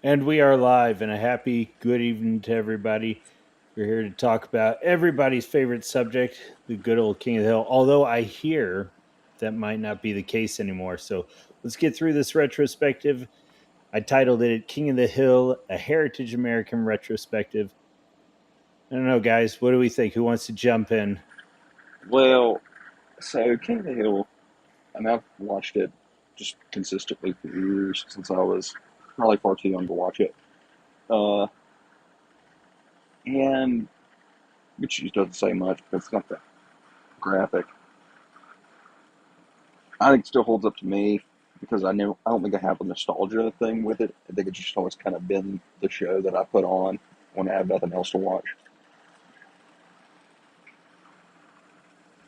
And we are live, and a happy good evening to everybody. We're here to talk about everybody's favorite subject, the good old King of the Hill. Although I hear that might not be the case anymore. So let's get through this retrospective. I titled it King of the Hill, a Heritage American Retrospective. I don't know, guys. What do we think? Who wants to jump in? Well, so King of the Hill, I mean, I've watched it just consistently for years since I was probably far too young to watch it. Uh, and which just doesn't say much because it's not that graphic. I think it still holds up to me because I don't think I have a nostalgia thing with it. I think it's just always kind of been the show that I put on when I have nothing else to watch.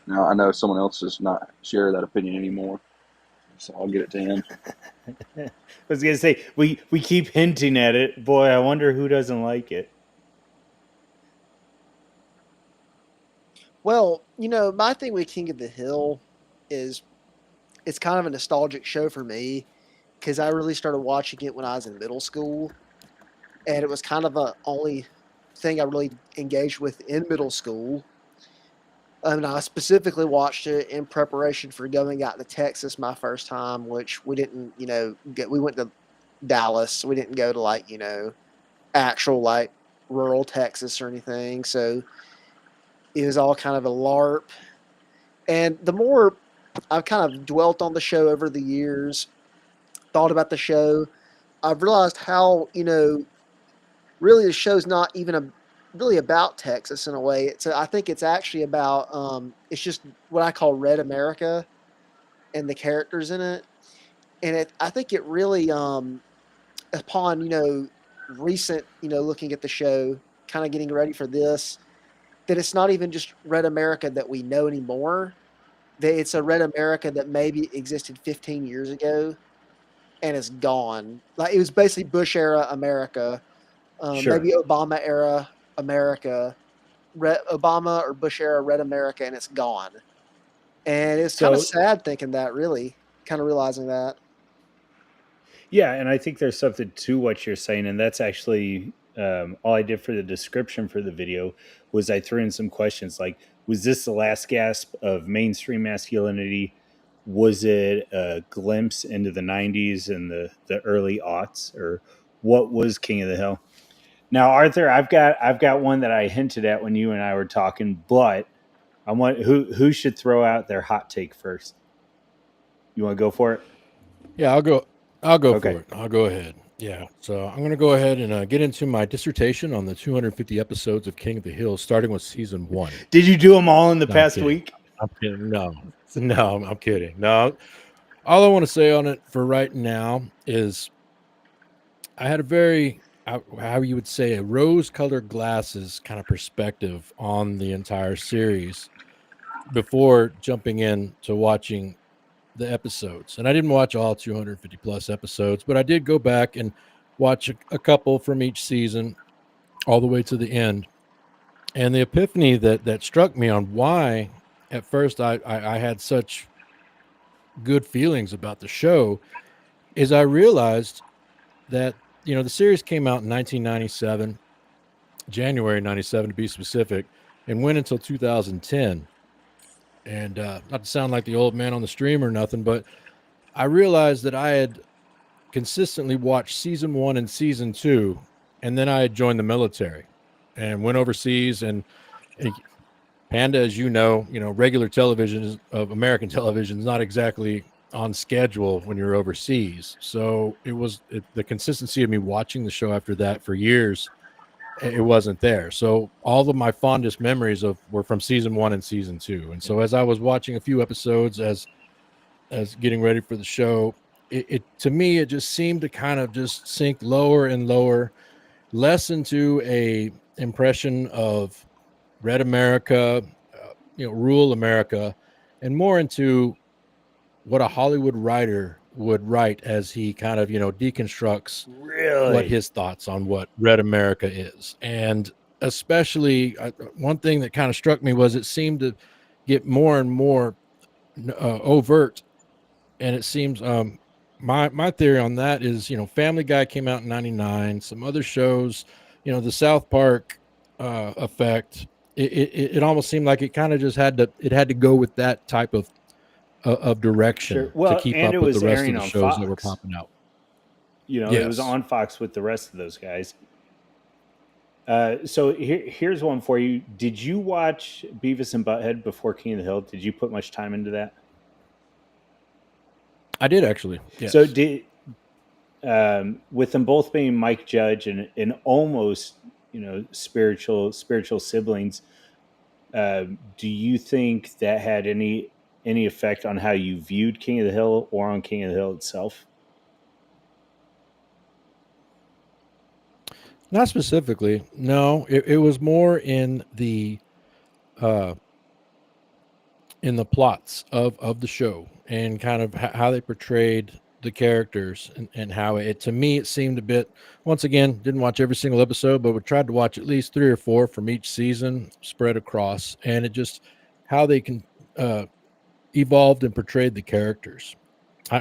Now I know someone else does not share that opinion anymore, so I'll get it to him. I was gonna say we keep hinting at it. Boy, I wonder who doesn't like it. Well, my thing with King of the Hill is it's kind of a nostalgic show for me because I really started watching it when I was in middle school, and it was kind of the only thing I really engaged with in middle school. And I specifically watched it in preparation for going out to Texas my first time, which we didn't, we went to Dallas. We didn't go to actual rural Texas or anything. So it was all kind of a LARP. And the more I've kind of dwelt on the show over the years, thought about the show, I've realized how, really the show's not even really about Texas in a way. I think it's actually about, it's just what I call Red America and the characters in it. And I think it really, upon, recent, looking at the show, kind of getting ready for this, that it's not even just Red America that we know anymore. That it's a Red America that maybe existed 15 years ago and is gone. Like it was basically Bush era America, Sure. maybe Obama era America, Obama or Bush era Red America, and it's gone. And it's kind of So sad thinking that, really, kind of realizing that. yeah, and I think there's something to what you're saying, and that's actually all I did for the description for the video was I threw in some questions like, was this the last gasp of mainstream masculinity? Was it a glimpse into the '90s and the early aughts, or what was King of the Hill? Now, Arthur, I've got one that I hinted at when you and I were talking, but I want who should throw out their hot take first. You want to go for it? Yeah, I'll go. I'll go Okay. for it. I'll go ahead. Yeah. So I'm going to go ahead and get into my dissertation on the 250 episodes of King of the Hill, starting with season one. Did you do them all in the No, I'm past kidding. week? I'm kidding. No, no, I'm kidding. No, all I want to say on it for right now is I had a very, how you would say, a rose-colored glasses kind of perspective on the entire series before jumping in to watching the episodes. And I didn't watch all 250 plus episodes, but I did go back and watch a couple from each season all the way to the end. And the epiphany that struck me on why at first I had such good feelings about the show is I realized that, the series came out in 1997, January 97 to be specific, and went until 2010. And not to sound like the old man on the stream or nothing, but I realized that I had consistently watched season one and season two, and then I had joined the military and went overseas. And Panda, as regular television of American television is not exactly on schedule when you're overseas. So the consistency of me watching the show after that for years. It wasn't there. So all of my fondest memories of were from season one and season two. And so as I was watching a few episodes as getting ready for the show, it to me it just seemed to kind of just sink lower and lower, less into a impression of red America, rural America, and more into what a Hollywood writer would write as he kind of deconstructs what Really? his thoughts on what red America is. And especially one thing that kind of struck me was it seemed to get more and more overt, and it seems my theory on that is, Family Guy came out in '99. Some other shows, the South Park effect. It almost seemed like it kind of just had to go with that type of Sure. direction to Well, keep and it up with the was rest of airing the on shows that were Fox. popping out. It was Yes, on Fox with the rest of those guys. So here's one for you. Did you watch Beavis and Butthead before King of the Hill? Did you put much time into that? I did actually. So Yes. did with them both being Mike Judge and almost spiritual siblings. Do you think that had any effect on how you viewed King of the Hill or on King of the Hill itself? Not specifically. No, it was more uh in the plots of the show and kind of how they portrayed the characters and how it, to me, it seemed a bit, once again, didn't watch every single episode, but we tried to watch at least 3 or 4 from each season spread across, and it just how they can uh evolved and portrayed the characters.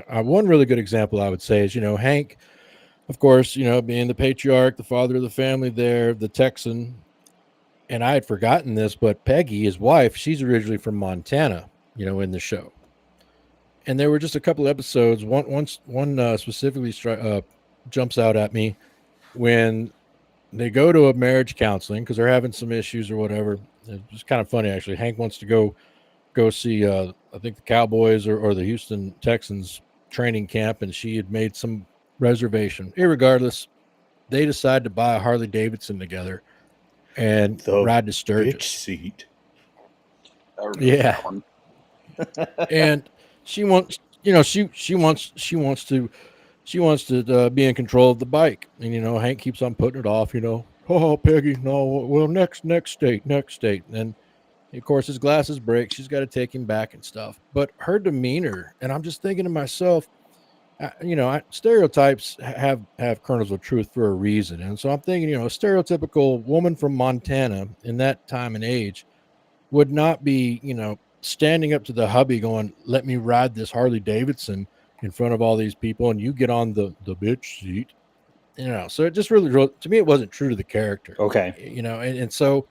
One really good example I would say is, Hank, of course, being the patriarch, the father of the family there, the Texan. And I had forgotten this, but Peggy, his wife, she's originally from Montana, in the show. And there were just a couple episodes. One specifically jumps out at me when they go to a marriage counseling because they're having some issues or whatever. It's kind of funny actually. Hank wants to go see I think the Cowboys or the Houston Texans training camp, and she had made some reservation. Irregardless, they decide to buy a Harley Davidson together and The ride to bitch Sturgis. seat. I remember Yeah, that one. and she wants, she wants to be in control of the bike, and Hank keeps on putting it off. Oh, Peggy, no, well, next state, and of course his glasses break. She's got to take him back and stuff. But her demeanor, and I'm just thinking to myself, stereotypes have kernels of truth for a reason, and so I'm thinking, a stereotypical woman from Montana in that time and age would not be, standing up to the hubby going, let me ride this Harley Davidson in front of all these people and you get on the bitch seat. So it just really, to me, it wasn't true to the character, Okay. and so,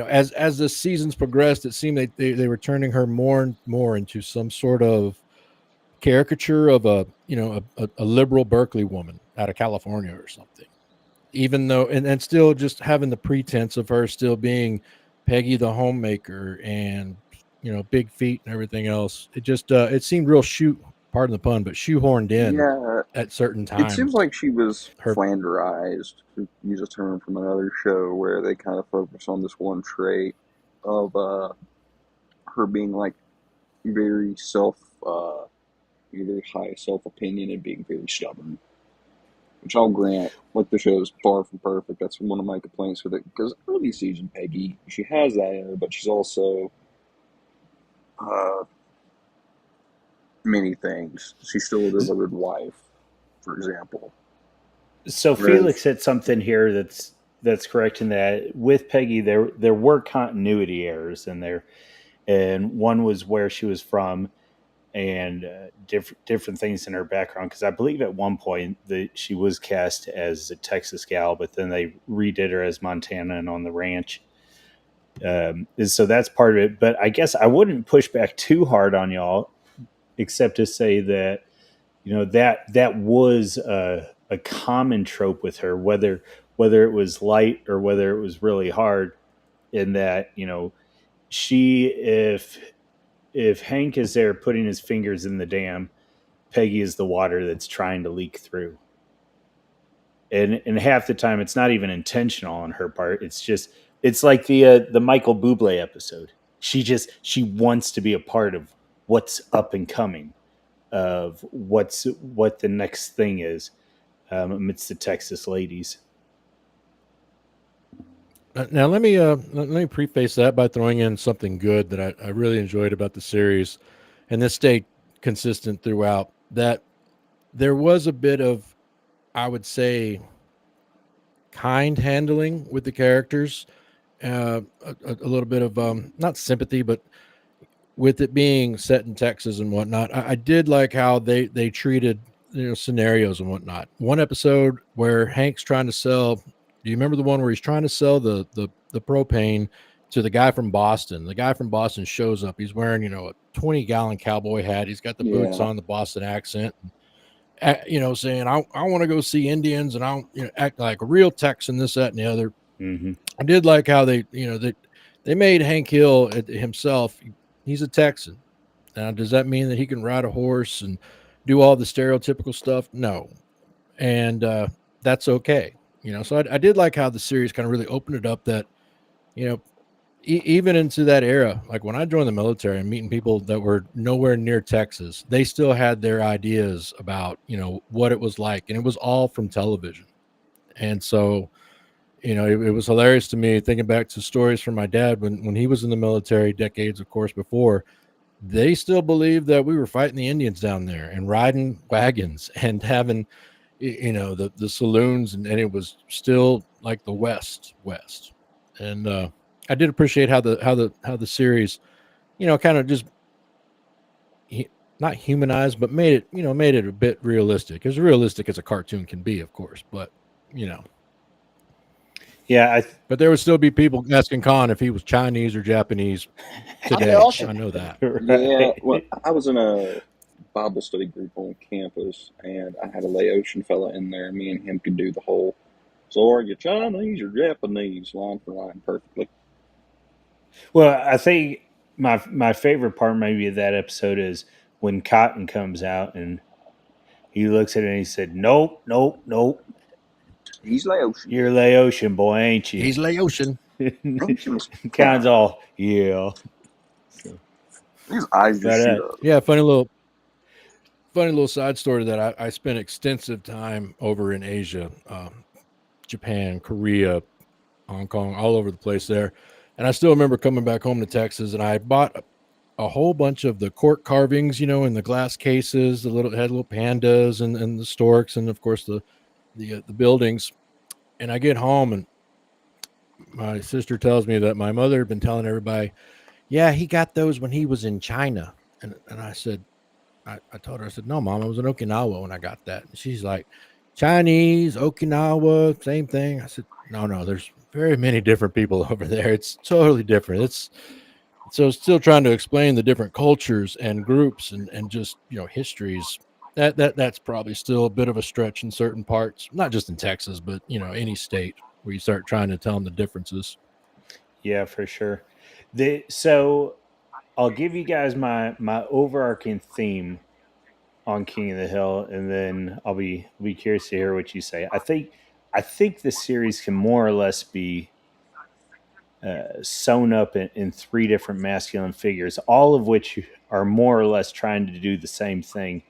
as the seasons progressed, it seemed they were turning her more and more into some sort of caricature of a liberal Berkeley woman out of California or something, even though, and still just having the pretense of her still being Peggy the homemaker and, big feet and everything else. It just, it seemed real pardon the pun, but shoehorned in Yeah, at certain it seems times. like she was Her, flanderized, to use a term from another show, where they kind of focus on this one trait of her being like very very high self opinion and being very stubborn. Which I'll grant, like the show is far from perfect. That's one of my complaints with it. Because early season Peggy, she has that air, but she's also uh, many things. She's still a devoted wife, for example. So Whereas, Felix said something here that's correct in that with Peggy there were continuity errors in there, and one was where she was from and different things in her background. Because I believe at one point that she was cast as a Texas gal, but then they redid her as Montana and on the ranch. So that's part of it. But I guess I wouldn't push back too hard on y'all, except to say that that was a common trope with her, whether it was light or whether it was really hard. In that she if Hank is there putting his fingers in the dam, Peggy is the water that's trying to leak through. And half the time it's not even intentional on her part. It's like the Michael Bublé episode. She wants to be a part of what's up and coming, of what the next thing is amidst the Texas ladies. now let me preface that by throwing in something good that I really enjoyed about the series, and this stayed consistent throughout. That there was a bit of, I would say, kind handling with the characters, a little bit of not sympathy, but with it being set in Texas and whatnot, I did like how they treated scenarios and whatnot. One episode where Hank's trying to sell. Do you remember the one where he's trying to sell the propane to the guy from Boston? The guy from Boston shows up. He's wearing a 20-gallon cowboy hat. He's got the boots Yeah. on, the Boston accent. Saying I want to go see Indians and I'll act like a real Texan, this, that, and the other. Mm-hmm. I did like how they made Hank Hill himself. He's a Texan. Now, does that mean that he can ride a horse and do all the stereotypical stuff? No, and that's okay. So I did like how the series kind of really opened it up that you know even into that era, like when I joined the military and meeting people that were nowhere near Texas, they still had their ideas about what it was like, and it was all from television. And so it was hilarious to me thinking back to stories from my dad when he was in the military decades, of course, before. They still believed that we were fighting the Indians down there and riding wagons and having the saloons, and it was still like the west. And I did appreciate how the series kind of just not humanized, but made it a bit realistic, as realistic as a cartoon can be, of course. But Yeah, but there would still be people asking Khan if he was Chinese or Japanese today. Australian. I know that. Yeah, well, I was in a Bible study group on campus, and I had a Laotian fella in there. Me and him could do the whole, so are you Chinese or Japanese, line for line, perfectly. Well, I think my favorite part maybe of that episode is when Cotton comes out and he looks at it and he said, "Nope, nope, nope. He's Laotian. You're Laotian boy, ain't you?" He's Laotian. Ain't you, Miss Cotton's Cat? all, yeah. So, His eyes just shoot but up. Yeah, funny little side story that I spent extensive time over in Asia, Japan, Korea, Hong Kong, all over the place there. And I still remember coming back home to Texas, and I bought a whole bunch of the cork carvings, in the glass cases, had little pandas and the storks, and of course the buildings. And I get home, and my sister tells me that my mother had been telling everybody, "Yeah, he got those when he was in China." And I said, I told her, I said, "No, Mom, I was in Okinawa when I got that." And she's like, "Chinese, Okinawa, same thing." I said, No, there's very many different people over there. It's totally different. It's so still trying to explain the different cultures and groups and just histories. That's probably still a bit of a stretch in certain parts, not just in Texas, but any state where you start trying to tell them the differences. yeah, for sure. So I'll give you guys my overarching theme on King of the Hill, and then I'll be curious to hear what you say. I think the series can more or less be sewn up in three different masculine figures, all of which are more or less trying to do the same thing,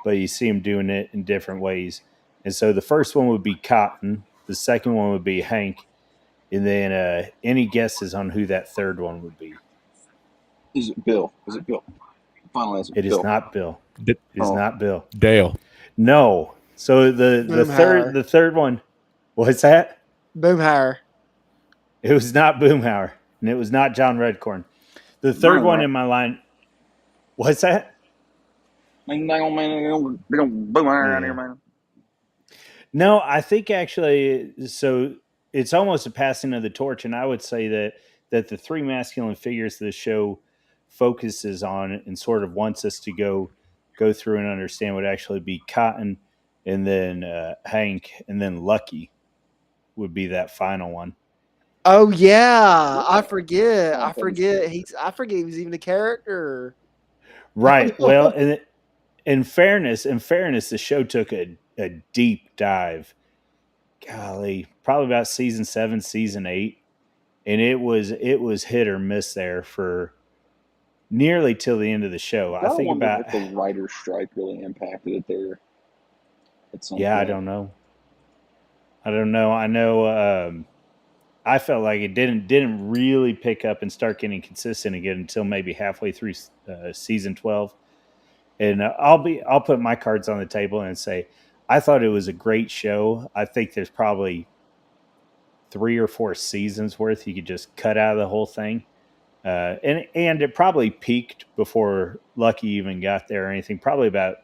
but you see them doing it in different ways. And so the first one would be Cotton, the second one would be Hank, and then any guesses on who that third one would be? Is it Bill? Is it Bill? Final answer, It is Bill. not Bill. D- It is Oh, not Bill. Dale. No. So the third Boomhauer. the third one, what's that? Boomhauer. It was not Boomhauer, and it was not John Redcorn. The third one Boom, in my line, what's that? man, boom, out here, Yeah. man. No, I think actually, so it's almost a passing of the torch, and I would say that the three masculine figures the show focuses on and sort of wants us to go through and understand would actually be Cotton, and then Hank, and then Lucky would be that final one. Oh yeah, I Yeah. forget. Oh, I forget. I forget he was even a character. Right. Well, and in fairness, the show took a deep dive. Golly, probably about season 7, season 8, and it was hit or miss there for nearly till the end of the show. I Gotta think wonder about if the writer's strike really impacted it there at some yeah, I point. don't know. I don't know. I know. I felt like it didn't really pick up and start getting consistent again until maybe halfway through season 12. And I'll put my cards on the table and say I thought it was a great show. I think there's probably 3 or 4 seasons worth you could just cut out of the whole thing. And it probably peaked before Lucky even got there or anything. Probably about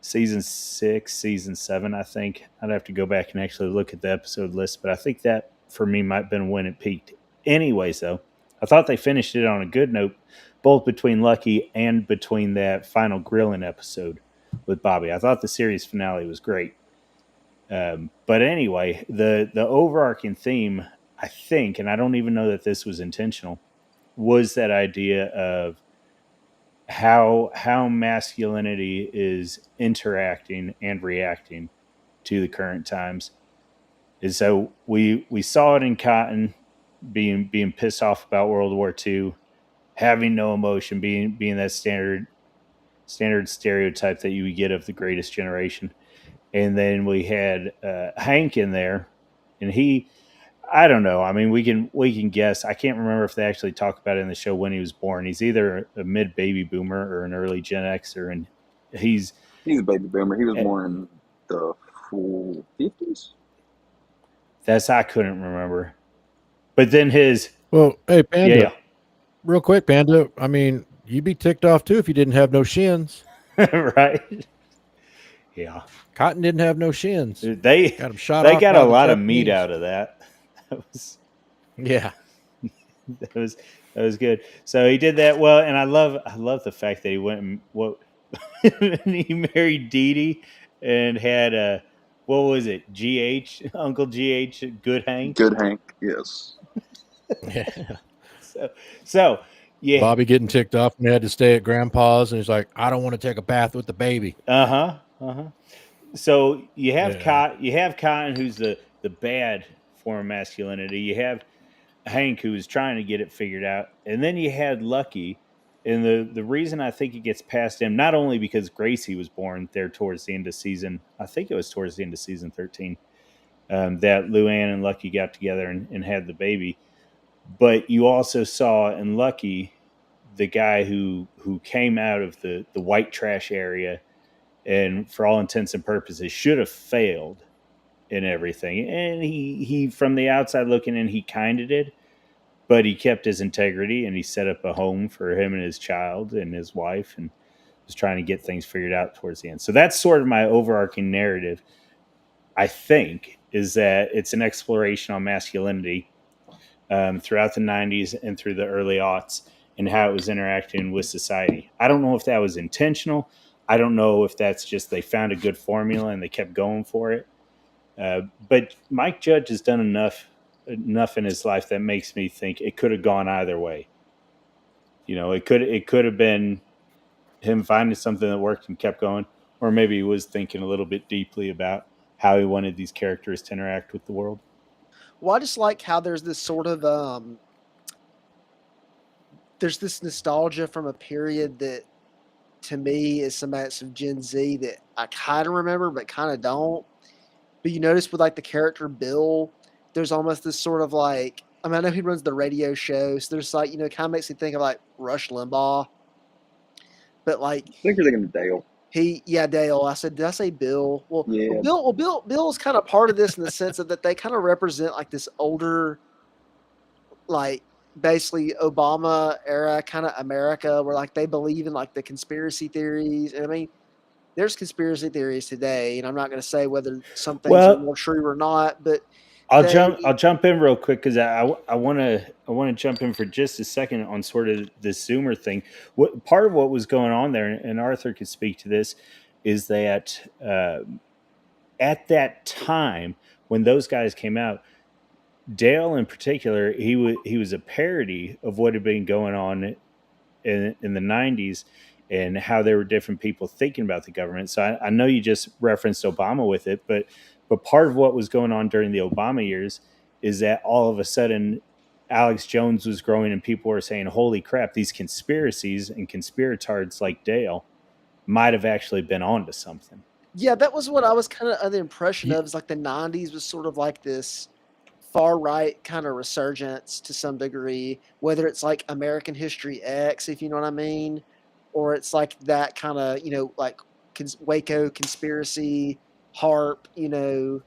season 6, season 7, I think. I'd have to go back and actually look at the episode list, but I think that for me might have been when it peaked. Anyways, though, I thought they finished it on a good note, both between Lucky and between that final grilling episode with Bobby. I thought the series finale was great. But anyway, the overarching theme, I think, and I don't even know that this was intentional, was that idea of how masculinity is interacting and reacting to the current times. And so we saw it in Cotton being pissed off about World War II, having no emotion, being that standard stereotype that you would get of the greatest generation. And then we had Hank in there, and he, I don't know. I mean, we can guess. I can't remember if they actually talk about it in the show when he was born. He's either a mid baby boomer or an early Gen Xer, and he's He's a baby boomer. He was eh, born in the full 50s. that's I couldn't remember. But then his Well, hey, Panda, yeah, real quick, Panda. I mean, you'd be ticked off too if you didn't have no shins. right, yeah. Cotton didn't have no shins. They Got him shot they off got a by the lot of meat Japanese. out of that. That was Yeah. that was that was good. So he did that well, and I love the fact that he went and what he married Dee Dee and had a what was it? GH Uncle GH Good Hank. Good Hank, yes. Yeah. So so yeah, Bobby getting ticked off and had to stay at Grandpa's, and he's like, "I don't want to take a bath with the baby." uh huh. So Yeah. You have Cotton, who's the bad form of masculinity. You have Hank, who was trying to get it figured out, and then you had Lucky. And the reason I think it gets past him, not only because Gracie was born there towards the end of season, I think it was towards the end of season 13, that Luann and Lucky got together and had the baby, but you also saw in Lucky the guy who came out of the white trash area and for all intents and purposes should have failed in everything. And he from the outside looking in, he kind of did, but he kept his integrity and he set up a home for him and his child and his wife and was trying to get things figured out towards the end. So that's sort of my overarching narrative, I think, is that it's an exploration on masculinity throughout the 90s and through the early aughts and how it was interacting with society. I don't know if that was intentional. I don't know if that's just they found a good formula and they kept going for it. But Mike Judge has done enough in his life that makes me think it could have gone either way. You know, it could have been him finding something that worked and kept going, or maybe he was thinking a little bit deeply about how he wanted these characters to interact with the world. Well, I just like how there's this sort of there's this nostalgia from a period that to me is some of Gen Z that I kind of remember but kind of don't. But you notice with like the character Bill, there's almost this sort of like I mean I know he runs the radio show, so there's like it kind of makes me think of like Rush Limbaugh, but like I think you're thinking of Dale. Dale. I said, did I say Bill? Yeah. Bill is kind of part of this in the sense of that they kind of represent like this older, like basically Obama era kind of America, where like they believe in like the conspiracy theories. And I mean, there's conspiracy theories today, and I'm not going to say whether some things are Well, more true or not, but I'll they, jump in real quick because I want to jump in for just a second on sort of the Zoomer thing. What part of what was going on there, and Arthur could speak to this, is that at that time when those guys came out, Dale in particular, he was a parody of what had been going on in the 90s and how there were different people thinking about the government. So I know you just referenced Obama with it, but part of what was going on during the Obama years is that all of a sudden Alex Jones was growing and people were saying, holy crap, these conspiracies and conspiratards like Dale might have actually been onto something. yeah, that was what I was kind of under the impression Ye- of. Is like the '90s was sort of like this far right kind of resurgence to some degree, whether it's like American History X, if you know what I mean, or it's like that kind of, like Waco conspiracy, HARP, Well,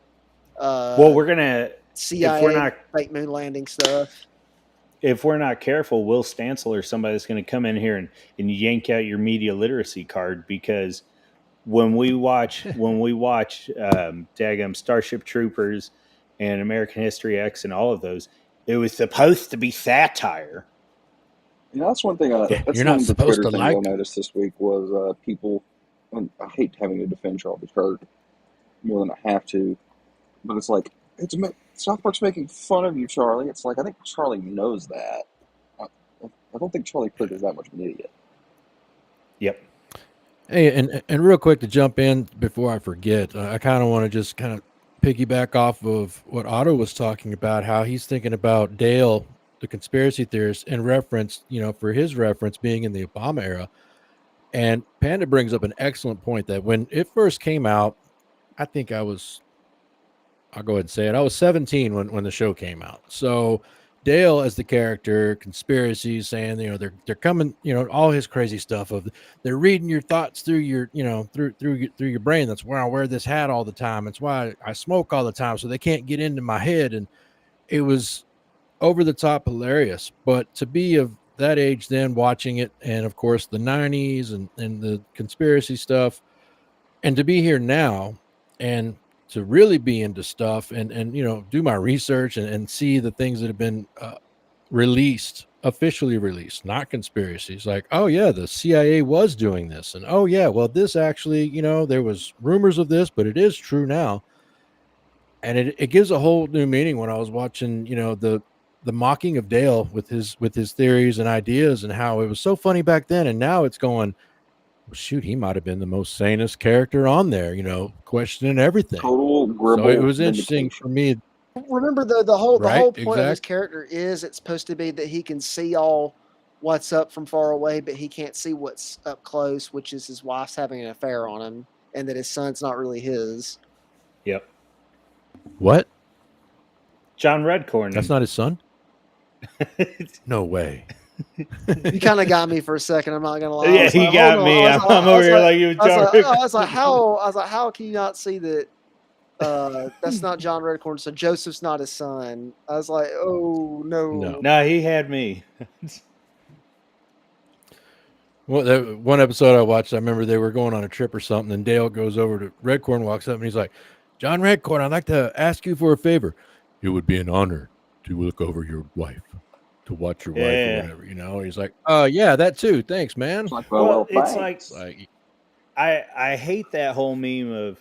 uh, we're gonna if we're CIA not fake moon landing stuff. if we're not careful, Will Stancil or somebody that's going to come in here and yank out your media literacy card because when we watch daggum Starship Troopers and American History X and all of those, it was supposed to be satire. You know, that's one thing. Yeah, That's you're not one of the supposed Twitter to things I like. noticed this week was people. And I hate having to defend Charlie Kirk more than I have to, but it's like South Park's making fun of you, Charlie. It's like I think Charlie knows that. I, I don't think Charlie Kirk is that much of an idiot. Yep. Hey, and real quick to jump in before I forget, I kind of want to just kind of piggyback off of what Otto was talking about, how he's thinking about Dale, the conspiracy theorist, in reference, for his reference being in the Obama era. And Panda brings up an excellent point that when it first came out, I think I'll go ahead and say it. I was 17 when the show came out. So Dale as the character, conspiracies saying, they're coming, all his crazy stuff of they're reading your thoughts through your, through your brain. That's why I wear this hat all the time. It's why I smoke all the time. So they can't get into my head. And it was over the top hilarious. But to be of that age then watching it, and of course the 90s and the conspiracy stuff, and to be here now and to really be into stuff and do my research and see the things that have been officially released, not conspiracies, like, oh yeah, the CIA was doing this, and oh yeah, well, this actually, there was rumors of this, but it is true now. And it gives a whole new meaning when I was watching, the mocking of Dale with his theories and ideas, and how it was so funny back then, and now it's going, well, shoot, he might have been the most sanest character on there, questioning everything. Total So it gribble was interesting for vindication. me, Remember though, the whole right? point of his Exactly. character is it's supposed to be that he can see all what's up from far away, but he can't see what's up close, which is his wife's having an affair on him, and that his son's not really his. Yep. What? John That's Redcorn. not his son? No way. You kind of got me for a second. I'm not gonna lie. I Yeah, was he like, hold got on. me. I'm over here like you, John Redcorn. I was like, how can you not see that? That's not John Redcorn. So Joseph's not his son. I was like, oh No. no. Nah, he had me. Well, one episode I watched, I remember they were going on a trip or something, and Dale goes over to Redcorn, walks up, and he's like, John Redcorn, I'd like to ask you for a favor. It would be an honor to look over your wife, to watch your wife or Yeah. whatever. He's like, yeah, that too. Thanks, man. It's like, Well, it's thanks. like I hate that whole meme of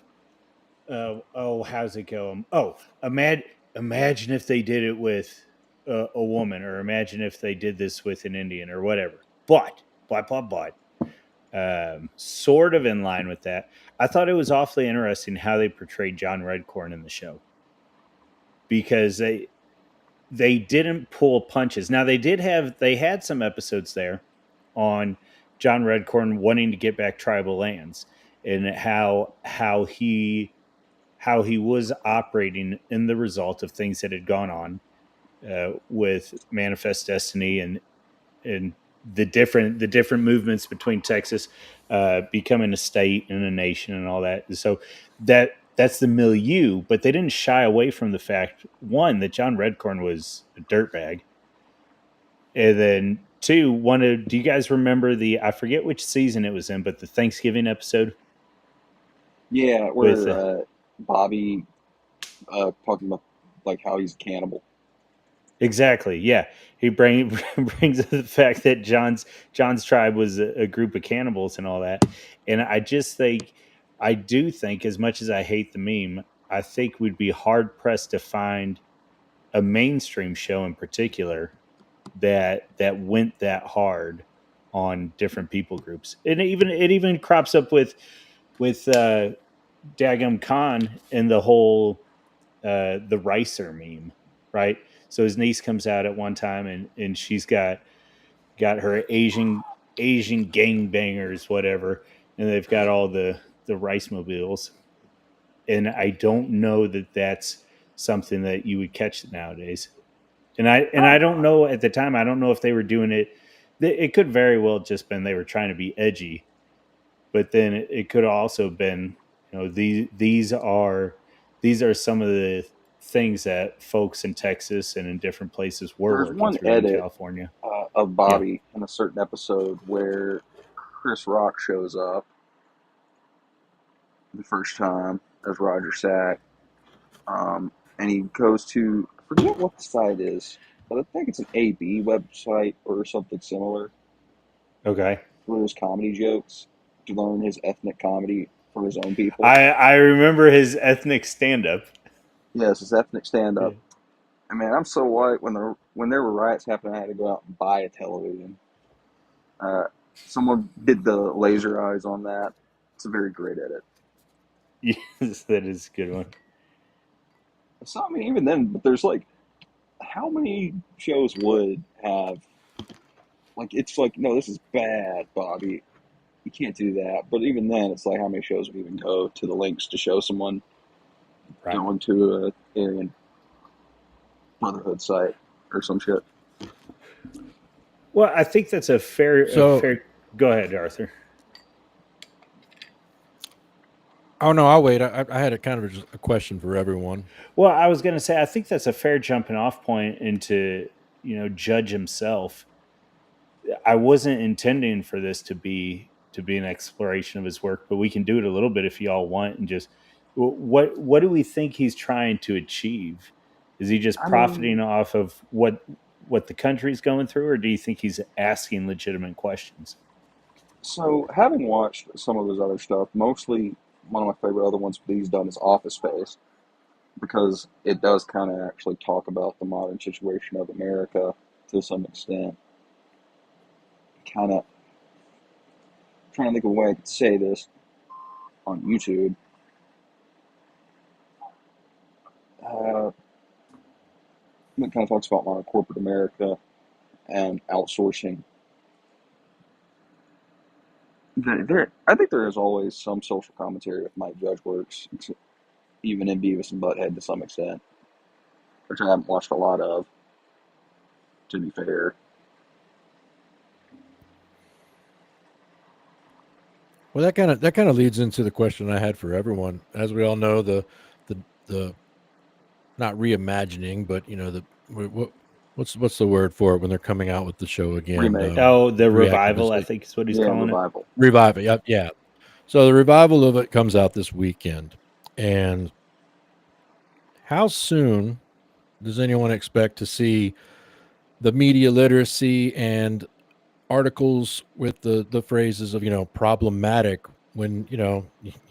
oh, how's it go? Oh, imagine if they did it with a woman, or imagine if they did this with an Indian, or whatever. But sort of in line with that, I thought it was awfully interesting how they portrayed John Redcorn in the show, because they didn't pull punches. Now they had some episodes there on John Redcorn wanting to get back tribal lands, and how he was operating in the result of things that had gone on with Manifest Destiny, and the different movements between Texas becoming a state and a nation and all that. So that's the milieu, but they didn't shy away from the fact, one, that John Redcorn was a dirtbag, and then two, do you guys remember I forget which season it was in, but the Thanksgiving episode Yeah, with where Bobby talking about like how he's a cannibal. exactly, yeah. He brings up the fact that John's tribe was a group of cannibals and all that. And I do think, as much as I hate the meme, I think we'd be hard pressed to find a mainstream show in particular that went that hard on different people groups. And it even crops up with Dagum Khan and the whole the Ricer meme, right? So his niece comes out at one time, and she's got her Asian gangbangers, whatever, and they've got all the rice mobiles. And I don't know that that's something that you would catch nowadays. And I don't know at the time. I don't know if they were doing it. It could very well just been they were trying to be edgy, but then it could also been, these are some of the things that folks in Texas and in different places were There's working one through in edit California. of Yeah. Bobby in a certain episode where Chris Rock shows up the first time as Roger Sack. And he goes to, I forget what the site is, but I think it's an AB website or something similar, Okay. for his comedy jokes to learn his ethnic comedy for his own people. I remember his ethnic stand up. Yes, his ethnic stand up. Yeah. I mean, I'm so white. When there were riots happening, I had to go out and buy a television. Someone did the laser eyes on that. It's a very great edit. Yes, that is a good one. So I mean, even then, but there's like, how many shows would have like? It's like, no, this is bad, Bobby. You can't do that. But even then, it's like, how many shows would even go to the links to show someone Right. going to a Aryan Brotherhood site or some shit? Well, I think that's a fair. So- Go ahead, Arthur. Oh no, I'll wait. I had a kind of just a question for everyone. Well, I was going to say I think that's a fair jumping off point into Judge himself. I wasn't intending for this to be an exploration of his work, but we can do it a little bit if y'all want, and just what do we think he's trying to achieve? Is he just I profiting mean, off of what the country's going through, or do you think he's asking legitimate questions? so having watched some of his other stuff, mostly one of my favorite other ones that he's done is Office Space, because it does kind of actually talk about the modern situation of America to some extent. Kind of trying to think of a way I could say this on YouTube. It kind of talks about modern corporate America and outsourcing. I think there is always some social commentary with Mike Judge works, even in Beavis and Butthead to some extent, which I haven't watched a lot of, to be fair. Well, that kind of leads into the question I had for everyone. As we all know, the not reimagining, but what's the word for it when they're coming out with the show again? Remake. Oh, the revival, I reactivism. think is what he's Yeah, calling revival. Revive it. Yep, yeah. So the revival of it comes out this weekend, and how soon does anyone expect to see the media literacy and articles with the phrases of problematic, when you're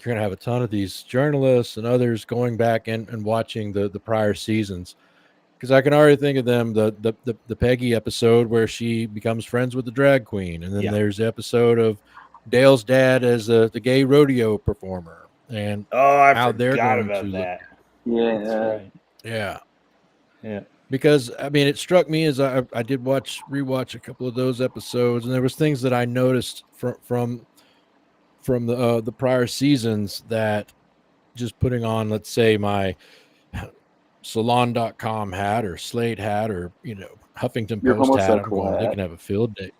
going to have a ton of these journalists and others going back and watching the prior seasons? Because I can already think of them, the Peggy episode where she becomes friends with the drag queen, and then Yeah. there's the episode of Dale's dad as the gay rodeo performer, and Oh, I how they're forgot going about to look. that. Yeah. That's right. Yeah. Yeah. Because I mean, it struck me as I did rewatch a couple of those episodes, and there was things that I noticed from the prior seasons, that just putting on, let's say, my salon.com hat or Slate hat or Huffington Your Post hat, I'm homosexual going, they hat. can have a field day.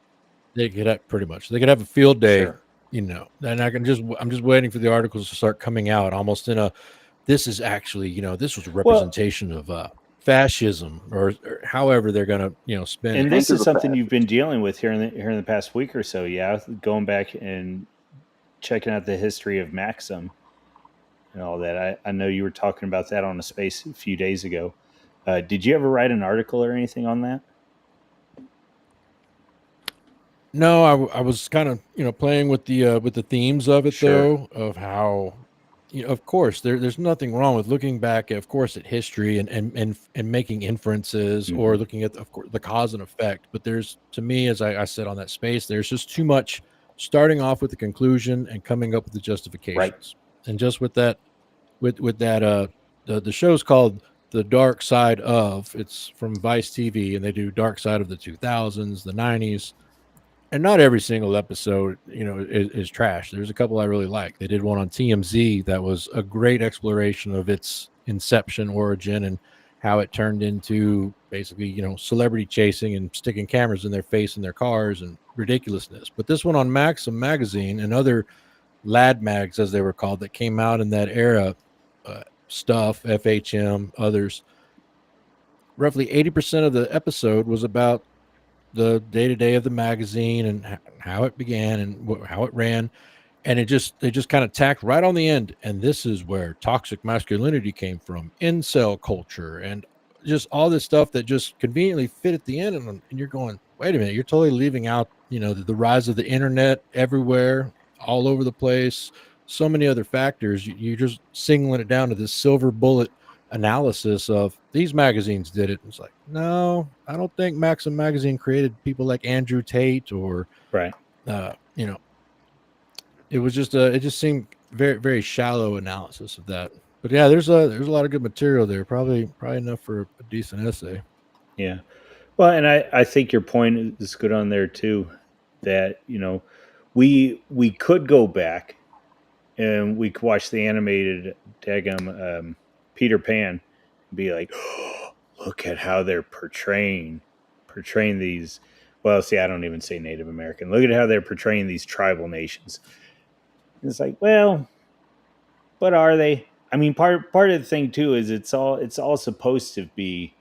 They could have, pretty much, they could have a field day, Sure. and I'm just waiting for the articles to start coming out, almost in a, this is actually, this was a representation of fascism, or however they're going to spin And it. this Anchor is the something you've been fascist. dealing with here in the past week or so. Yeah, going back and checking out the history of Maxim and all that. I know you were talking about that on a space a few days ago. Did you ever write an article or anything on that? No, I was kind of playing with the themes of it, Sure. though, of how of course there's nothing wrong with looking back, of course, at history and making inferences, or Mhm. looking at, of course, the cause and effect. But there's, to me, as I said on that space, there's just too much starting off with the conclusion and coming up with the Right. justifications. And just with that, the show's called The Dark Side of. It's from Vice TV, and they do Dark Side of the 2000s, the 90s. And not every single episode, is trash. There's a couple I really like. They did one on TMZ that was a great exploration of its inception, origin, and how it turned into basically, celebrity chasing and sticking cameras in their face in their cars and ridiculousness. But this one on Maxim magazine and other lad mags, as they were called, that came out in that era, stuff, FHM, others, roughly 80% of the episode was about the day-to-day of the magazine and how it began and how it ran. and they just kind of tacked right on the end. And this is where toxic masculinity came from, incel culture, and just all this stuff that just conveniently fit at the end. And you're going, wait a minute, you're totally leaving out, the rise of the internet everywhere, all over the place, so many other factors. You're just singling it down to this silver bullet analysis of these magazines did it. It's like, no, I don't think Maxim magazine created people like Andrew Tate or, Right. uh, you know, it was just it just seemed very very shallow analysis of that. But yeah, there's a lot of good material there. Probably enough for a decent essay. Yeah. Well, and I think your point is good on there too. That we could go back and we could watch the animated daggum Peter Pan and be like, oh, look at how they're portraying these. Well, see, I don't even say Native American. Look at how they're portraying these tribal nations. And it's like, well, but are they? I mean, part of the thing too is it's all supposed to be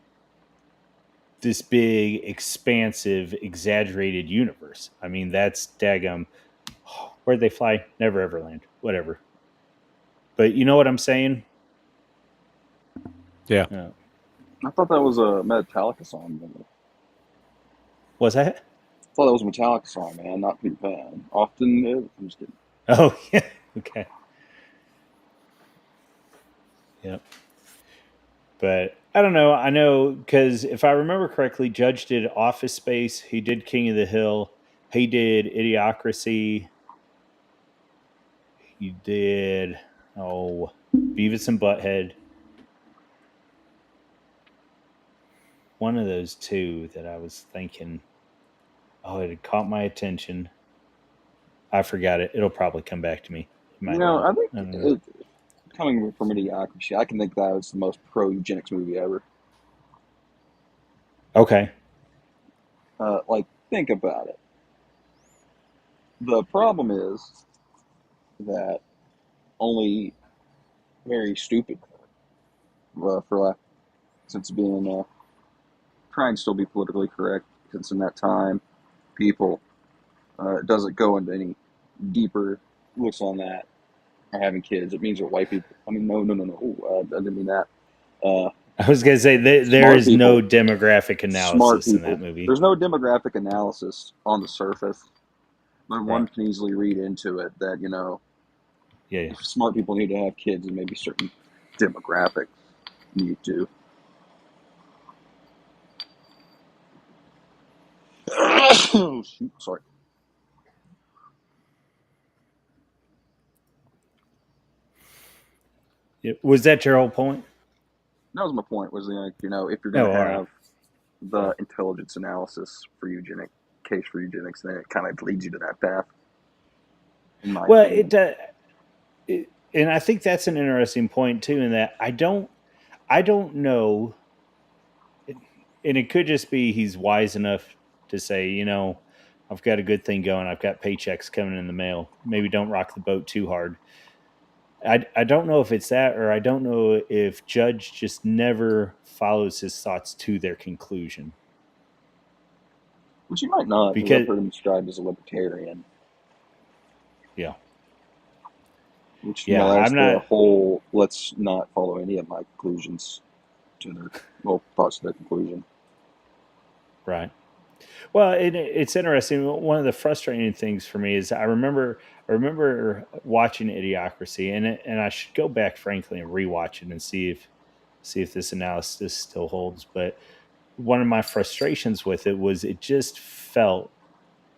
this big, expansive, exaggerated universe. I mean, that's daggum. Where'd they fly? Never ever land. Whatever. But you know what I'm saying? Yeah. I thought that was a Metallica song. Was that? I thought that was a Metallica song, man, not Peter Pan. Often, I'm just kidding. Oh, yeah. Okay. Yep. But I don't know. I know because if I remember correctly, Judge did Office Space. He did King of the Hill. He did Idiocracy. He did Beavis and Butthead. One of those two that I was thinking, it had caught my attention. I forgot it. It'll probably come back to me. It might not. I think I don't know. coming from Idiocracy, I can think that was the most pro-eugenics movie ever. Okay. Think about it. The problem is that only very stupid, since being trying to still be politically correct, since in that time, people doesn't go into any deeper looks on that are having kids. It means they're white people. I mean, no. I didn't mean that. I was going to say there is no demographic Smart analysis in people. that movie. There's no demographic analysis on the surface, but one Right. can easily read into it that, Yeah. if smart people need to have kids and maybe certain demographics need to. Oh, shoot, sorry. Was that your whole point? That was my point, was if you're going Oh, to all right. have the intelligence analysis for case for eugenics, then it kind of leads you to that path. In my Well, opinion. and I think that's an interesting point too. In that I don't know, and it could just be he's wise enough to say, I've got a good thing going. I've got paychecks coming in the mail. Maybe don't rock the boat too hard. I don't know if it's that, or I don't know if Judge just never follows his thoughts to their conclusion. Which he might not, because I've heard him described as a libertarian. Yeah. Which, Yeah, that's I'm not. the whole, let's not follow any of my conclusions to their thoughts to their conclusion. Right. Well, it's interesting. One of the frustrating things for me is I remember watching Idiocracy, and I should go back, frankly, and rewatch it and see if this analysis still holds. But one of my frustrations with it was it just felt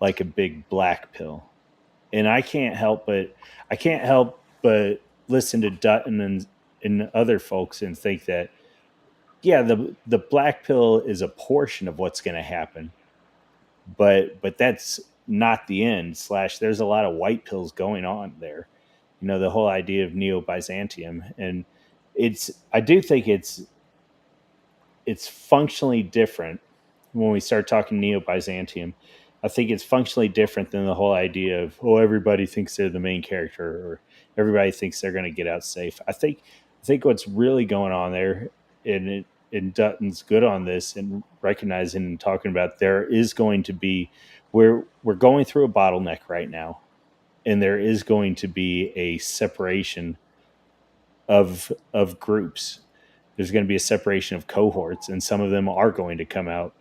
like a big black pill, and I can't help but listen to Dutton and other folks and think that the black pill is a portion of what's going to happen, but that's not the end. Slash, there's a lot of white pills going on there. The whole idea of Neo-Byzantium, and I do think it's functionally different when we start talking Neo-Byzantium. I think it's functionally different than the whole idea of everybody thinks they're the main character or everybody thinks they're going to get out safe. I think what's really going on there, and Dutton's good on this and recognizing and talking about, there is going to be we're going through a bottleneck right now, and there is going to be a separation of groups. There's going to be a separation of cohorts, and some of them are going to come out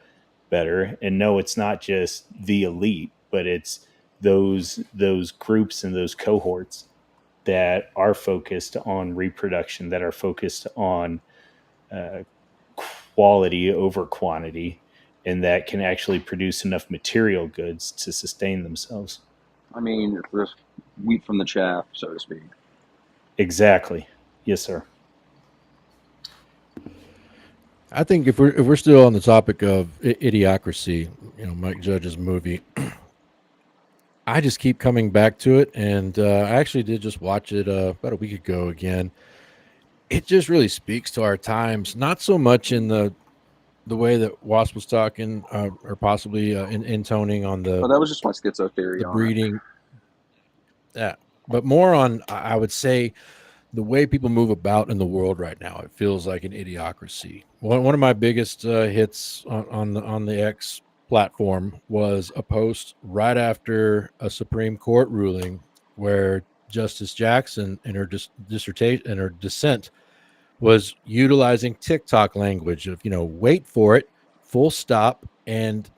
better. And no, it's not just the elite, but it's those groups and those cohorts that are focused on reproduction, that are focused on uh, quality over quantity, and that can actually produce enough material goods to sustain themselves. I mean, there's wheat from the chaff, so to speak. Exactly. Yes, sir. I think if we're still on the topic of Idiocracy, Mike Judge's movie, I just keep coming back to it, and I actually did just watch it about a week ago again. It just really speaks to our times, not so much in the way that Wasp was talking, or possibly intoning on But that was just my schizo theory the on it. breeding, but more on, I would say, the way people move about in the world right now. It feels like an idiocracy. One of my biggest hits on the X platform was a post right after a Supreme Court ruling where Justice Jackson in her dissertation and her dissent was utilizing TikTok language of, wait for it, full stop, and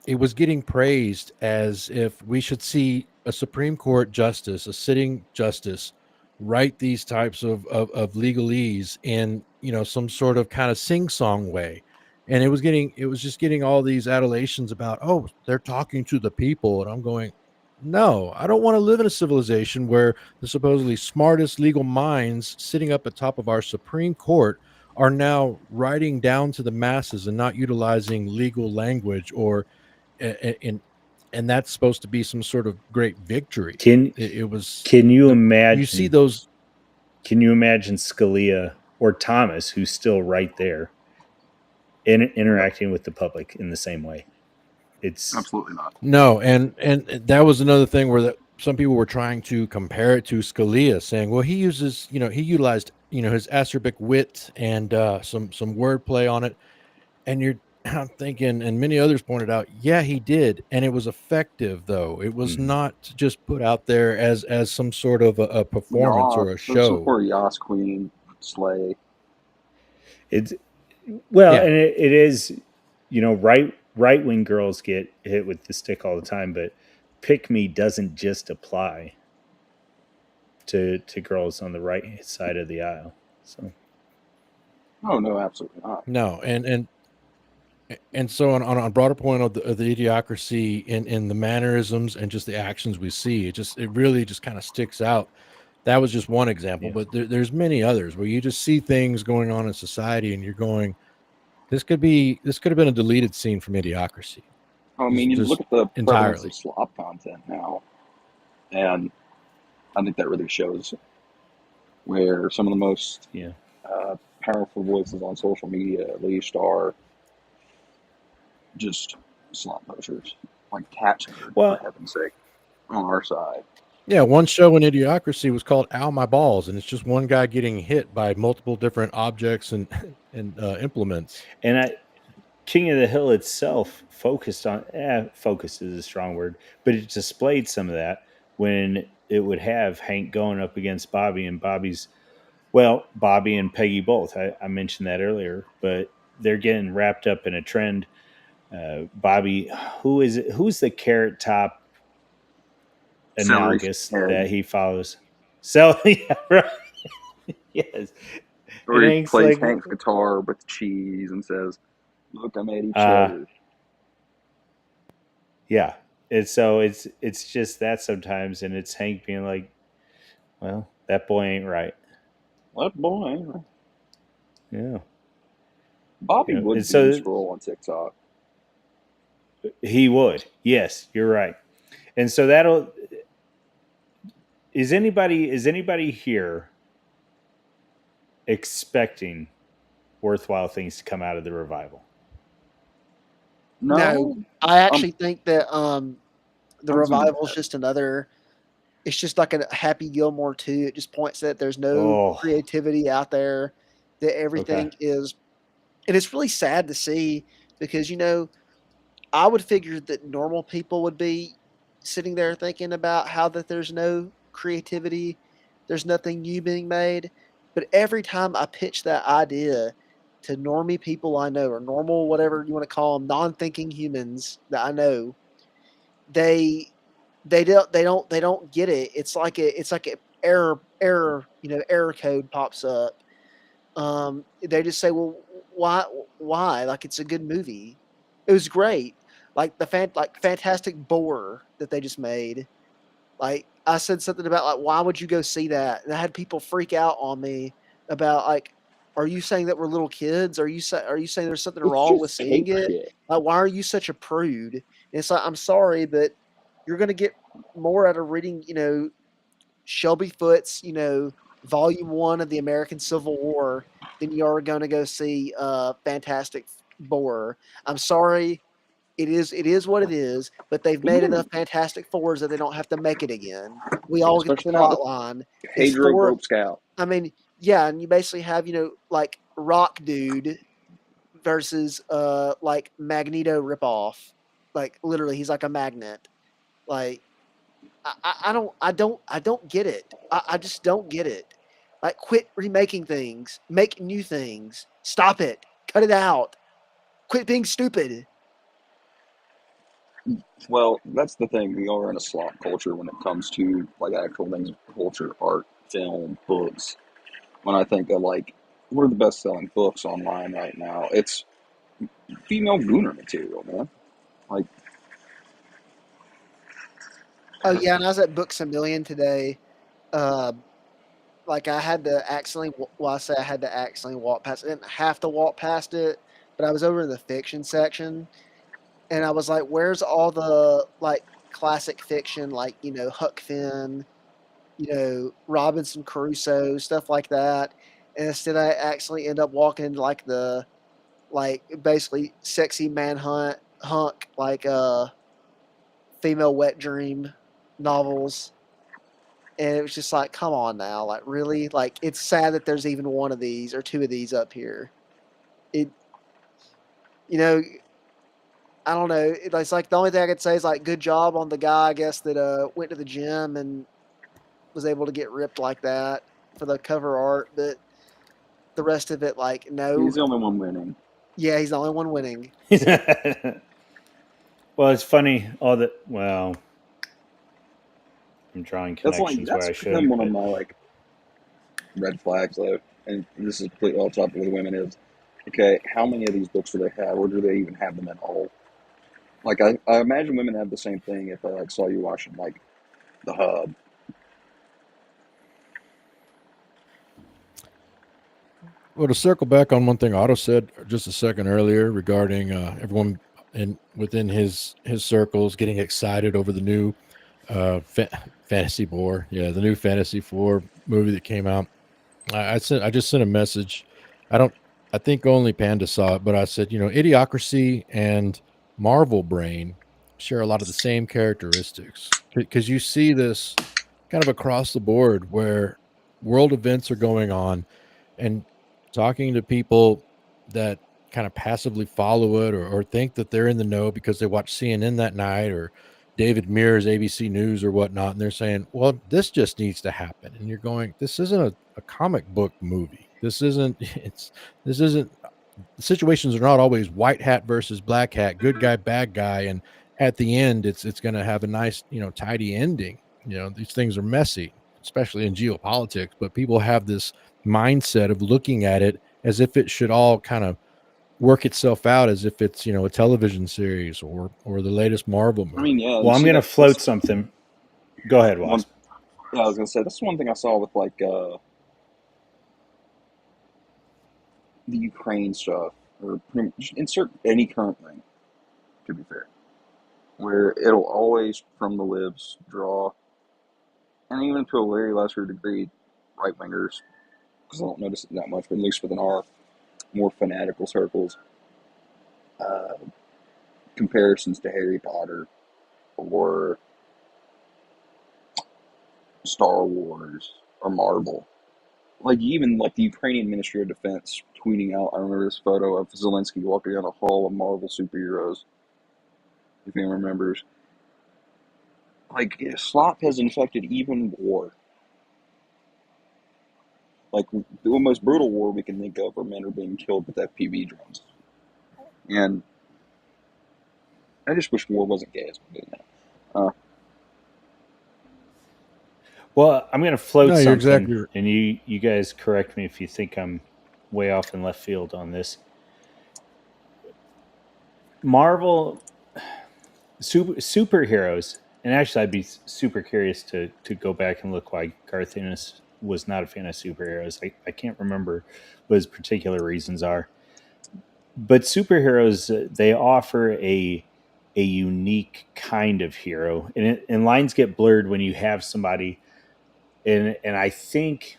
it was getting praised as if we should see a Supreme Court justice, a sitting justice, write these types of legalese in, some sort of kind of sing-song way. And it was just getting all these adulations about, oh, they're talking to the people. And I'm going, no, I don't want to live in a civilization where the supposedly smartest legal minds sitting up at top of our Supreme Court are now writing down to the masses and not utilizing legal language, or and that's supposed to be some sort of great victory. Can It was can you you see imagine? those. Can you imagine Scalia or Thomas, who's still right there, No, interacting with the public in the same way? It's absolutely not. No, and that was another thing where some people were trying to compare it to Scalia, saying, well, he uses, he utilized, his acerbic wit and some wordplay on it. And I'm thinking, and many others pointed out, yeah, he did, and it was effective. Though it was mhm. not just put out there as some sort of a performance Yas, or a there's show. support Yas Queen, Slay. It's well, Yeah, and it is, right wing girls get hit with the stick all the time, but pick me doesn't just apply to girls on the right side of the aisle. So Oh, no, absolutely not. no, and so on a broader point of the idiocracy in the mannerisms and just the actions we see, it really just kind of sticks out. That was just one example, yeah. but there's many others where you just see things going on in society and you're going, this could have been a deleted scene from Idiocracy, I mean, you look just at the prevalence of entirely. slop content now, and I think that really shows where some of the most Yeah. powerful voices on social media, at least, are just slop pushers, like Katzinger, for Well, heaven's sake, on our side. Yeah, one show in Idiocracy was called "Ow My Balls," and it's just one guy getting hit by multiple different objects and and implements. and King of the Hill itself focused on focus is a strong word, but it displayed some of that when it would have Hank going up against Bobby, and Bobby and Peggy both. I mentioned that earlier, but they're getting wrapped up in a trend. Bobby, who is it? Who's the carrot top Celery analogous head, that he follows? So yeah, right. Yes, and or he Hank's plays like, Hank's guitar with cheese and says, "Look, I'm Eddie uh, Cheddar." yeah. And so it's just that sometimes, and it's Hank being like, well, that boy ain't right. That boy, Yeah, Bobby and would doom so scroll on TikTok. he would. Yes, you're right. And so that'll is anybody here expecting worthwhile things to come out of the revival? No, No, I um, actually think that the I was gonna. revival is just another. It's just like a Happy Gilmore 2. It just points that there's no Oh, creativity out there. That okay. everything is, and it's really sad to see because I would figure that normal people would be sitting there thinking about how that there's no creativity, there's nothing new being made. But every time I pitch that idea to normie people I know, or normal, whatever you want to call them, non-thinking humans that I know, they they don't get it. It's like a error code pops up. They just say, well, why? Like, it's a good movie. It was great. Like Fantastic Boar that they just made. Like, I said something about, like, why would you go see that? And I had people freak out on me about, like, are you saying that we're little kids? Are you saying there's something It's wrong with just seeing cape it? shit. Like, why are you such a prude? And it's like, I'm sorry, but you're gonna get more out of reading, Shelby Foote's, volume one of the American Civil War than you are going to go see Fantastic Four. I'm sorry, it is what it is, but they've But made even, enough Fantastic Fours that they don't have to make it again. We all get the especially not with plot line. It's Pedro Thor. Grope Scout. I mean, yeah, and you basically have, like, Rock Dude versus like Magneto ripoff. Like, literally, he's like a magnet. Like, I don't get it. I just don't get it. Like, quit remaking things. Make new things. Stop it. Cut it out. Quit being stupid. Well, that's the thing. We are in a slop culture when it comes to like actual things, culture, art, film, books. When I think of like, what are the best selling books online right now? It's female gooner material, man. Like, Oh yeah, and I was at Books a Million today. Uh, like, I had to accidentally. Well, I say I had to accidentally walk past. I didn't have to walk past it, but I was over in the fiction section, and I was like, "Where's all the, like, classic fiction, like, Huck Finn, Robinson Crusoe, stuff like that?" And instead, I actually end up walking into, like, basically sexy manhunt hunk, like, female wet dream novels. And it was just like, come on now, like, really? Like, it's sad that there's even one of these or two of these up here. It, you know, I don't know. It's like, the only thing I could say is, like, good job on the guy, I guess, that went to the gym and was able to get ripped like that for the cover art. But the rest of it, like, he's no. the only one winning. Yeah, he's the only one winning. Well, it's funny. Well, I'm drawing connections where That's I become shouldn't, one of but my like red flags though. And this is completely off topic with women is okay. How many of these books do they have, or do they even have them at all? Like I imagine women have the same thing if they like saw you watching like the Hub. Well, to circle back on one thing Otto said just a second earlier regarding everyone within his circles getting excited over the new Fantasy Four, yeah, the new Fantasy Four movie that came out. I just sent a message. I don't. I think only Panda saw it, but I said, Idiocracy and Marvel Brain share a lot of the same characteristics because you see this kind of across the board where world events are going on and talking to people that kind of passively follow it or think that they're in the know because they watch CNN that night or David Mears, ABC News or whatnot. And they're saying, well, this just needs to happen. And you're going, this isn't a comic book movie. This isn't, the situations are not always white hat versus black hat, good guy, bad guy. And at the end, it's going to have a nice, tidy ending. These things are messy, especially in geopolitics, but people have this mindset of looking at it as if it should all kind of work itself out as if it's a television series or the latest Marvel I mean, movie. yeah, you well, I'm see going to that. float That's something. Go ahead, one. Wasp. Yeah, I was gonna say that's one thing I saw with like the Ukraine stuff, or just insert any current thing. To be fair, where it'll always from the libs draw, and even to a very lesser degree, right wingers, because I don't notice it that much, but at least within our more fanatical circles, uh, comparisons to Harry Potter or Star Wars or Marvel. Like even like the Ukrainian Ministry of Defense tweeting out, I remember this photo of Zelensky walking down a hall of Marvel superheroes, if anyone remembers. like slop has infected even war. Like the most brutal war we can think of, where men are being killed with FPV drones. And I just wish war wasn't gay as we're doing that. Well, I'm going to float No, you're something, exactly right. and you guys correct me if you think I'm way off in left field on this. Marvel superheroes, and actually, I'd be super curious to go back and look why Garth Ennis was not a fan of superheroes. I can't remember what his particular reasons are, but superheroes they offer a unique kind of hero, and lines get blurred when you have somebody, and I think.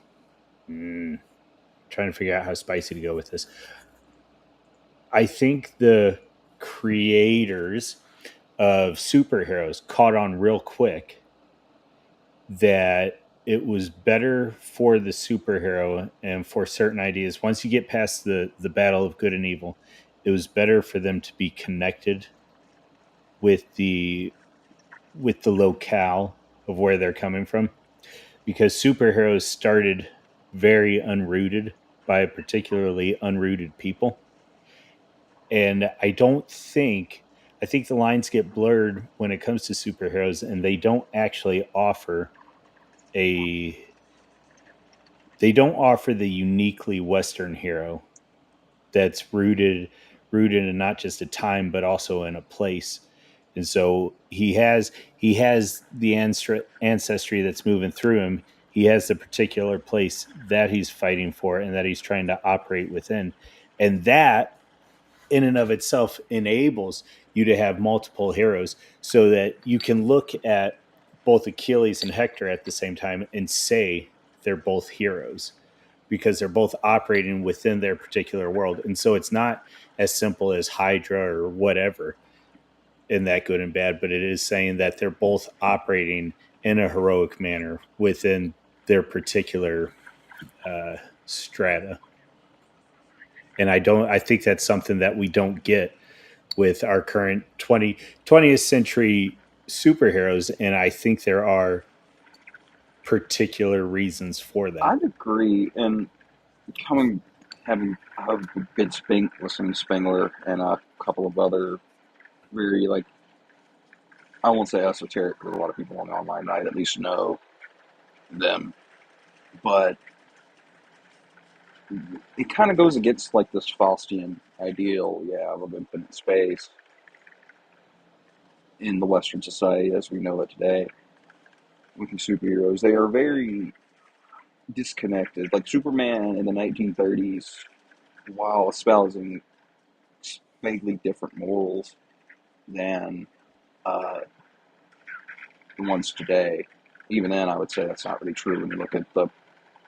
Trying to figure out how spicy to go with this. I think the creators of superheroes caught on real quick that it was better for the superhero and for certain ideas. Once you get past the battle of good and evil, it was better for them to be connected with the locale of where they're coming from, because superheroes started very unrooted by particularly unrooted people. And I think the lines get blurred when it comes to superheroes, and they don't actually offer a they don't offer the uniquely Western hero that's rooted in not just a time but also in a place. And so he has the ancestry that's moving through him. He has the particular place that he's fighting for and that he's trying to operate within, and that in and of itself enables you to have multiple heroes so that you can look at both Achilles and Hector at the same time and say they're both heroes because they're both operating within their particular world. And so it's not as simple as Hydra or whatever in that good and bad, but it is saying that they're both operating in a heroic manner within their particular strata. And I think that's something that we don't get with our current 20th century superheroes, and I think there are particular reasons for that. I'd agree. And coming, having I've been listening to Spengler and a couple of other very, like, I won't say esoteric, because a lot of people on the online night at least know them, but it kind of goes against like this Faustian ideal, yeah, of infinite space in the Western society as we know it today. With the superheroes, they are very disconnected. Like Superman in the 1930s, while espousing vaguely different morals than uh, the ones today, even then, I would say that's not really true when you look at the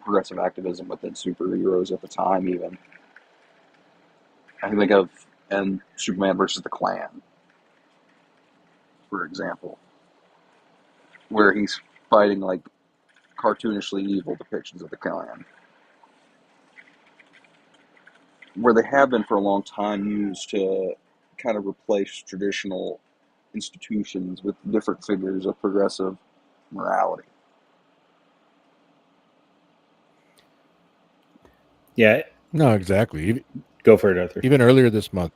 progressive activism within superheroes at the time. Even I can think of and Superman versus the Klan, for example, where he's fighting like cartoonishly evil depictions of the Klan, where they have been for a long time used to kind of replace traditional institutions with different figures of progressive morality. Yeah, No, exactly. go for it, Arthur. Even earlier this month,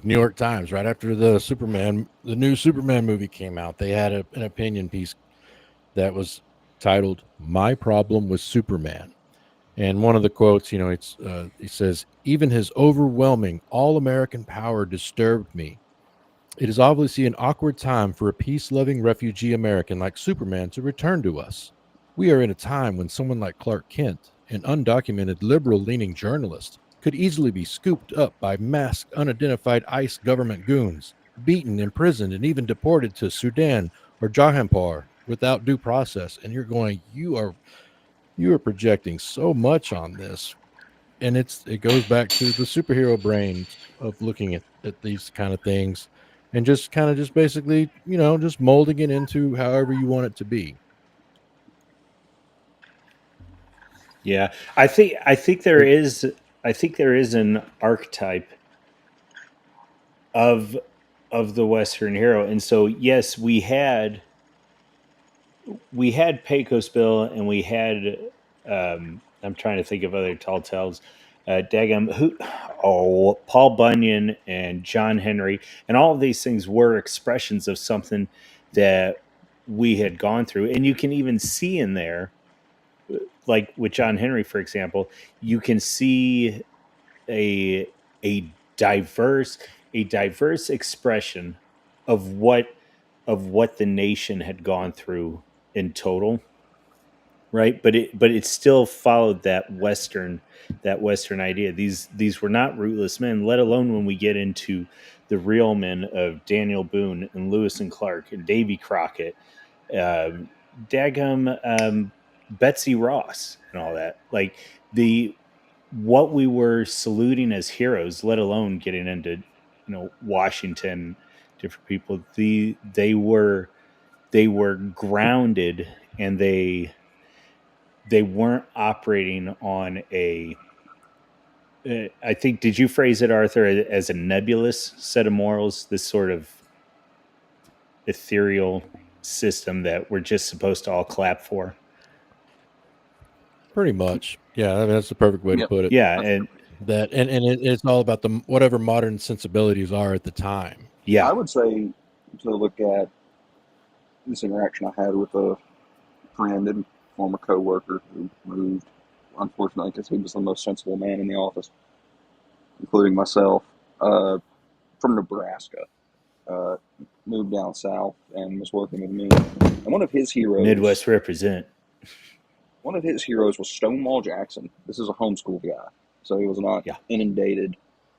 New York Times, right after the new Superman movie came out, they had an opinion piece that was titled "My Problem with Superman." And one of the quotes, he says, "Even his overwhelming all-American power disturbed me. It is obviously an awkward time for a peace-loving refugee American like Superman to return to us. We are in a time when someone like Clark Kent, an undocumented liberal-leaning journalist, could easily be scooped up by masked, unidentified ICE government goons, beaten, imprisoned, and even deported to Sudan or Jahanpur without due process." And you're going, you are projecting so much on this. And it goes back to the superhero brains of looking at these kind of things and just kind of just basically, just molding it into however you want it to be. Yeah, I think there is an archetype of of the Western hero. And so yes, we had Pecos Bill, and we had I'm trying to think of other tall tales. Daggum, Paul Bunyan and John Henry, and all of these things were expressions of something that we had gone through, and you can even see in there, like with John Henry, for example, you can see a a diverse a diverse expression of what the nation had gone through in total, right? But it still followed that western idea. These were not rootless men, let alone when we get into the real men of Daniel Boone and Lewis and Clark and Davy Crockett, um, Dagum, Betsy Ross, and all that. Like the what we were saluting as heroes, let alone getting into Washington, different people. They were grounded, and they weren't operating on a. I think, did you phrase it, Arthur, as a nebulous set of morals? This sort of ethereal system that we're just supposed to all clap for. Pretty much. Yeah, I mean, that's the perfect way to Yep. put it. Yeah, and That it's all about the whatever modern sensibilities are at the time. yeah, I would say to look at this interaction I had with a friend and former coworker who moved, unfortunately, because he was the most sensible man in the office, including myself, uh, from Nebraska. Uh, moved down south and was working with me. And Midwest represent. one of his heroes was Stonewall Jackson. This is a homeschool guy, so he was not Yeah. inundated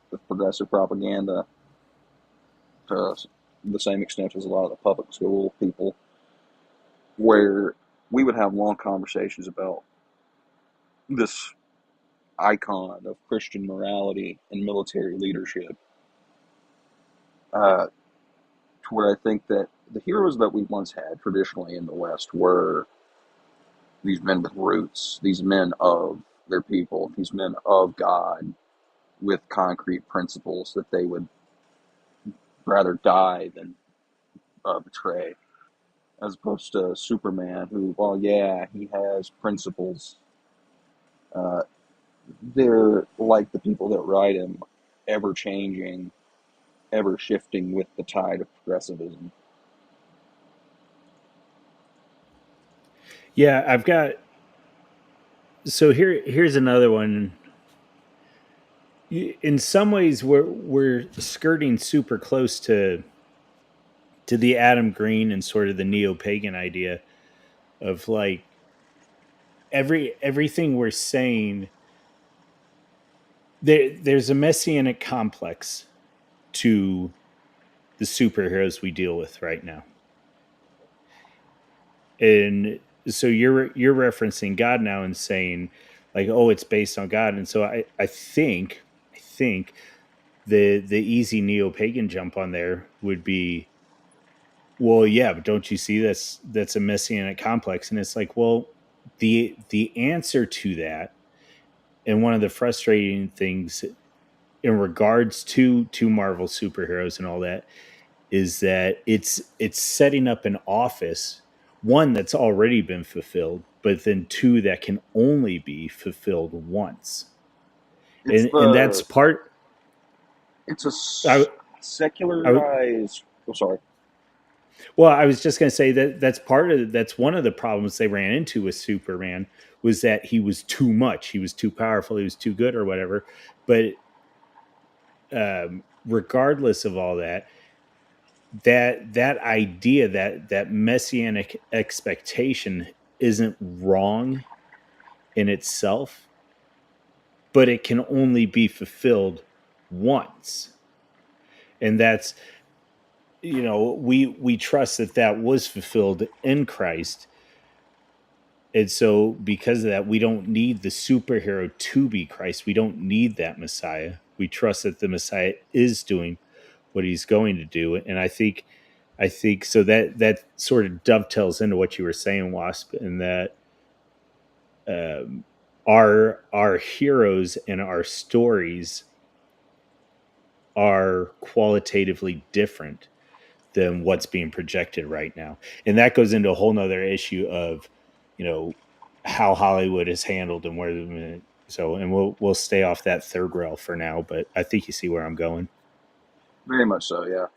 with progressive propaganda to the same extent as a lot of the public school people, where we would have long conversations about this icon of Christian morality and military leadership. To where I think that the heroes that we once had traditionally in the West were these men with roots, these men of their people, these men of God with concrete principles that they would rather die than betray, as opposed to Superman, who, while yeah, he has principles, uh, they're like the people that ride him, ever changing, ever shifting with the tide of progressivism. Yeah, I've got. So here's another one. In some ways, we're skirting super close to the Adam Green and sort of the neo-pagan idea of, like, everything we're saying. There's a messianic complex to the superheroes we deal with right now, and so you're referencing God now and saying, like, oh, it's based on God. And so I think the easy neo-pagan jump on there would be, well, yeah, but don't you see that's a messianic complex? And it's like, well, the answer to that, and one of the frustrating things in regards to Marvel superheroes and all that, is that it's setting up an office, one that's already been fulfilled, but then two that can only be fulfilled once. It's And that's the part. it's a I, I secularized. Oh, sorry. Well, I was just going to say that's one of the problems they ran into with Superman, was that he was too much, he was too powerful, he was too good, or whatever. But regardless of all that, that idea, that messianic expectation isn't wrong in itself, but it can only be fulfilled once. And that's, we trust that was fulfilled in Christ. And so, because of that, we don't need the superhero to be Christ. We don't need that Messiah. We trust that the Messiah is doing what he's going to do. And I think so that sort of dovetails into what you were saying, Wasp, and that um, our heroes and our stories are qualitatively different than what's being projected right now. And that goes into a whole nother issue of, how Hollywood is handled and and we'll stay off that third rail for now, but I think you see where I'm going. Very much so, yeah.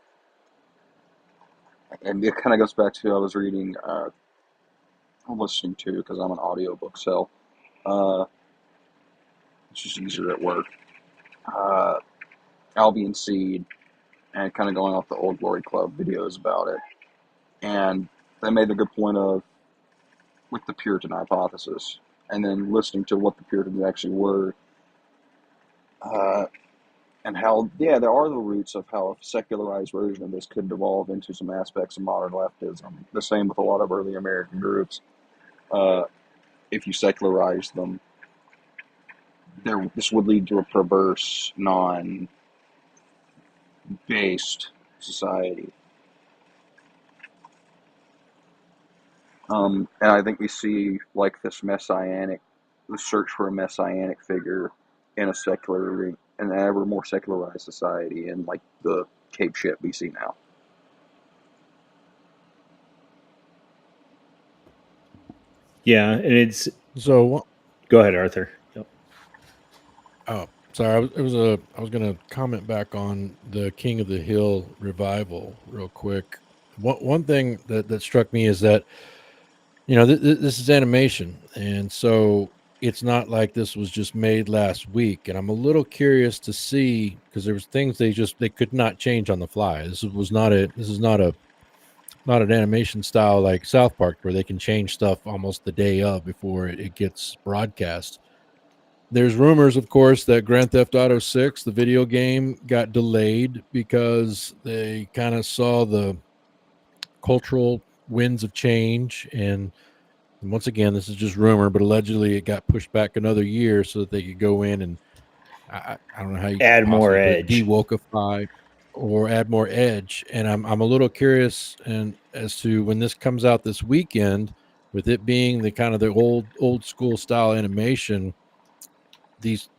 And it kind of goes back to I was reading, I'm listening to because I'm an audiobook sell. It's just easier at work. Uh, Albion Seed, and kind of going off the Old Glory Club videos about it. And they made a good point of with the Puritan hypothesis, and then listening to what the Puritans actually were, uh, and how, yeah, there are the roots of how a secularized version of this could devolve into some aspects of modern leftism. The same with a lot of early American groups. Uh, if you secularize them, this would lead to a perverse, non-based society. And I think we see like the search for a messianic figure in an ever more secularized society, and like the Cape shit we see now. Yeah, and it's So, go ahead, Arthur. Yep. oh, sorry, I was going to comment back on the King of the Hill revival real quick. One thing that struck me is that this is animation, and so it's not like this was just made last week. And I'm a little curious to see, because there was things they could not change on the fly. This is not an animation style like South Park where they can change stuff almost the day of before it gets broadcast. There's rumors, of course, that Grand Theft Auto 6, the video game, got delayed because they kind of saw the cultural winds of change. And once again, this is just rumor, but allegedly it got pushed back another year so that they could go in and I don't know how you could Add more possibly put it, edge. de-wokeify or add more edge. And I'm a little curious and as to when this comes out this weekend, with it being the kind of the old school style animation, these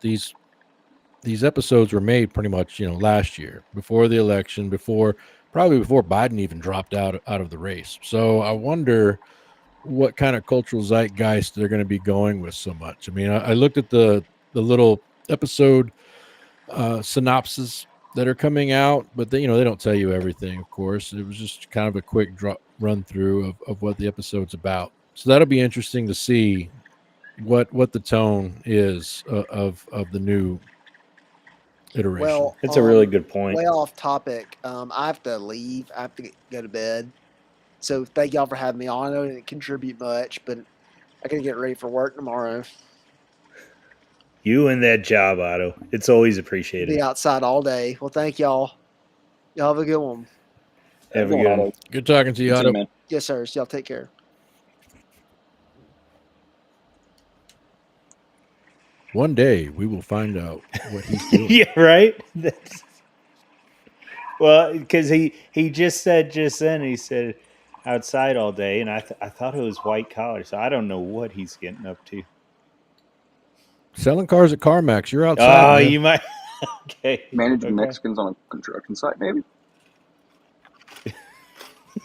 episodes were made pretty much last year before the election, probably before Biden even dropped out of the race. So I wonder what kind of cultural zeitgeist they're going to be going with so much. I mean, I looked at the little episode synopses that are coming out, but they don't tell you everything. Of course, it was just kind of a quick run through of what the episode's about. So that'll be interesting to see what the tone is of the new iteration. Well, It's a really good point. way off topic. I have to leave. I have to go to bed. So thank y'all for having me on. I know I didn't contribute much, but I gotta get ready for work tomorrow. You and that job, Otto. It's always appreciated. Be outside all day. Well, thank y'all. Y'all have a good one. Have a Going good one. Otto. Good talking to you, Good seeing you, Otto. man. Yes, sir. Y'all take care. One day we will find out what he's doing. Yeah, right. Well, because he just said just then he said outside all day, and I thought it was white collar, so I don't know what he's getting up to. Selling cars at CarMax. You're outside, Oh, man. you might. Okay, Managing okay. Mexicans on a construction site, maybe?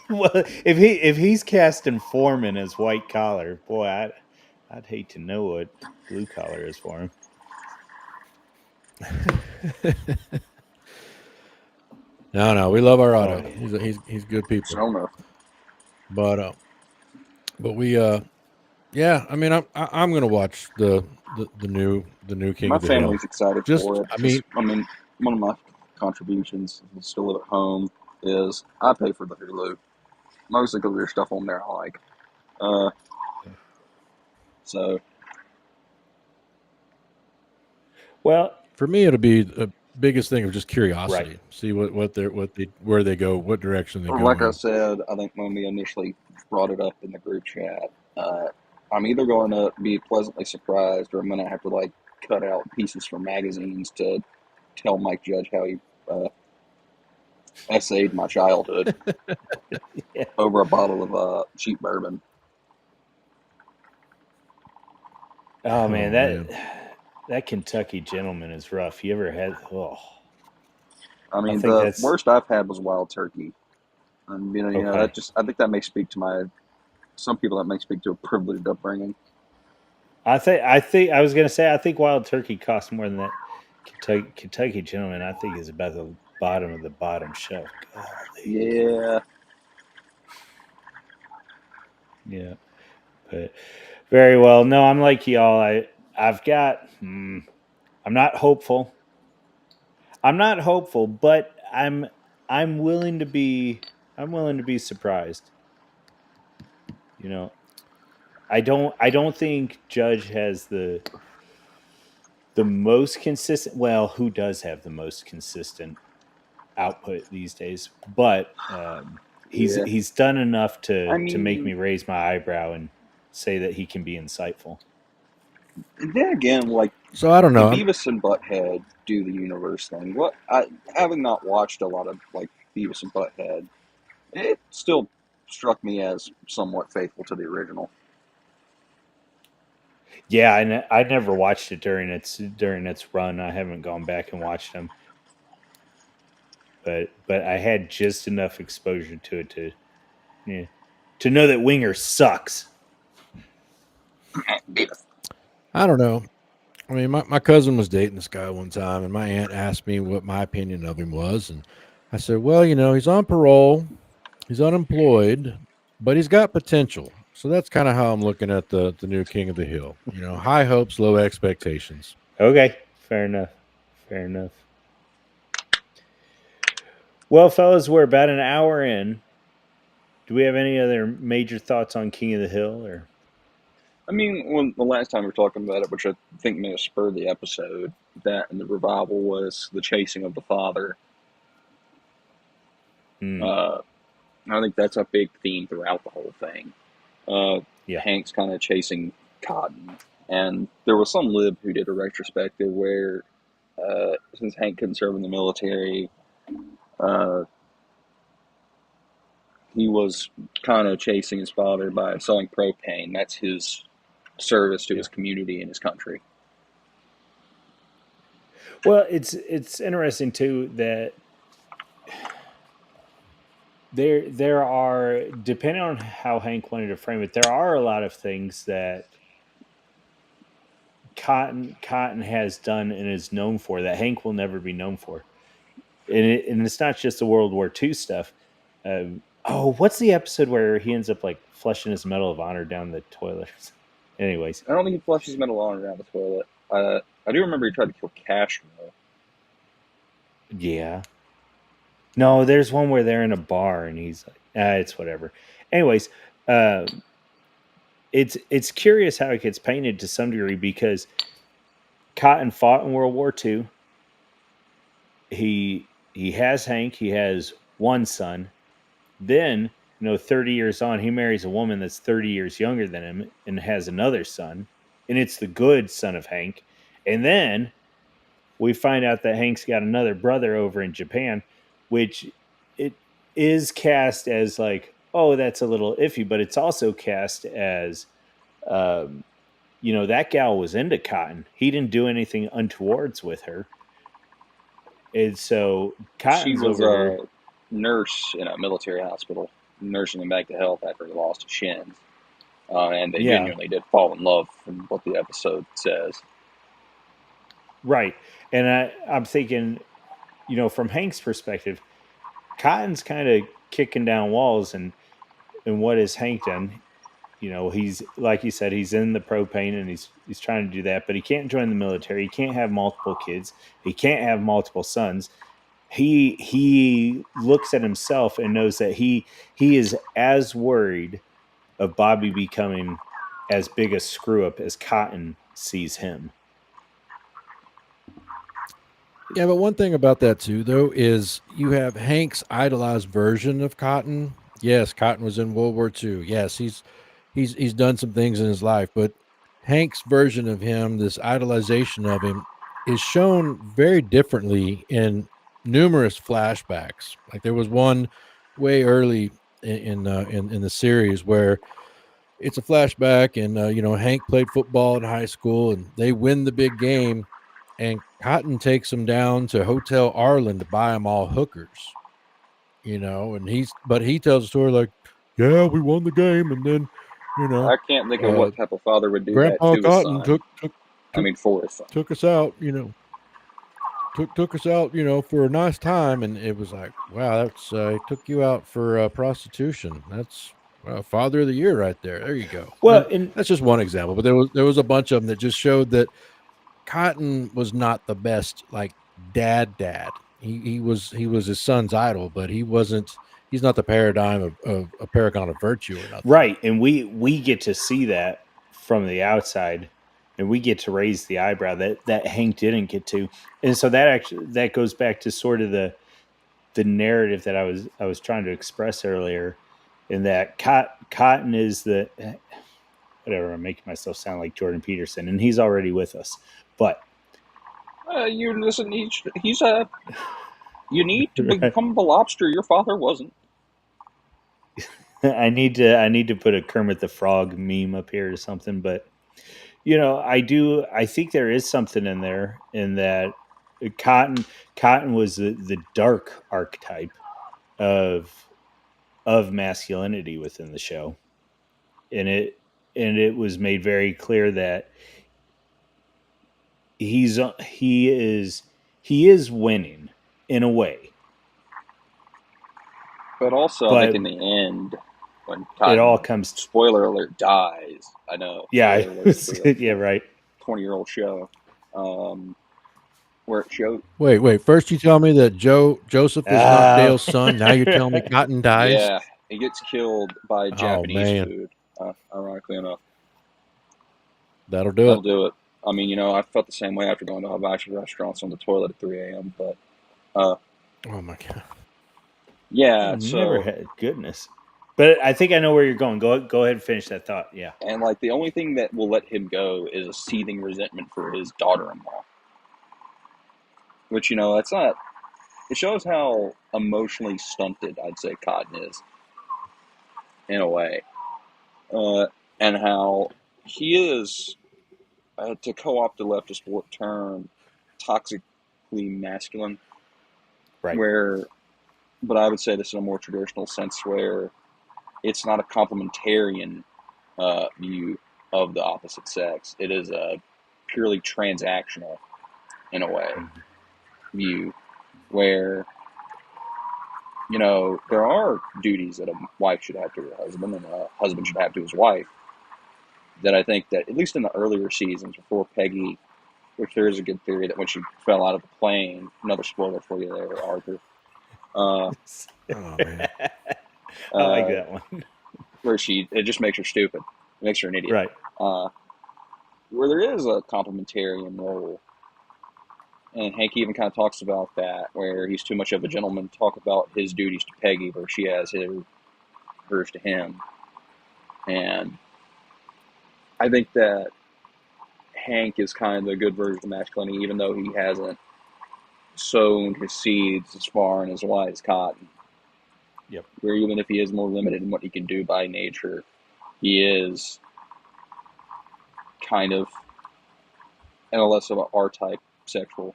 Well, if he's casting foreman as white collar, boy, I'd hate to know what blue collar is for him. No, we love our Oh, Otto. yeah. He's good people. So enough. But we yeah, I mean I'm gonna watch the new King My of the Hill. family's excited Just for it. I mean, One of my contributions, I still live at home, is I pay for the Hulu. Mostly because there's stuff on there I like. Uh, so, Well, for me it'll be the biggest thing of just right. curiosity. See where they go, what direction they go like I in. said, I think when we initially brought it up in the group chat, I'm either going to be pleasantly surprised or I'm going to have to like cut out pieces from magazines to tell Mike Judge how he essayed my childhood Yeah. over a bottle of cheap bourbon. Oh man, Man. that Kentucky gentleman is rough. You ever had? Oh, I I mean, think the that's worst I've had was wild turkey. And okay. that just I think that may speak to my some people that may speak to a privileged upbringing. I think I was gonna say I think wild turkey costs more than that. Kentucky gentleman, I think, is about the bottom of the bottom shelf. Golly, Yeah, yeah, but very well. No, I'm like y'all. I've got. I'm not hopeful. I'm not hopeful, but I'm willing to be. I'm willing to be surprised. You know, I don't think Judge has the most consistent. Well, who does have the most consistent output these days? But yeah. he's done enough I to make mean, me raise my eyebrow and say that he can be insightful. and then again, like So I don't the know. Beavis and Butthead do the universe thing. What I having not watched a lot of like Beavis and Butthead, it still struck me as somewhat faithful to the original. Yeah, I never watched it during its run. I haven't gone back and watched them, but I had just enough exposure to it yeah, to know that Winger sucks. Beavis. I don't know. I mean, my cousin was dating this guy one time, and my aunt asked me what my opinion of him was. And I said, well, he's on parole, he's unemployed, but he's got potential. So that's kind of how I'm looking at the new King of the Hill. High hopes, low expectations. Okay, fair enough. Fair enough. Well, fellas, we're about an hour in. Do we have any other major thoughts on King of the Hill or I mean, when the last time we were talking about it, which I think may have spurred the episode, that and the revival was the chasing of the father. hmm, Uh, I think that's a big theme throughout the whole thing. Uh, yeah. Hank's kind of chasing Cotton, and there was some lib who did a retrospective where, since Hank couldn't serve in the military, uh, he was kind of chasing his father by selling propane. That's his service to Yeah. his community and his country. Well, it's interesting too that there are, depending on how Hank wanted to frame it, there are a lot of things that Cotton has done and is known for that Hank will never be known for. And it's not just the World War II stuff. What's the episode where he ends up like flushing his Medal of Honor down the toilet? Anyways, I don't think he flushes Medal of Honor down the toilet. I do remember he tried to kill Castro. yeah. No, there's one where they're in a bar and he's like, it's whatever. Anyways, um, it's curious how it gets painted to some degree because Cotton fought in World War II. He has Hank. He has one son. Then 30 years on, he marries a woman that's 30 years younger than him and has another son, and it's the good son of Hank. And then we find out that Hank's got another brother over in Japan, which it is cast as like, oh, that's a little iffy, but it's also cast as, um, that gal was into Cotton. He didn't do anything untowards with her. And so She Cotton's was over here. a nurse in a military hospital, nursing him back to health after he lost his shins. And they Yeah, genuinely did fall in love, from what the episode says. right. And I'm thinking, from Hank's perspective, Cotton's kind of kicking down walls, and what has Hank done? He's like you said, he's in the propane and he's trying to do that, but he can't join the military. He can't have multiple kids. He can't have multiple sons. He looks at himself and knows that he is as worried of Bobby becoming as big a screw up as Cotton sees him. Yeah, but one thing about that too, though, is you have Hank's idolized version of Cotton. Yes, Cotton was in World War II. Yes, he's done some things in his life, but Hank's version of him, this idolization of him, is shown very differently in numerous flashbacks. Like there was one way early in the series where it's a flashback, and Hank played football in high school, and they win the big game, and Cotton takes him down to Hotel Arlen to buy them all hookers, and he tells the story like, yeah, we won the game, and then, I can't think of what type of father would do that Grandpa to his Cotton son. I mean, for his son. took us out, took us out, for a nice time, and it was like, wow, that's he took you out for prostitution. That's Father of the Year right there. There you go. Well, And and that's just one example, but there was a bunch of them that just showed that Cotton was not the best like dad. He was his son's idol, but he's not the paradigm of a paragon of virtue or nothing. right, and we get to see that from the outside, and we get to raise the eyebrow that Hank didn't get to, and so that goes back to sort of the narrative that I was trying to express earlier, in that Cotton is the whatever. I'm making myself sound like Jordan Peterson, and he's already with us, but You listen. He's a. You need to become the lobster your father wasn't. I need to put a Kermit the Frog meme up here or something, but I think there is something in there, in that Cotton was the dark archetype of masculinity within the show, and it was made very clear that he is winning in a way, But also, I think in but the end, when it all Cotton, comes spoiler alert, dies. I know, yeah. spoiler alert for a Yeah, right. 20-year-old show. Where it showed, Wait. First, you tell me that Joseph is not uh, Dale's son. Now you're telling me Cotton dies. yeah, he gets killed by Oh Japanese man, food. Ironically enough, that'll do that'll it. do it. I mean, I felt the same way after going to hibachi restaurants on the toilet at 3 a.m. But uh, Oh my god. yeah, never so had goodness. But I think I know where you're going. Go ahead and finish that thought. Yeah. and like the only thing that will let him go is a seething resentment for his daughter-in-law, which that's not. It shows how emotionally stunted I'd say Cotton is in a way, uh, and how he is, to co-opt the leftist term, toxically masculine. Right. Where, but I would say this in a more traditional sense, where it's not a complementarian view of the opposite sex. It is a purely transactional, in a way, Mhm. view where there are duties that a wife should have to her husband and a husband should have to his wife. That I think that at least in the earlier seasons before Peggy, which there is a good theory that when she fell out of the plane, another spoiler for you there, Arthur, uh, Oh man. I like uh, that one. where it just makes her stupid, it makes her an idiot. Right. Uh, where there is a complementarian role, and Hank even kind of talks about that, where he's too much of a gentleman to talk about his duties to Peggy, where she has hers to him. And I think that Hank is kind of the good version of masculinity, even though he hasn't sown his seeds as far and as wide as Cotton. Yep. Where even if he is more limited in what he can do by nature, he is kind of in a less of an R-type sexual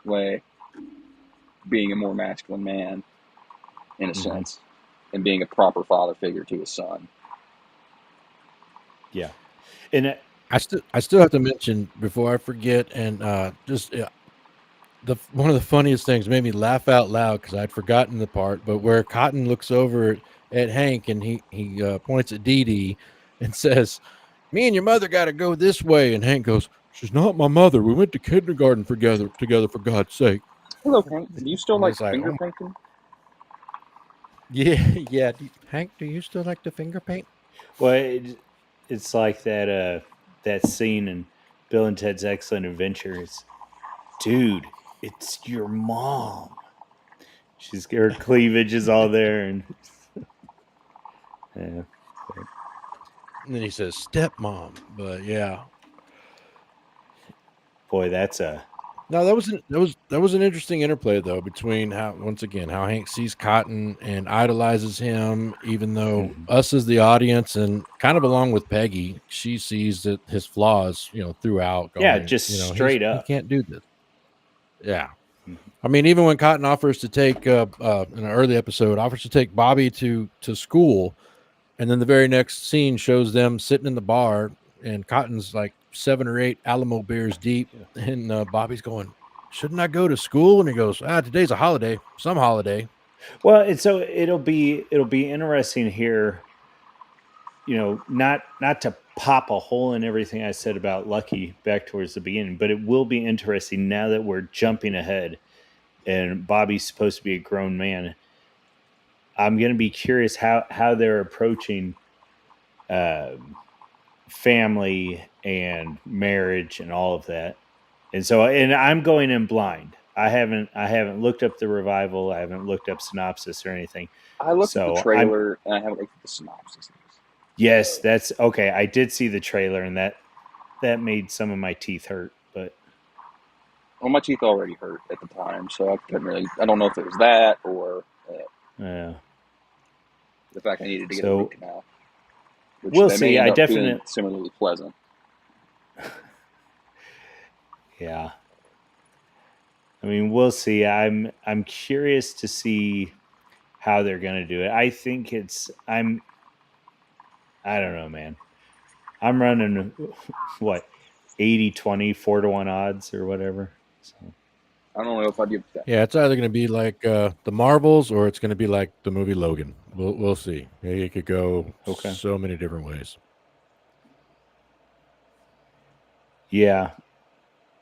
way, being a more masculine man in a sense, and being a proper father figure to his son. Yeah. And I still have to mention before I forget, and just the one of the funniest things made me laugh out loud because I'd forgotten the part, but where Cotton looks over at Hank and he points at Dee Dee and says, "Me and your mother got to go this way," and Hank goes, "She's not my mother. We went to kindergarten together for God's sake." Hello, Hank. Do you still And like it's like, finger oh painting? yeah, yeah. Hank, do you still like to finger paint? well, it's like that scene in Bill and Ted's Excellent Adventure. It's, dude, it's your mom. Her cleavage is all there, and yeah, And then he says, "Stepmom," but yeah, boy, No, that was an interesting interplay though between how once again how Hank sees Cotton and idolizes him, even though Mhm. us as the audience and kind of along with Peggy, she sees that his flaws, throughout, Yeah, going, just straight he up. can't do this. Yeah, Mhm. I mean, even when Cotton offers to take in an early episode offers to take Bobby to school, and then the very next scene shows them sitting in the bar, and Cotton's like 7 or 8 Alamo beers deep, Yeah. and Bobby's going, "Shouldn't I go to school?" And he goes, "Today's a holiday, some holiday." Well, and so it'll be interesting here, not to pop a hole in everything I said about Lucky back towards the beginning, but it will be interesting now that we're jumping ahead and Bobby's supposed to be a grown man. I'm going to be curious how they're approaching um, family and marriage and all of that. And so, and I'm going in blind. I haven't looked up the revival. I haven't looked up synopsis or anything. I looked at the So I'm trailer and I haven't looked at the synopsis. yes, that's okay. I did see the trailer and that made some of my teeth hurt, but Well, my teeth already hurt at the time, so I couldn't really. I don't know if it was that or uh, the fact I needed to get a root so canal, which we'll they may see. end I up being definitely similarly pleasant. yeah. I mean, we'll see. I'm curious to see how they're going to do it. I think I don't know, man. I'm running what 80-20, 4-1 odds or whatever. So, I don't know if I'd give that. Yeah, it's either going to be like the Marvels or it's going to be like the movie Logan. We'll see. It could go okay. so many different ways. Yeah.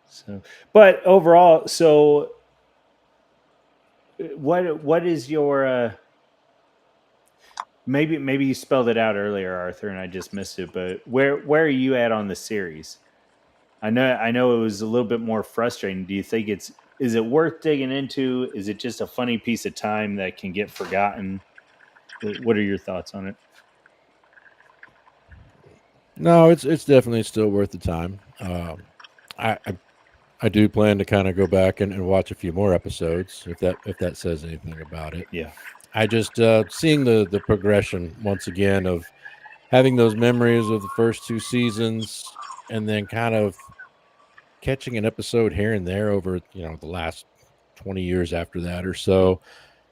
So, but overall, so what is your maybe you spelled it out earlier, Arthur, and I just missed it, but where are you at on the series? I know it was a little bit more frustrating. Do you think is it worth digging into? Is it just a funny piece of time that can get forgotten? What are your thoughts on it? No, it's definitely still worth the time. I I do plan to kind of go back and watch a few more episodes if that says anything about it. Yeah. I just seeing the progression once again of having those memories of the first 2 seasons, and then kind of catching an episode here and there over the last 20 years after that or Yeah. so,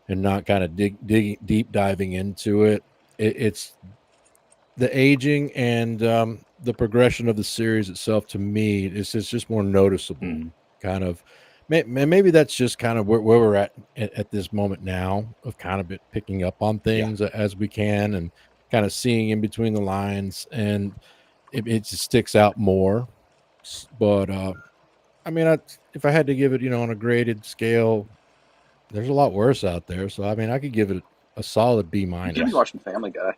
and not kind of deep diving into it. It's the aging and the progression of the series itself. To me, it's just more noticeable. Mhm. Kind of, maybe that's just kind of where we're at this moment now, of kind of picking up on Yeah. things as we can, and kind of seeing in between the lines, and it just sticks out more. But I mean, if I had to give it, on a graded scale, there's a lot worse out there. So I mean, I could give it a solid B You could be Yeah. minus. watching Family Guy.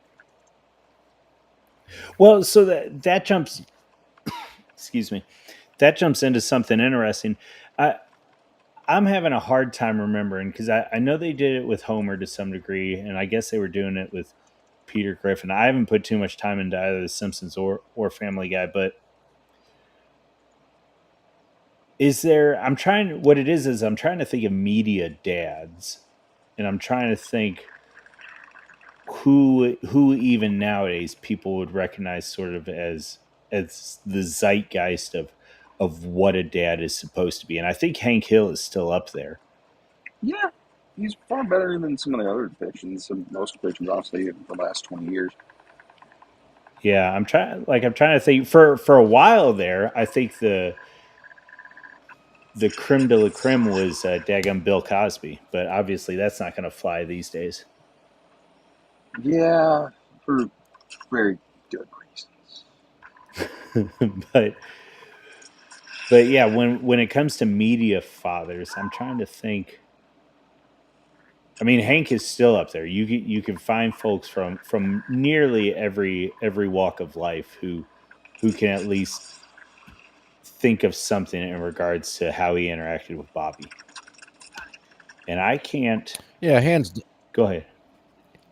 Well, so that jumps excuse me. That jumps into something interesting. I I'm having a hard time remembering because I know they did it with Homer to some degree, and I guess they were doing it with Peter Griffin. I haven't put too much time into either The Simpsons or Family Guy, but is there? I'm trying. What it is I'm trying to think of media dads, and I'm trying to think who even nowadays people would recognize sort of as the zeitgeist of what a dad is supposed to be, and I think Hank Hill is still up there. Yeah, he's far better than some of the other depictions, and most depictions, honestly, in the last 20 years. Yeah, I'm trying to think for a while there. I think the creme de la creme was daggum Bill Cosby, but obviously that's not going to fly these days. Yeah, for very good reasons. but but yeah, when it comes to media fathers, I'm trying to think. I mean, Hank is still up there. You can find folks from nearly every walk of life who can at least think of something in regards to how he interacted with Bobby. And I can't Yeah, go ahead.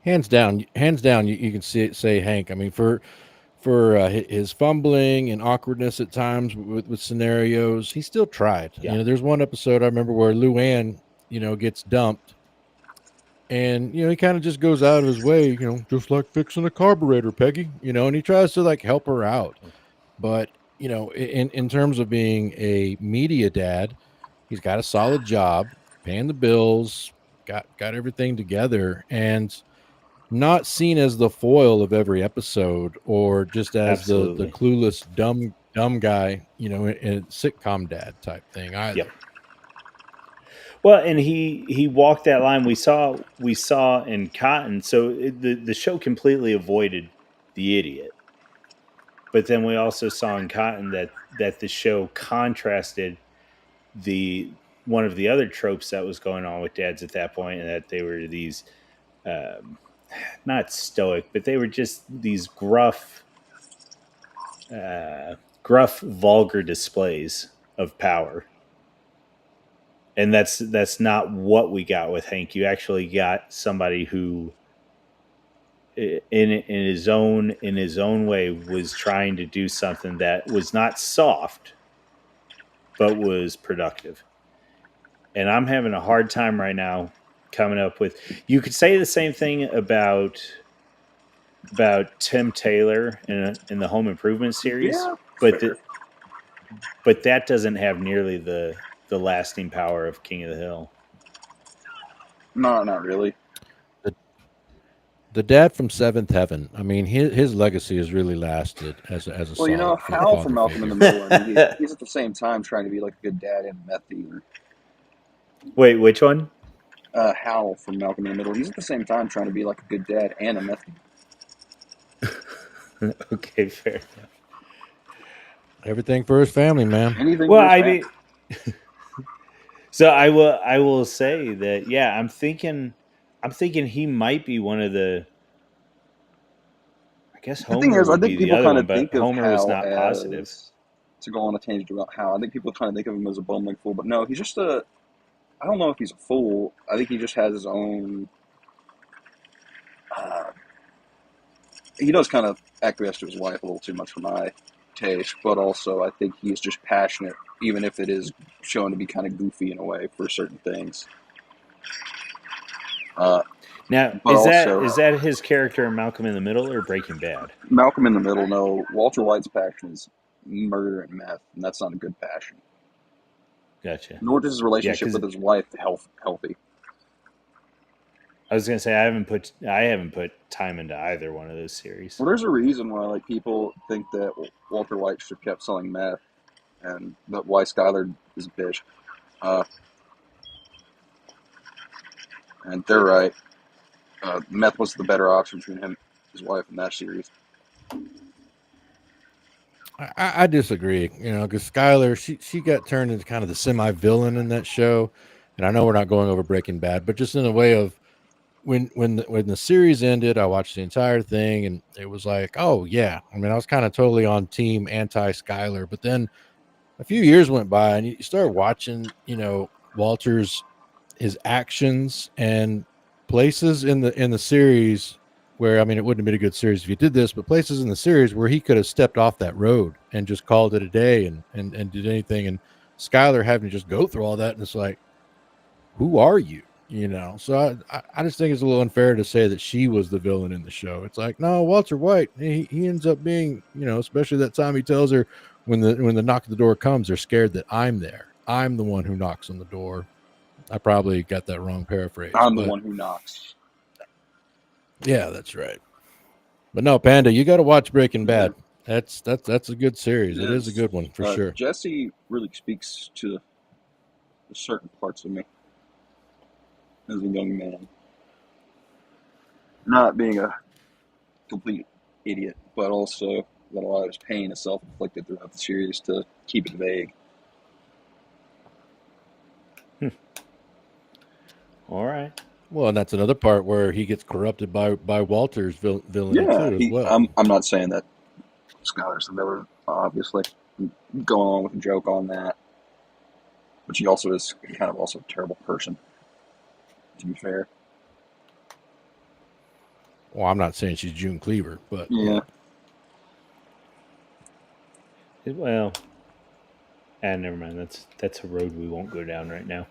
hands down. You can say Hank. I mean, his fumbling and awkwardness at times with scenarios. He still tried. Yeah. There's one episode I remember where Luann, gets dumped, and he kind of just goes out of his way, just like fixing a carburetor, Peggy, and he tries to like help her out. But in terms of being a media dad, he's got a solid job, paying the bills, got everything together, and not seen as the foil of every episode or just as the Absolutely. clueless dumb guy, in a sitcom dad type thing either. Yep. Well, and he walked that line. We saw in Cotton. So the show completely avoided the idiot, but then we also saw in Cotton that the show contrasted the one of the other tropes that was going on with dads at that point, and that they were these um, not stoic, but they were just these gruff, vulgar displays of power. And that's not what we got with Hank. You actually got somebody who, in his own way, was trying to do something that was not soft, but was productive. And I'm having a hard time right now coming up with. You could say the same thing about Tim Taylor in the Home Improvement series, Yeah, but fair. that doesn't have nearly the lasting power of King of the Hill. No, not really. The dad from Seventh Heaven. I mean, his legacy has really lasted as a Well, solid Hal from father Malcolm in the figure. Middle, I mean, he's at the same time trying to be like a good dad and a meth dealer. Wait, which one? Hal from Malcolm in the Middle, he's at the same time trying to be like a good dad and a meth dealer. Okay, fair enough. Everything for his family, man. Anything Well, for his I family. mean, so I will say that, yeah, I'm thinking he might be one of the. I guess The thing Homer is, I would be think the people other kind one, of but think of Homer was Hal not positive. as, to go on a tangent about Hal, I think people kind of think of him as a bumbling fool, but no, he's just I don't know if he's a fool. I think he just has his own, uh, he does kind of acquiesce to his wife a little too much for my taste, but also I think he's just passionate, even if it is shown to be kind of goofy in a way for certain things. Uh, Now, but is that also, is that his character in Malcolm in the Middle or Breaking Bad? Malcolm in the Middle, no, Walter White's passion is murder and meth, and that's not a good passion. Gotcha. Nor does his Yeah, relationship because with his wife healthy. I was gonna say I haven't put time into either one of those series. Well, there's a reason why like people think that Walter White should have kept selling meth, and that why Skyler is a bitch. Uh, and they're right. Meth was the better option between him and his wife in that series. I disagree, because Skylar, she got turned into kind of the semi-villain in that show, and I know we're not going over Breaking Bad, but just in a way of when the series ended, I watched the entire thing, and it was like, oh yeah, I mean, I was kind of totally on team anti-Skylar, but then a few years went by, and you start watching, Walter's his actions and places in the series where, I mean, it wouldn't have been a good series if he did this, but places in the series where he could have stepped off that road and just called it a day and did anything, and Skylar having to just go through all that, and it's like, who are you? So I just think it's a little unfair to say that she was the villain in the show. It's like, no, Walter White, he ends up being, especially that time he tells her when the knock at the door comes, they're scared that I'm there. I'm the one who knocks on the door. I probably got that wrong paraphrase, I'm the but one who knocks. yeah, that's right. But no, Panda, you got to watch Breaking Yeah, Bad. That's a good series. it It is a is. good one for sure. Jesse really speaks to certain parts of me as a young man. Not being a complete idiot, but also that a lot of his pain is self-inflicted throughout the series to keep it vague. All right. Well, and that's another part where he gets corrupted by Walter's villainy Yeah, too, as well. I'm not saying that Skyler's the villain, obviously. I'm going along with a joke on that. But she also is kind of also a terrible person, to be fair. Well, I'm not saying she's June Cleaver, but Yeah. Well, never mind. That's a road we won't go down right now.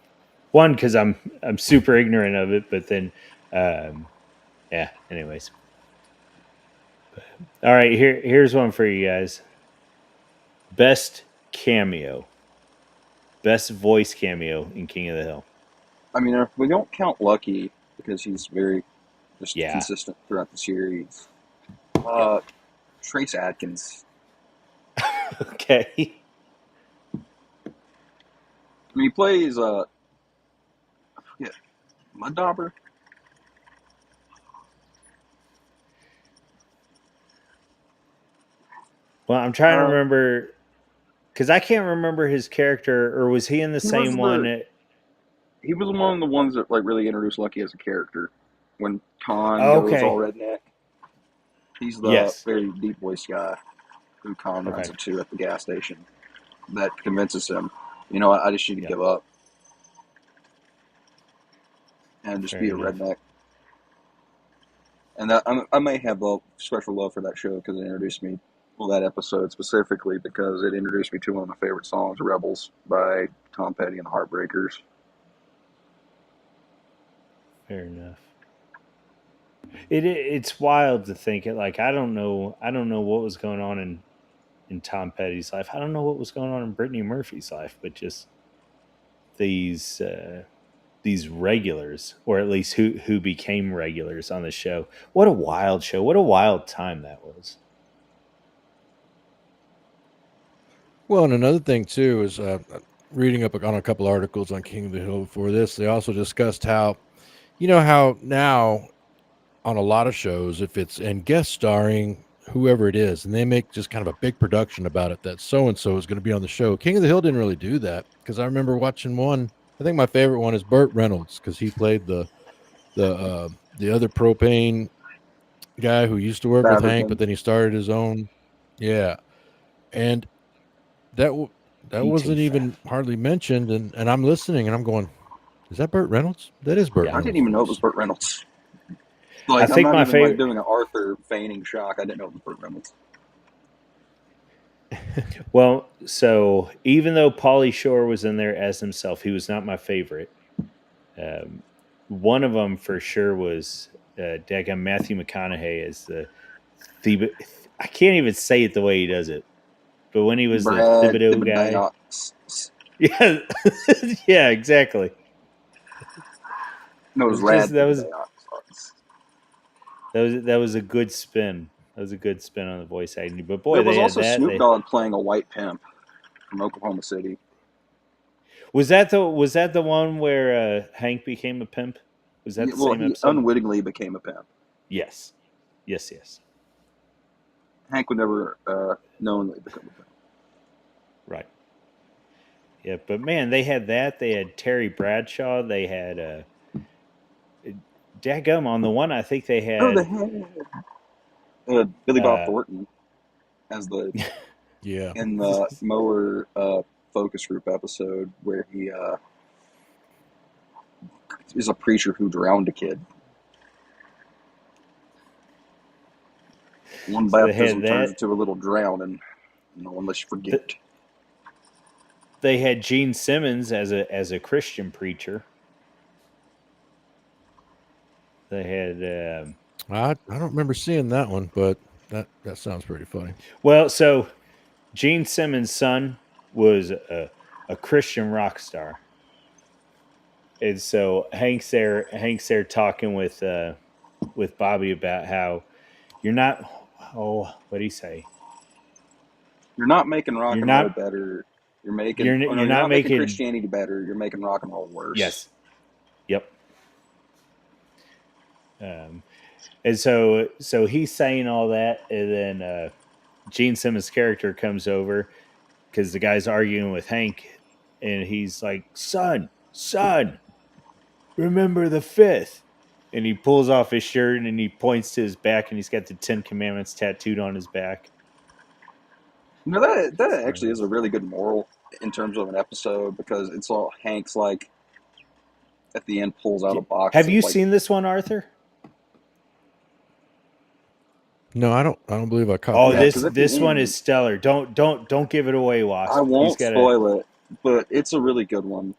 One, because I'm super ignorant of it, but then, yeah. Anyways, all right. Here's one for you guys. Best cameo, best voice cameo in King of the Hill. I mean, if we don't count Lucky because he's very just Yeah. consistent throughout the series. Yep. Trace Adkins. Okay. I mean, he plays I forget, Mud Dauber. Well, I'm trying to Uh, remember because I can't remember his character, or was he in the he was same one? he was one of the ones that like really introduced Lucky as a character. When Khan goes all Okay. redneck, he's the Yes. very deep voice guy who Khan runs Okay. into at the gas station. That convinces him, you know, I just need to Yep. give up and just Fair be a enough. redneck. And that, I may have a special love for that show because it introduced me, well, that episode specifically because it introduced me to one of my favorite songs, "Rebels" by Tom Petty and the Heartbreakers. Fair enough. It's wild to think it. Like I don't know what was going on in Tom Petty's life. I don't know what was going on in Brittany Murphy's life, but just these these regulars, or at least who became regulars on the show. What a wild show! What a wild time that was. Well, and another thing too is reading up on a couple articles on King of the Hill before this. They also discussed how, how now on a lot of shows, if it's and guest starring whoever it is, and they make just kind of a big production about it that so and so is going to be on the show. King of the Hill didn't really do that because I remember watching one. I think my favorite one is Burt Reynolds because he played the other propane guy who used to work with Hank, but Staverton, then he started his own. Yeah, and that that P.T. wasn't Fab. even hardly mentioned, and I'm listening and I'm going, is that Burt Reynolds? That is Burt Yeah. I didn't Reynolds' even know it was voice. Burt Reynolds. I Like, I'm think not my even like favorite. doing an Arthur feigning shock. I didn't know it was Burt Reynolds. Well, so even though Pauly Shore was in there as himself, he was not my favorite. Um, one of them for sure was daggum Matthew McConaughey as the. I can't even say it the way he does it, but when he was the Brad Thibodeau guy, Thibodeaux. yeah, yeah, exactly. No, it was It's just Rad Thibodeaux. that was a good spin. That was a good spin on the voice acting. But boy, There they was had also that. Snoop They Dogg playing a white pimp from Oklahoma City. was that the one where Hank became a pimp? Was that the Well, same he episode? unwittingly became a pimp. Yes, yes, yes. Hank would never knowingly become a pimp. Right. Yeah, but man, they had that. They had Terry Bradshaw. They had dadgum on the one. I think they Oh, they had had Billy Bob uh, Thornton as the Yeah. in the mower focus group episode where he is a preacher who drowned a kid. One so they had baptism turns that. into a little drowning, unless you forget. Th- They had Gene Simmons as a Christian preacher. They had I don't remember seeing that one, but that sounds pretty funny. well, so Gene Simmons' son was a Christian rock star, and so Hank's there talking with Bobby about how you're not. Oh, what do you say? You're not making rock You're and roll not. better. You're making oh no, You're you're not not making making. Christianity better. You're making rock and roll worse. Yes. Yep. Um, and so he's saying all that, and then Gene Simmons' character comes over because the guy's arguing with Hank, and he's like, son, remember the fifth." And he pulls off his shirt and he points to his back, and he's got the Ten Commandments tattooed on his back. That It's actually is a hilarious. really good moral in terms of an episode because it's all Hank's like at the end pulls out a box Have of you like seen this one, Arthur? No, I don't. I don't believe I caught Oh, Yeah, that. because at the this one is end, stellar. Don't give it away, I Wasp. He's won't got a spoil it, but it's a really good one.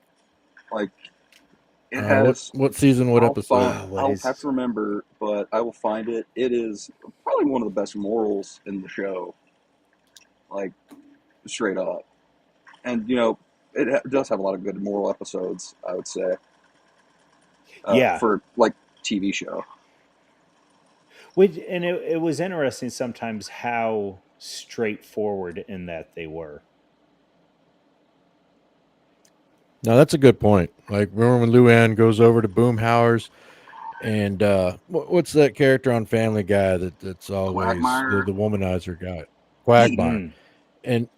Like it What has. season? What episode? what I'll have is to remember, but I will find it. It is probably one of the best morals in the show. Like straight up, and does have a lot of good moral episodes. I would say yeah. for like TV show. Which and it was interesting sometimes how straightforward in that they were. No, that's a good point. Like, remember when Luann goes over to Boomhauer's and what's that character on Family Guy that's always Quagmire. the womanizer guy, Pete. Quagmire, Mm, and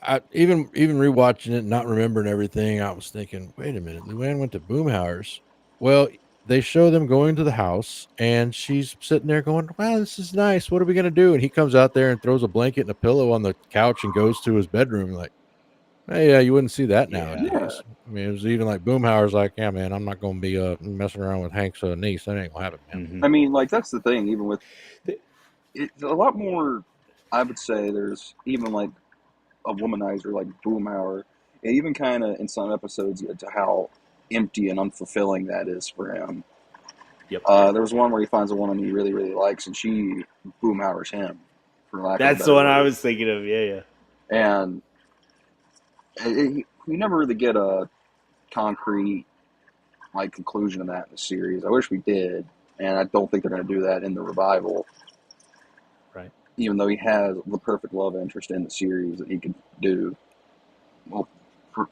I even rewatching it, not remembering everything, I was thinking, wait a minute, Luann went to Boomhauer's. Well, they show them going to the house, and she's sitting there going, "Wow, this is nice. What are we gonna do?" And he comes out there and throws a blanket and a pillow on the couch and goes to his bedroom. Like, hey, yeah, you wouldn't see that yeah. Yeah, nowadays. I mean, it was even like Boomhauer's like, yeah, man, I'm not gonna be messing around with Hank's niece. That ain't gonna happen, man. Hmm. I mean, like that's the thing. Even with it's a lot more. I would say there's even like a womanizer like Boomhauer. It even kind of in some episodes get to how empty and unfulfilling that is for him. Yep. There was one where he finds a woman he really really likes, and she Boomhauer's him, for lack of a That's the better one I word. was thinking of. Yeah, yeah. And we never really get a concrete like conclusion of that in the series. I wish we did, and I don't think they're going to do that in the revival. Right. Even though he has the perfect love interest in the series that he could do, well, for,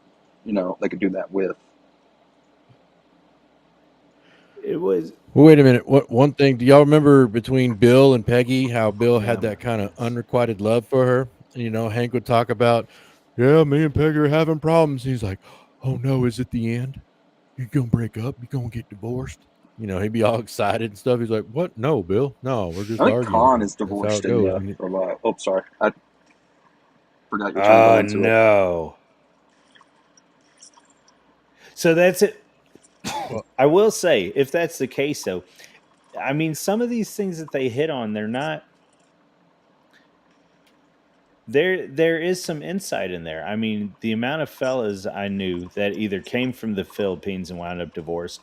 they could do that with. It was Well, wait a minute. What one thing do y'all remember between Bill and Peggy? How Bill had yeah. that kind of unrequited love for her. Hank would talk about, yeah, me and Peggy are having problems. He's like, oh no, is it the end? You gonna break up? You gonna get divorced? He'd be all excited and stuff. He's like, what? No, Bill. No, we're I just think Khan arguing. is That's how divorced it in goes. the revival. Oh, sorry, I forgot you were trying to go Oh into it. no. So that's it. Well, I will say, if that's the case, though, I mean, some of these things that they hit on, they're not there. There is some insight in there. I mean, the amount of fellas I knew that either came from the Philippines and wound up divorced,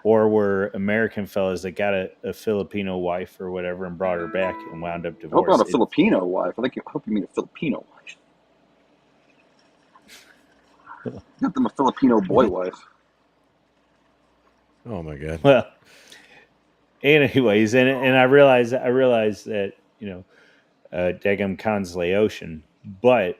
or were American fellas that got a Filipino wife or whatever and brought her back and wound up I hope not a divorced. Filipino wife. I hope you mean a Filipino wife. Get them a Filipino boy wife. oh my god. Well, anyways, and I realized that Degum Khan's Laotian, but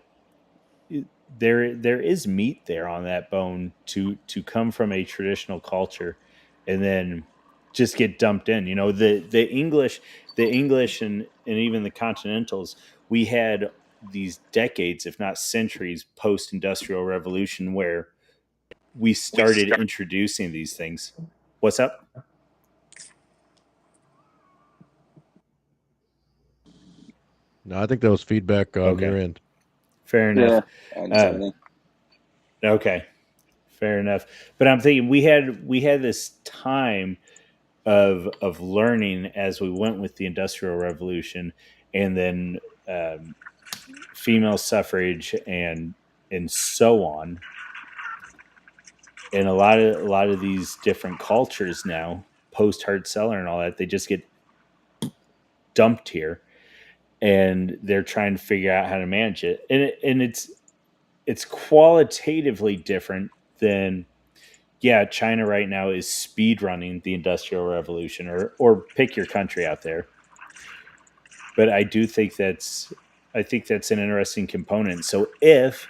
there is meat there on that bone to come from a traditional culture and then just get dumped in. The English and even the continentals, we had these decades, if not centuries, post industrial revolution where we started introducing these things. What's up? No, I think that was feedback on your Okay, end. fair enough. Yeah, I didn't say Uh, anything. okay, fair enough. But I'm thinking we had this time of learning as we went with the Industrial Revolution, and then um, female suffrage and so on, and a lot of these different cultures now, post hard seller and all that, they just get dumped here, and they're trying to figure out how to manage it, and it's qualitatively different than, yeah, China right now is speed running the Industrial Revolution, or pick your country out there. But I think that's an interesting component. So if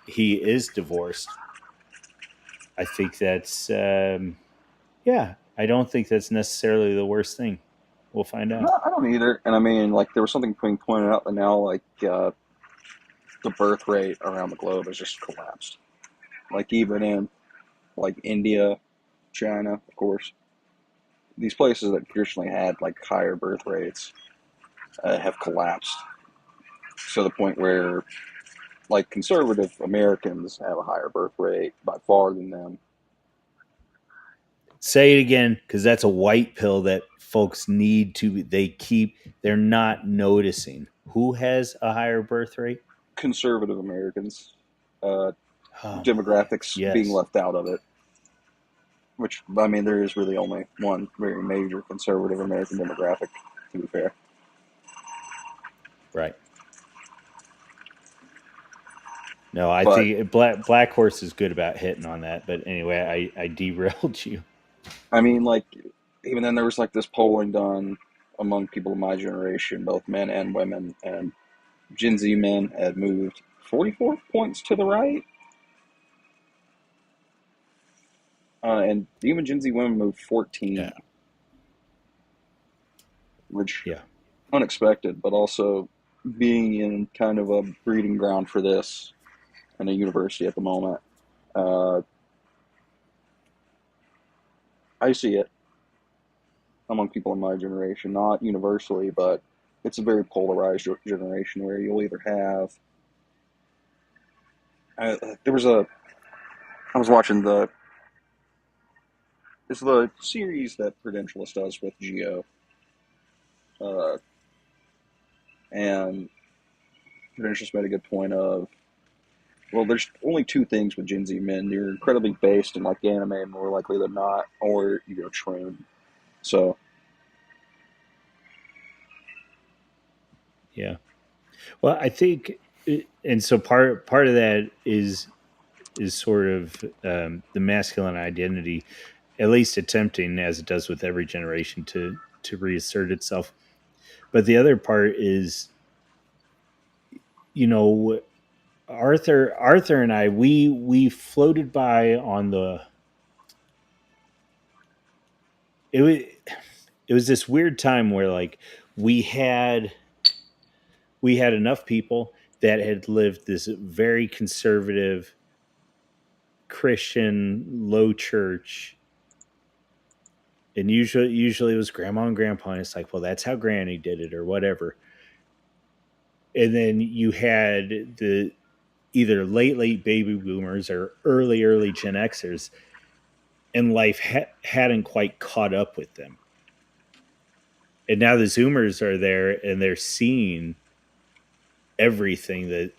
he is divorced, I think that's yeah. I don't think that's necessarily the worst thing. We'll find No, out. I don't either. And I mean, like there was something being pointed out that now, like the birth rate around the globe has just collapsed. Like even in like India, China, of course, these places that traditionally had like higher birth rates have collapsed to the point where like conservative Americans have a higher birth rate by far than them. Say it again, because that's a white pill that folks need to. They're not noticing. Who has a higher birth rate? Conservative Americans, uh, Oh my, demographics being yes, left out of it. Which, I mean, there is really only one very major conservative American demographic, to be fair. right. No, I But think Black Horse is good about hitting on that. But anyway, I derailed you. I mean, like, even then, there was like this polling done among people of my generation, both men and women, and Gen Z men had moved 44 points to the right, and even Gen Z women moved 14, Yeah. which Yeah, unexpected, but also being in kind of a breeding ground for this in a university at the moment. Uh, I see it among people in my generation, not universally, but it's a very polarized generation where you'll either have. There was a. I was watching it's the series that Prudentialist does with Geo, uh, and Prudentialist made a good point of, well, there's only two things with Gen Z men. You're incredibly based in like anime more likely than not, or you're a troon. So yeah. Well, I think, and so part of that is sort of the masculine identity, at least attempting, as it does with every generation, to reassert itself. But the other part is, you know, Arthur and I, we floated by on the it was it was this weird time where like we had we had enough people that had lived this very conservative Christian low church, and usually it was grandma and grandpa, and it's like, well, that's how granny did it or whatever. And then you had the either late baby boomers or early Gen Xers, and life hadn't quite caught up with them. And now the Zoomers are there, and they're seeing everything that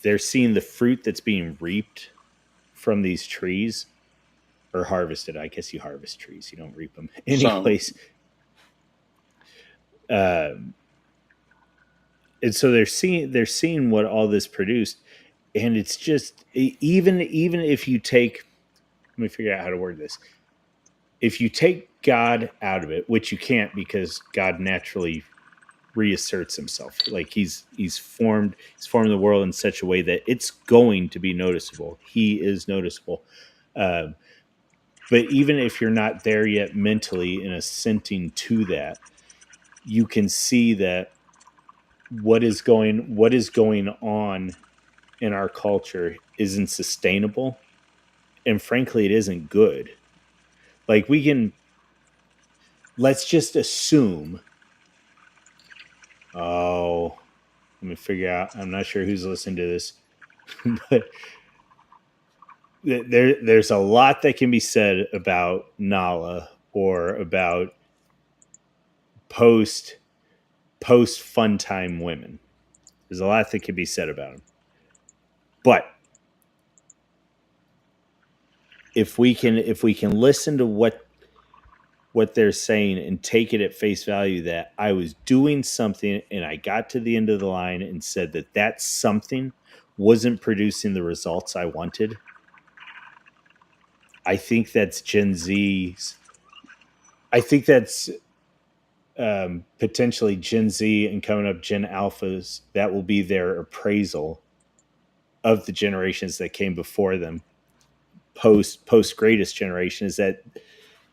they're seeing the fruit that's being reaped from these trees or harvested. I guess you harvest trees, you don't reap them. some Anyways, um, and so they're seeing what all this produced, and it's just even if you take, let me figure out how to word this. If you take God out of it, which you can't because God naturally reasserts himself, like he's formed the world in such a way that it's going to be noticeable. He is noticeable. Um, but even if you're not there yet mentally in assenting to that, you can see that what is going on in our culture isn't sustainable, and frankly it isn't good. Like we can let's just assume, oh, let me figure out, I'm not sure who's listening to this, but there's a lot that can be said about Nala or about post post fun time women. There's a lot that can be said about them. But if we can listen to what they're saying and take it at face value, that I was doing something and I got to the end of the line and said that something wasn't producing the results I wanted. I think that's Gen Z's. I think that's potentially Gen Z and coming up Gen Alphas. That will be their appraisal of the generations that came before them, post greatest generation, is that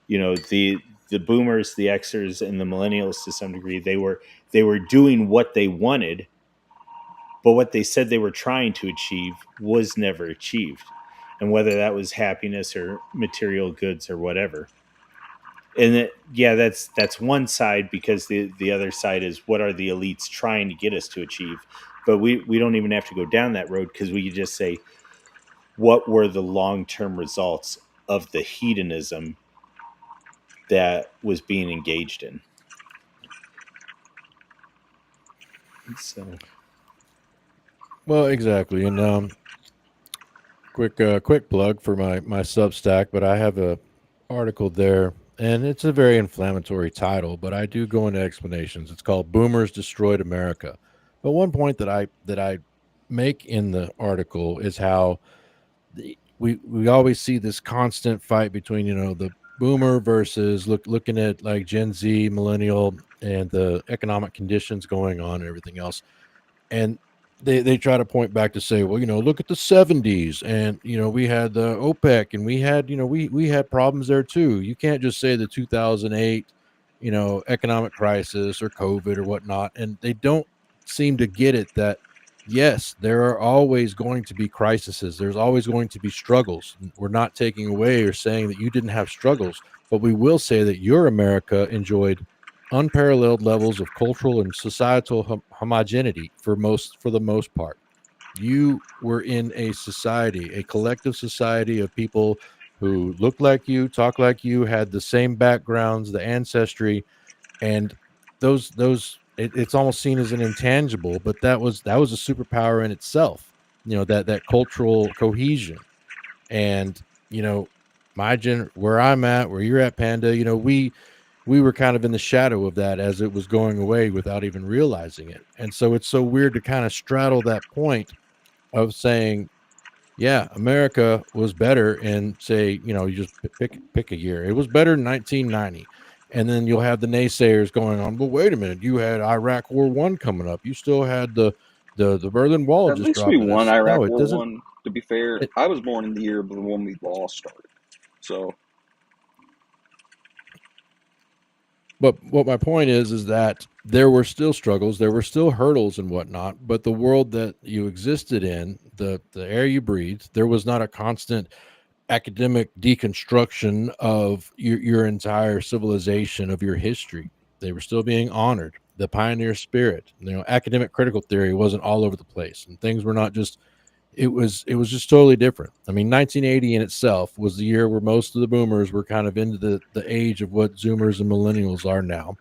the boomers, the Xers, and the millennials, to some degree, they were doing what they wanted, but what they said they were trying to achieve was never achieved, and whether that was happiness or material goods or whatever. And yeah, that's one side, because the other side is what are the elites trying to get us to achieve. But we don't even have to go down that road, because we could just say, what were the long term results of the hedonism that was being engaged in. So, Well, exactly. And quick plug for my Substack, but I have a article there, and it's a very inflammatory title, but I do go into explanations. It's called "Boomers Destroyed America." But one point that I make in the article is how we always see this constant fight between the boomer versus looking at like Gen Z, millennial, and the economic conditions going on and everything else. And they try to point back to say, well, look at the 70s, and we had the OPEC, and we had we had problems there too. You can't just say the 2008 economic crisis or COVID or whatnot. And they don't seem to get it that yes, there are always going to be crises, there's always going to be struggles. We're not taking away or saying that you didn't have struggles, but we will say that your America enjoyed unparalleled levels of cultural and societal homogeneity for the most part. You were in a society, a collective society of people who looked like you, talked like you, had the same backgrounds, the ancestry, and it's almost seen as an intangible, but that was a superpower in itself. That cultural cohesion. And where I'm at, where you're at, Panda, we were kind of in the shadow of that as it was going away without even realizing it. And so it's so weird to kind of straddle that point of saying, yeah, America was better in, say, you just pick a year. It was better in 1990. And then you'll have the naysayers going on, but wait a minute, you had Iraq War One coming up. You still had the Berlin Wall At just least we dropping. won It's no, Iraq it War doesn't. One. To be fair, It, I was born in the year of the one we lost started. So But what my point is that there were still struggles, there were still hurdles and whatnot, but the world that you existed in, the air you breathed, there was not a constant academic deconstruction of your entire civilization, of your history. They were still being honored. The pioneer spirit, academic critical theory wasn't all over the place, and things were not just. It was just totally different. I mean, 1980 in itself was the year where most of the boomers were kind of into the age of what Zoomers and millennials are now.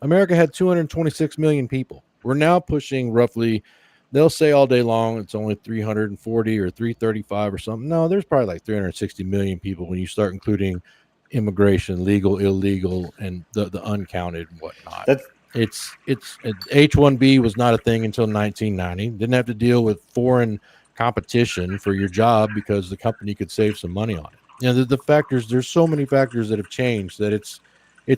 America had 226 million people. We're now pushing roughly, they'll say all day long it's only 340 or 335 or something. No, there's probably like 360 million people when you start including immigration, legal, illegal, and the uncounted and whatnot. that's It's H-1B was not a thing until 1990. Didn't have to deal with foreign competition for your job because the company could save some money on it. The factors, there's so many factors that have changed that it's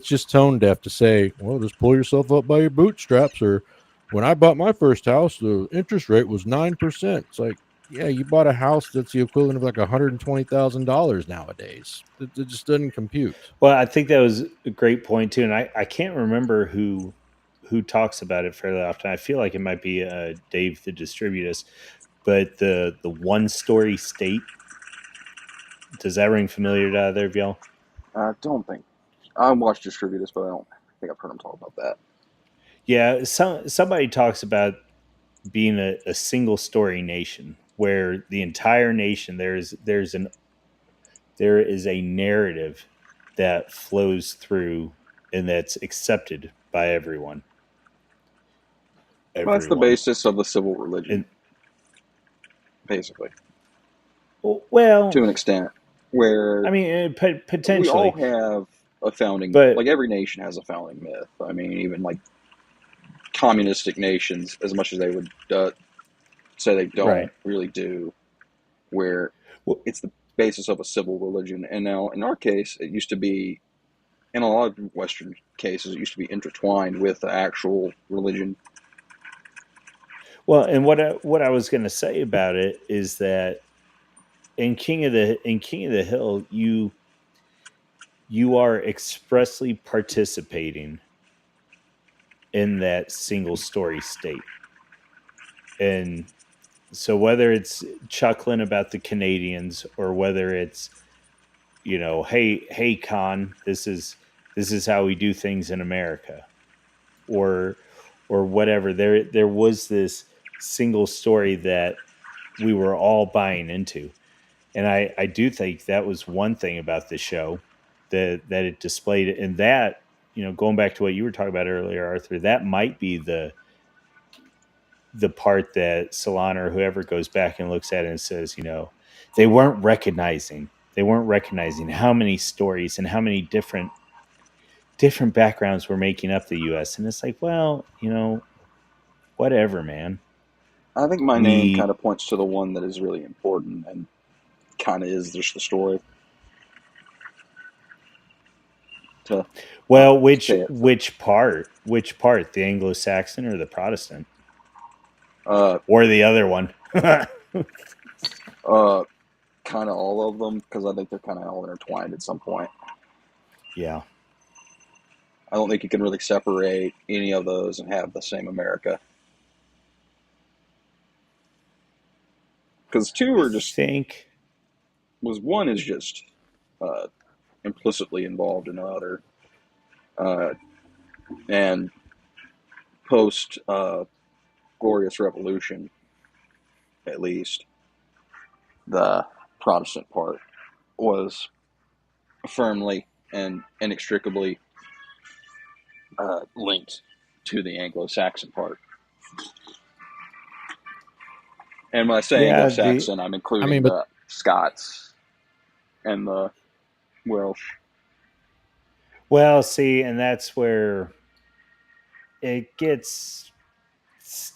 just tone deaf to say, well, just pull yourself up by your bootstraps. Or when I bought my first house, the interest rate was 9%. It's like, yeah, you bought a house that's the equivalent of like $120,000 nowadays. It just doesn't compute. well, I think that was a great point too, and I can't remember who talks about it fairly often. I feel like it might be Dave the Distributist, but the one story state, does that ring familiar to either of y'all? I don't think I watched Distributors, but I don't think I've heard him talk about that. Yeah, somebody talks about being a single story nation where the entire nation there is a narrative that flows through and that's accepted by Well, that's the everyone. basis of the civil religion, And basically, well, to an extent, where I mean, we all potentially, have a founding, like but every nation has a founding myth. I mean, even like communistic nations, as much as they would say they don't, right. really do, where Well, it's the basis of a civil religion. And now, in our case, it used to be, in a lot of Western cases, it used to be intertwined with the actual religion. well, and what I was going to say about it is that in King of the Hill, you are expressly participating in that single story state. And so whether it's chuckling about the Canadians or whether it's, hey Con, this is how we do things in America, or whatever, there was this single story that we were all buying into. And I do think that was one thing about the show, that it displayed, and that, going back to what you were talking about earlier, Arthur, that might be the part that Solana or whoever goes back and looks at it and says, they weren't recognizing how many stories and how many different backgrounds were making up the US. And it's like, well, whatever, man. I think my name kind We of points to the one that is really important and kind of is just the story. To Well, say it, which part? Which part? The Anglo-Saxon or the Protestant? uh, Or the other one? kind of all of them, because I think they're kind of all intertwined at some point. Yeah. I don't think you can really separate any of those and have the same America. Because two are just one is just implicitly involved in the other, and post Glorious Revolution, at least the Protestant part was firmly and inextricably linked to the Anglo-Saxon part. And when I say Yeah, Anglo-Saxon, I'm including but the Scots and the Welsh. well, see, and that's where it gets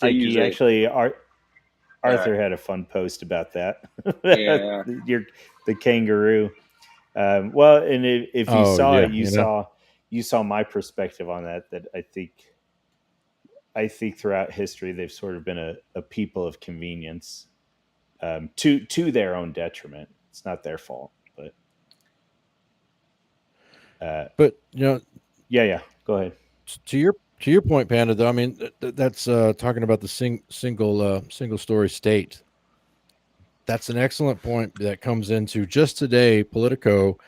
I use sticky. it. Actually, Uh, Arthur had a fun post about that. yeah. The kangaroo. Well, and if you oh saw yeah, it, you saw my perspective on that. That I think throughout history they've sort of been a people of convenience, to their own detriment. It's not their fault, but uh, but yeah. Go ahead. to your point, Panda. Though I mean, that's talking about the single story state. That's an excellent point that comes into just today. Politico,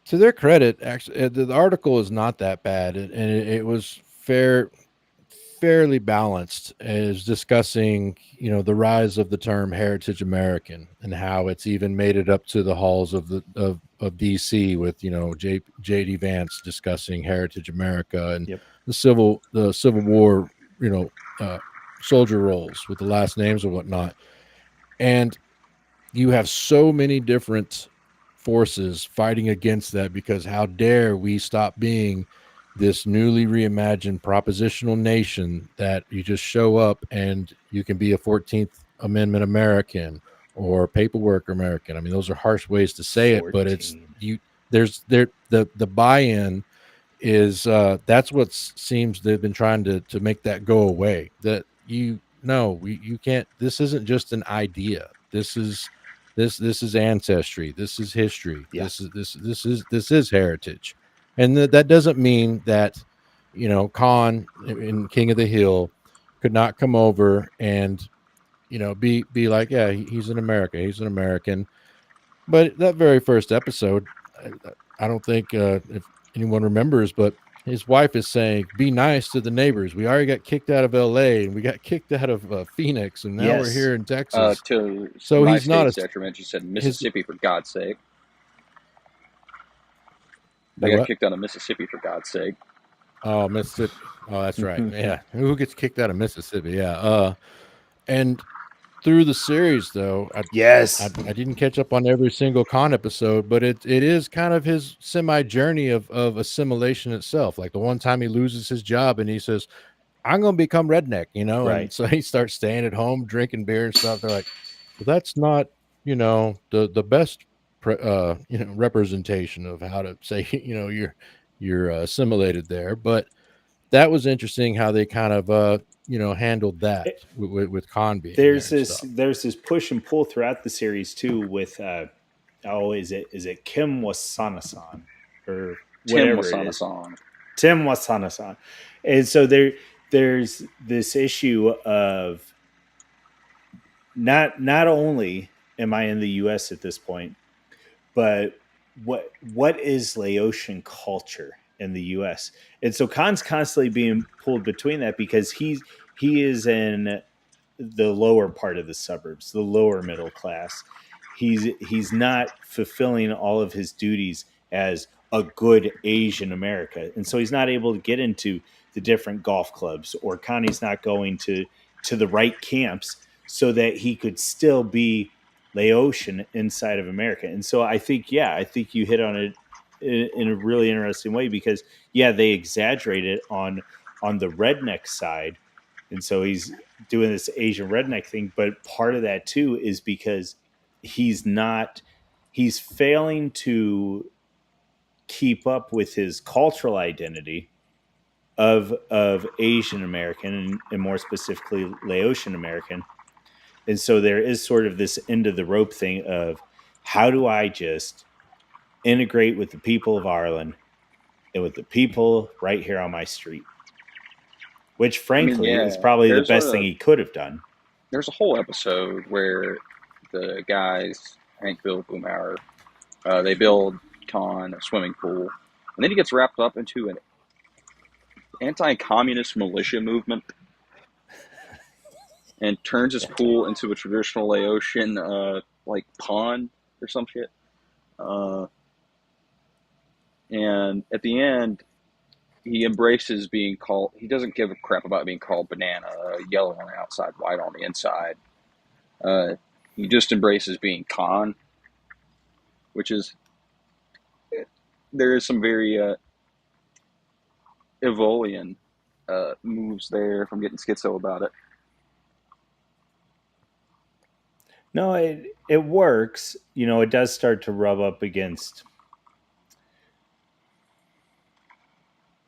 to their credit, actually, the article is not that bad, and it was fairly balanced, as discussing the rise of the term heritage American and how it's even made it up to the halls of DC, with JD Vance discussing heritage America and Yep. the Civil War, uh, soldier rolls with the last names and whatnot. And you have so many different forces fighting against that, because how dare we stop being this newly reimagined propositional nation that you just show up and you can be a 14th Amendment American or paperwork American. I mean, those are harsh ways to say it, but it's 14. the buy-in is that's what seems they've been trying to make that go away. That you can't. This isn't just an idea. This is ancestry. This is history. Yeah. This is heritage, and that doesn't mean that Khan in King of the Hill could not come over and be like, yeah, he's an American. He's an American. But that very first episode, I don't think if anyone remembers, but his wife is saying, "Be nice to the neighbors. We already got kicked out of L.A. and we got kicked out of Phoenix, and now we're Yes. here in Texas." To So my he's not state's detriment, she said his Mississippi, for God's sake. They do got what? kicked out of Mississippi, for God's sake. Oh, Mississippi. Oh, that's right. Yeah, who gets kicked out of Mississippi? Yeah. And through the series, though, I Yes. didn't catch up on every single Khan episode, but it is kind of his semi journey of assimilation itself. Like the one time he loses his job and he says, "I'm going to become redneck," Right. and so he starts staying at home, drinking beer and stuff. They're like, "Well, that's not the best representation of how to say you're assimilated there." But that was interesting how they kind of handled that It- with Khan being there and stuff. there's this push and pull throughout the series too with is it Kim Wasanasan or Tim whatever it is. Wasana-san. Tim Wasanasan. And so there's this issue of not only am I in the US at this point, but what is Laotian culture in the US? And so Khan's constantly being pulled between that because he is in the lower part of the suburbs, the lower middle class. he's not fulfilling all of his duties as a good Asian America, and so he's not able to get into the different golf clubs, or Connie's not going to the right camps so that he could still be Laotian inside of America. And so I think, yeah, I think you hit on it in a really interesting way, because yeah, they exaggerate it on the redneck side, and so he's doing this Asian redneck thing. But part of that too is because he's not he's failing to keep up with his cultural identity of Asian American, and more specifically Laotian American. And so there is sort of this end of the rope thing of, how do I just integrate with the people of Ireland and with the people right here on my street? Which, I mean, frankly, is yeah, probably the best thing he could have done. there's a whole episode where the guys, Hank, Bill, Boomhauer, they build Khan a swimming pool, and then he gets wrapped up into an anti-communist militia movement and turns his pool into a traditional Laotian like pond or some shit. Uh, and at the end, he embraces being called. He doesn't give a crap about being called banana, yellow on the outside, white on the inside. Uh, he just embraces being Khan, which is, there is some very Evolian moves there from getting schizo about it. No, it works. It does start to rub up against.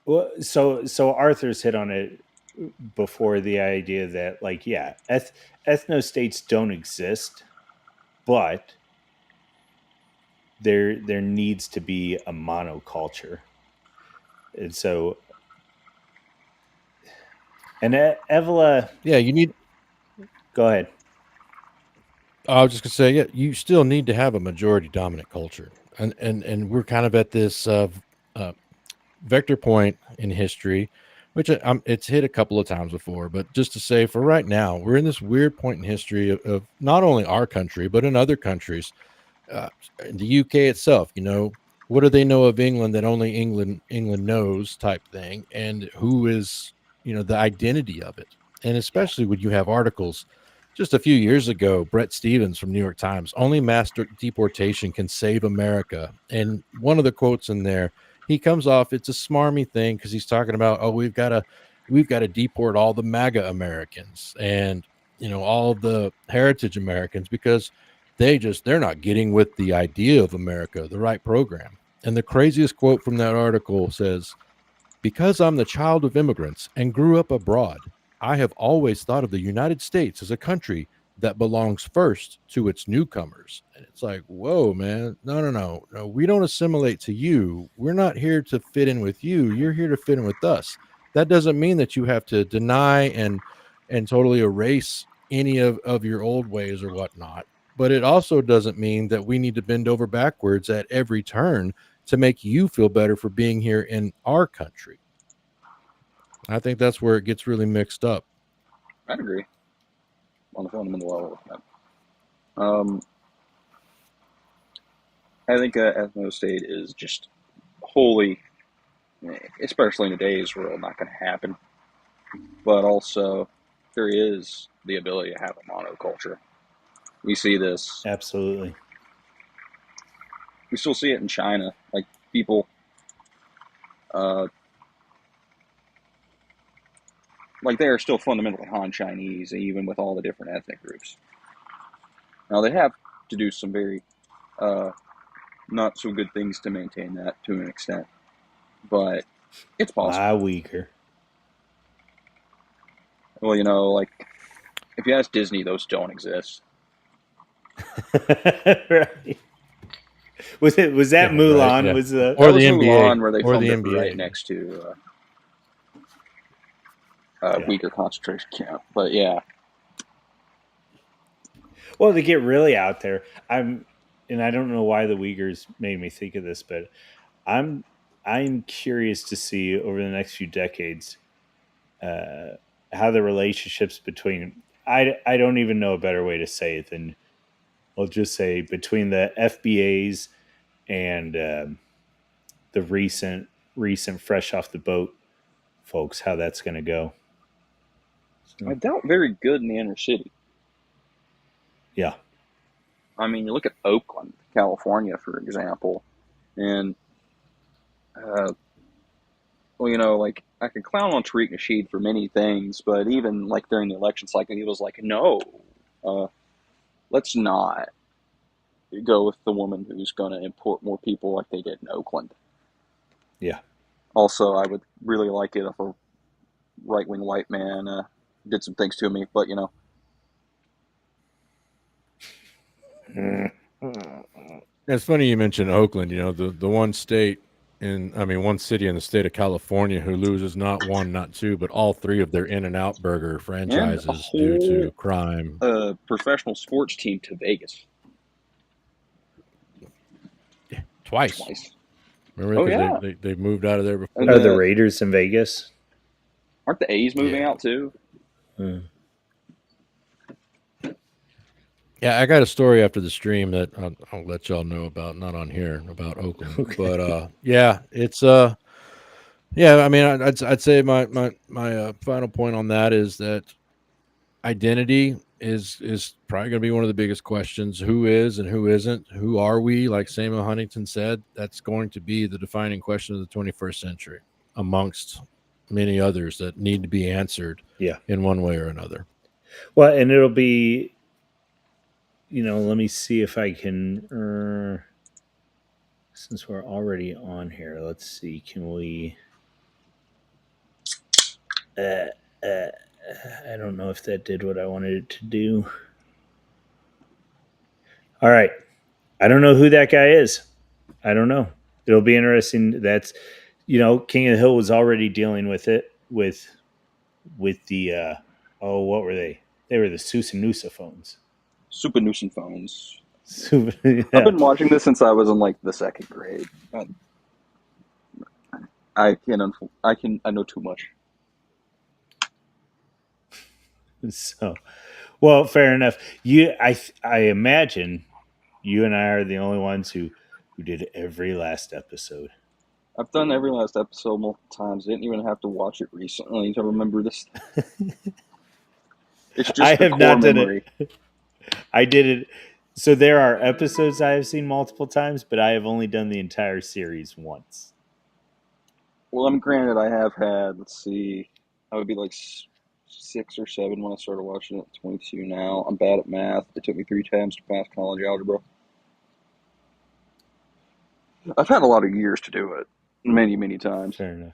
Well, so Arthur's hit on it before, the idea that, like, yeah, ethno states don't exist, but there needs to be a monoculture. And so, and Evola, Yeah, you need. go ahead. I was just gonna say, yeah, you still need to have a majority dominant culture, and we're kind of at this vector point in history, which it's hit a couple of times before. But just to say, for right now, we're in this weird point in history of not only our country but in other countries, in the UK itself. What do they know of England that only England knows, type thing, and who is the identity of it, and especially when you have articles. Just a few years ago, Brett Stevens from New York Times, only mass deportation can save America. And one of the quotes in there, he comes off, it's a smarmy thing because he's talking about, oh, we've got to deport all the MAGA Americans and all the heritage Americans because they're not getting with the idea of America, the right program. And the craziest quote from that article says, because I'm the child of immigrants and grew up abroad, I have always thought of the United States as a country that belongs first to its newcomers. And it's like, whoa, man, no. We don't assimilate to you. We're not here to fit in with you. You're here to fit in with us. That doesn't mean that you have to deny and totally erase any of your old ways or whatnot. But it also doesn't mean that we need to bend over backwards at every turn to make you feel better for being here in our country. I think that's where it gets really mixed up. I'd agree on the fundamental level. Um, I think ethno state is just wholly, especially in today's world, not going to happen. But also, there is the ability to have a monoculture. We see this. Absolutely. We still see it in China. Like, people, like, they are still fundamentally Han Chinese, even with all the different ethnic groups. Now, they have to do some very not so good things to maintain that to an extent, but it's possible. Weaker. Well, like, if you ask Disney, those don't exist. Right. Was that Mulan? Right, yeah. Was the Or that the was NBA, Mulan, where they or filmed the it NBA. right next to Yeah. weaker concentration camp. But yeah, Well, to get really out there, and I don't know why the Uyghurs made me think of this, but I'm curious to see over the next few decades how the relationships between, I don't even know a better way to say it than, I'll just say between the FBAs and the recent fresh off the boat folks, how that's going to go. I doubt very good in the inner city. Yeah. I mean, you look at Oakland, California, for example, and well, you know, like I could clown on Tariq Nasheed for many things, but even like during the election cycle, he was like, "No, let's not go with the woman who's going to import more people like they did in Oakland." Yeah. Also, I would really like it if a right-wing white man did some things to me, but you know. It's funny you mentioned Oakland. You know, the one state one city in the state of California who loses not one, not two, but all three of their In-N-Out Burger And a franchises due to crime. whole professional sports team to Vegas. Twice. Remember? Oh, Because yeah. they moved out of there before. And Are the Raiders in Vegas? aren't the A's moving out too? Yeah, I got a story after the stream that I'll let y'all know about, not on here, about Oakland. Okay. But yeah, it's yeah. I mean, I'd say my final point on that is that identity is probably going to be one of the biggest questions. Who is and who isn't? Who are we? Like Samuel Huntington said, that's going to be the defining question of the 21st century, amongst many others that need to be answered. Yeah. In one way or another. Well, and it'll be, you know, let me see if I can, since we're already on here, let's see, can we, I don't know if that did what I wanted it to do. All right. I don't know who that guy is. I don't know. It'll be interesting. That's, you know, King of the Hill was already dealing with it with the, what were they? They were the Susanusa phones. Super nuisance phones. Yeah. I've been watching this since I was in like the second grade. I know too much. So, well, fair enough. I imagine you and I are the only ones who did every last episode. I've done every last episode multiple times. I didn't even have to watch it recently to remember this. It's just I the have core not done memory. it. I did it. So there are episodes I have seen multiple times, but I have only done the entire series once. Well, I'm granted I have had, let's see, I would be like 6 or 7 when I started watching it. 22 now. I'm bad at math. It took me 3 times to pass college algebra. I've had a lot of years to do it. Many, many times. Fair enough.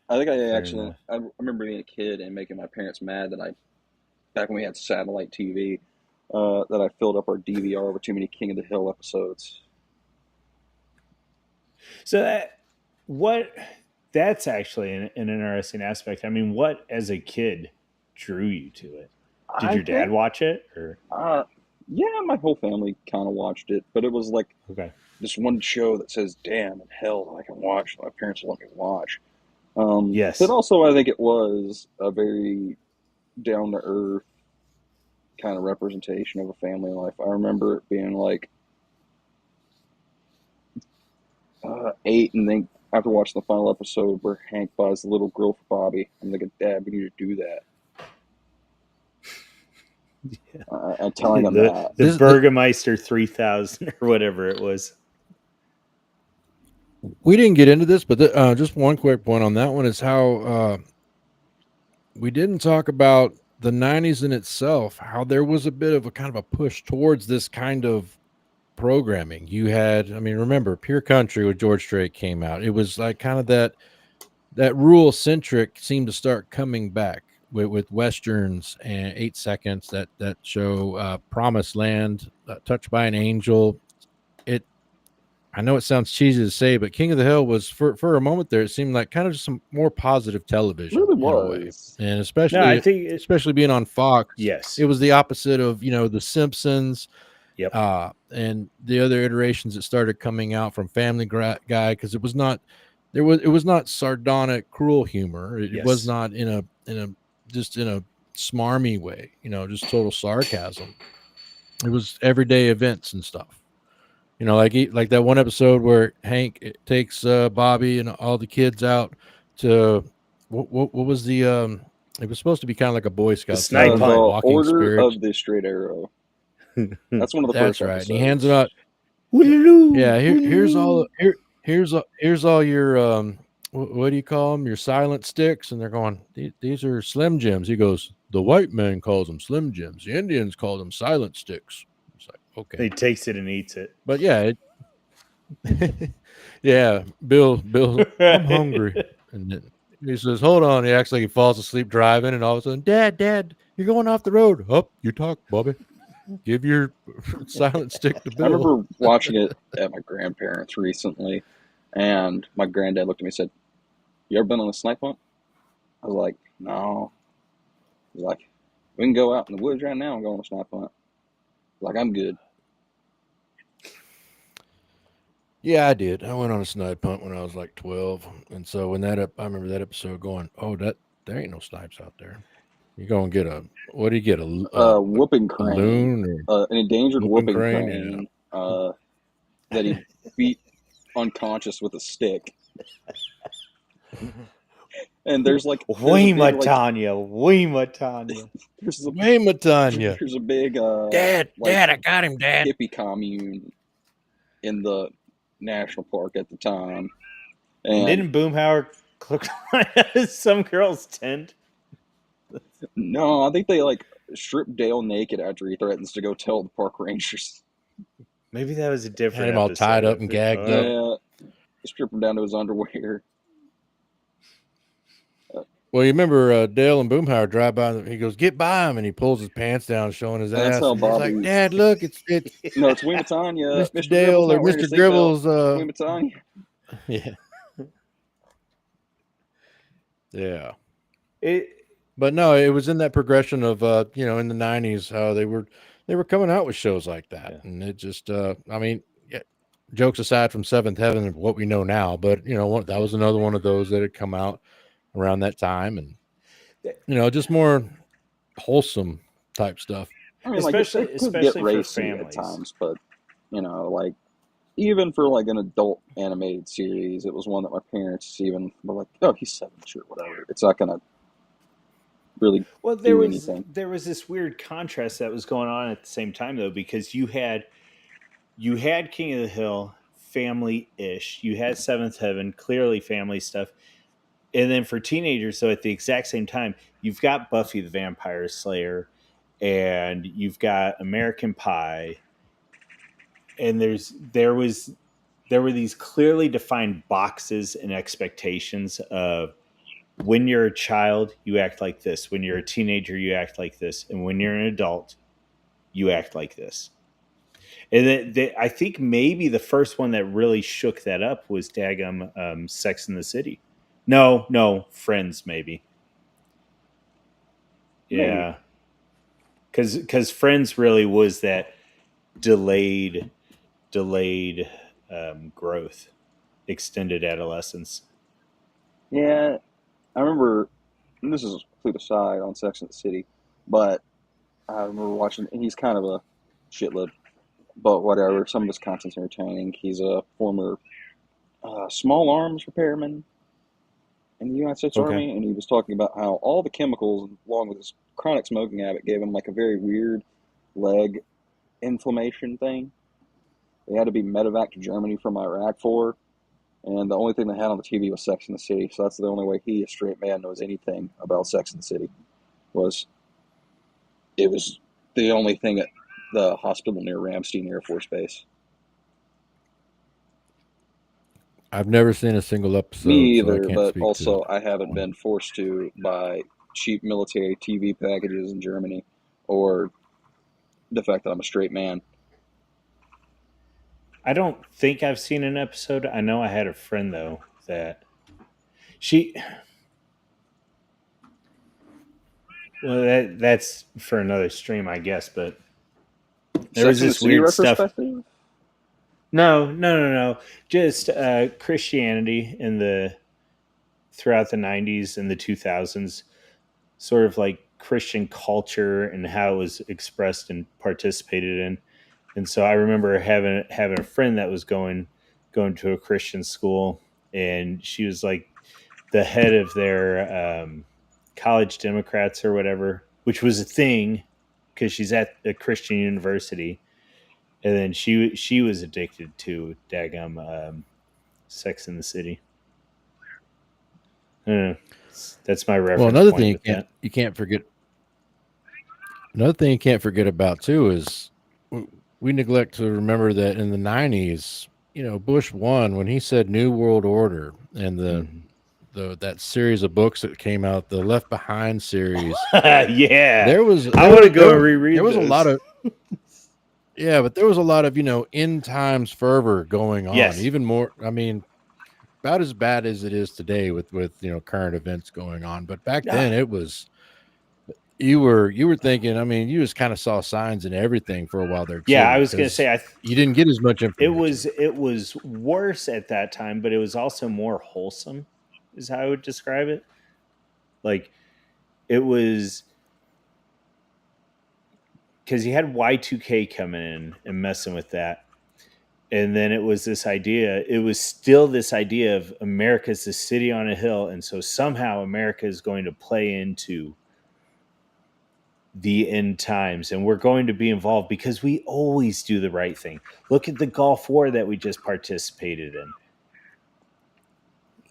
I think enough. I remember being a kid and making my parents mad that back when we had satellite TV, that I filled up our DVR with too many King of the Hill episodes. So that's actually an interesting aspect. I mean, what as a kid drew you to it? Did your dad watch it? Or yeah, my whole family kind of watched it, but it was like this one show that says "damn" and "hell" that I can watch. That my parents let me watch. Yes, but also I think it was a very down to earth kind of representation of a family life. I remember it being like 8, and then after watching the final episode where Hank buys the little grill for Bobby, I'm like, "Dad, we need to do that." Yeah. I'm telling him that. The Burgermeister 3000 or whatever it was. We didn't get into this, but just one quick point on that one is how we didn't talk about the 90s in itself, how there was a bit of a kind of a push towards this kind of programming. You had, I mean, remember Pure Country with George Strait came out. It was like kind of that rural centric seemed to start coming back with Westerns and 8 Seconds, that show, Promised Land, Touched by an Angel. I know it sounds cheesy to say, but King of the Hill was for a moment there. It seemed like kind of just some more positive television, really in a way. And especially, I think especially being on Fox. Yes, it was the opposite of The Simpsons. Yep. And the other iterations that started coming out from Family Guy, because it was not sardonic, cruel humor. It was not in a smarmy way. Just total sarcasm. It was everyday events and stuff. You know, like that one episode where Hank takes Bobby and all the kids out to what was the it was supposed to be kind of like a Boy Scout thing. snipe What was The it, hunt. walking Order spirits? of the Straight Arrow. That's one of the That's first right. And he hands it out. episodes. Woolaloo, Yeah, here's all woolaloo. here's all your what do you call them? Your silent sticks, and they're going. These are Slim Jims. He goes. The white man calls them Slim Jims. The Indians call them silent sticks. It's like okay, He takes it and eats it. but yeah, yeah. Bill, I'm hungry, and then he says, "Hold on." He actually falls asleep driving, and all of a sudden, Dad, you're going off the road. Up, you talk, Bobby. Give your silent stick to I Bill. remember watching it at my grandparents recently, and my granddad looked at me and said, "You ever been on a snipe hunt?" I was like, "No." He's like, "We can go out in the woods right now and go on a snipe hunt." Like, I'm good. Yeah, I did. I went on a snipe hunt when I was like 12, and so when I remember that episode going, "Oh, there ain't no snipes out there. You go and get a what do you get Whooping a crane, loon or an endangered whooping whooping crane?" Yeah. crane that he beat unconscious with a stick. And there's a big Weema Tanya. there's a Hey, Matanya. there's a big Dad, I got him, Dad. hippie commune in the national park at the time. And Didn't Boomhauer click some girl's tent? no, I think they strip Dale naked after he threatens to go tell the park rangers. Maybe that was a different Had him all episode, tied I up and think. gagged up. Strip him down to his underwear. Well, you remember Dale and Boomhauer drive by. He goes, "Get by him," and he pulls his pants down, showing his That's ass. how And he's Bobby. like, "Dad, look, it's No, it's Weema Tanya. Mr. Mr. Dribble's Dale or not wearing a Mr. seatbelt. Dribbles." Weema Tanya. Yeah, yeah. It But no, it was in that progression of in the '90s how they were coming out with shows like that, Yeah. and it just I mean, yeah, jokes aside from Seventh Heaven and what we know now, but that was another one of those that had come out around that time, and just more wholesome type stuff. I mean, Especially- it could get especially for racy at families. times, but even for an adult animated series, it was one that my parents even were like, "Oh, he's 7, sure, whatever." It's not gonna really Well, do anything. there was this weird contrast that was going on at the same time though, because you had King of the Hill, family-ish. You had Seventh Heaven, clearly family stuff. And then for teenagers, so at the exact same time, you've got Buffy the Vampire Slayer, and you've got American Pie, and there were these clearly defined boxes and expectations of when you're a child, you act like this. When you're a teenager, you act like this, and when you're an adult, you act like this. And then I think maybe the first one that really shook that up was Daggum Sex in the City. No, Friends maybe. Yeah, because Friends really was that delayed growth, extended adolescence. Yeah, I remember. And this is a complete aside on Sex and the City, but I remember watching. And he's kind of a shitlib, but whatever. Some of his content's entertaining. He's a former small arms repairman in the United States Okay. Army, and he was talking about how all the chemicals, along with his chronic smoking habit, gave him a very weird leg inflammation thing. They had to be medevac to Germany from Iraq for, and the only thing they had on the TV was Sex in the City. So that's the only way he, a straight man, knows anything about Sex in the City. It was the only thing at the hospital near Ramstein Air Force Base. I've never seen a single episode. Me so I either, can't but speak also to I haven't been forced to by cheap military TV packages in Germany, or the fact that I'm a straight man. I don't think I've seen an episode. I know I had a friend though that she. Well, that's for another stream, I guess. But there was Sex and the this City weird stuff. retrospective? No. Just Christianity in the throughout the '90s and the 2000s, sort of like Christian culture and how it was expressed and participated in. And so I remember having a friend that was going to a Christian school, and she was like the head of their college Democrats or whatever, which was a thing because she's at a Christian university. And then she was addicted to daggum Sex in the City. I don't know. That's my Well, reference another point thing with that. you can't forget. Another thing you can't forget about too is we neglect to remember that in the '90s, Bush won when he said New World Order, and that series of books that came out, the Left Behind series. Yeah, There was I there want to was go there, and was- reread there was a those. lot of but there was a lot of end times fervor going on. Yes. Even more, I mean, about as bad as it is today with current events going on. But back then, it was you were thinking. I mean, you just kind of saw signs and everything for a while there Yeah, I too, was gonna because say you didn't get as much it information. was worse at that time, but it was also more wholesome, is how I would describe it. Like it was because you had Y2K coming in and messing with that. And then it was this idea, it was still this idea of America's the city on a hill. And so somehow America is going to play into the end times and we're going to be involved because we always do the right thing. Look at the Gulf War that we just participated in.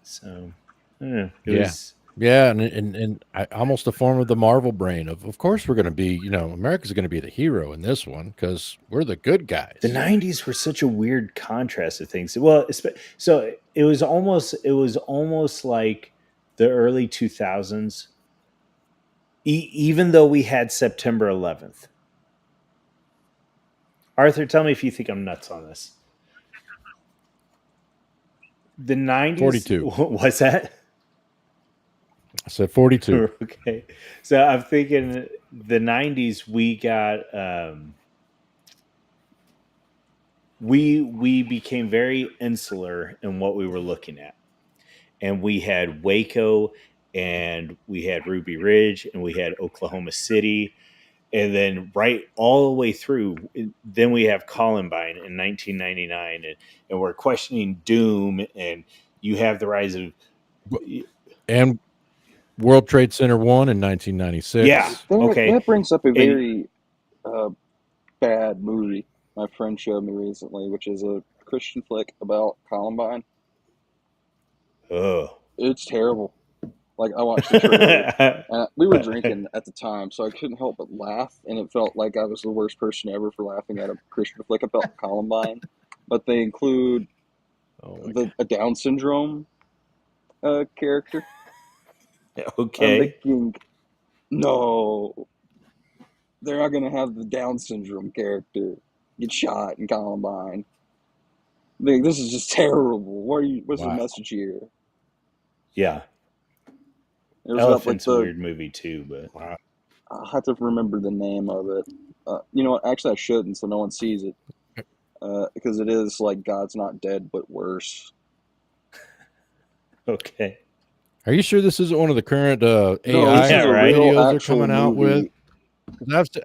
So, I don't know. It Yeah. was. Yeah, and almost a form of the Marvel brain of course we're going to be, America's going to be the hero in this one because we're the good guys. The 90s were such a weird contrast of things. Well, so it was almost like the early 2000s, even though we had September 11th. Arthur, tell me if you think I'm nuts on this. The 90s. 42. What's that? I said 42. Okay. So I'm thinking the 90s we got we became very insular in what we were looking at. And we had Waco and we had Ruby Ridge and we had Oklahoma City. And then right all the way through, then we have Columbine in 1999, and we're questioning doom, and you have the rise of And World Trade Center 1 in 1996. Yeah. Okay. That brings up a And- very bad movie my friend showed me recently, which is a Christian flick about Columbine. Oh. It's terrible. Like, I watched the trailer. We were drinking at the time, so I couldn't help but laugh, and it felt like I was the worst person ever for laughing at a Christian flick about Columbine. But they include a Down syndrome character. Okay. I'm thinking, no, they're not going to have the Down syndrome character get shot in Columbine. Like, this is just terrible. What's the message here? Yeah. Elephant's a weird movie too, but I'll have to remember the name of it. You know what? Actually, I shouldn't, so no one sees it. Because it is like God's Not Dead, but worse. Okay. Are you sure this isn't one of the current AI right? videos they're coming out with?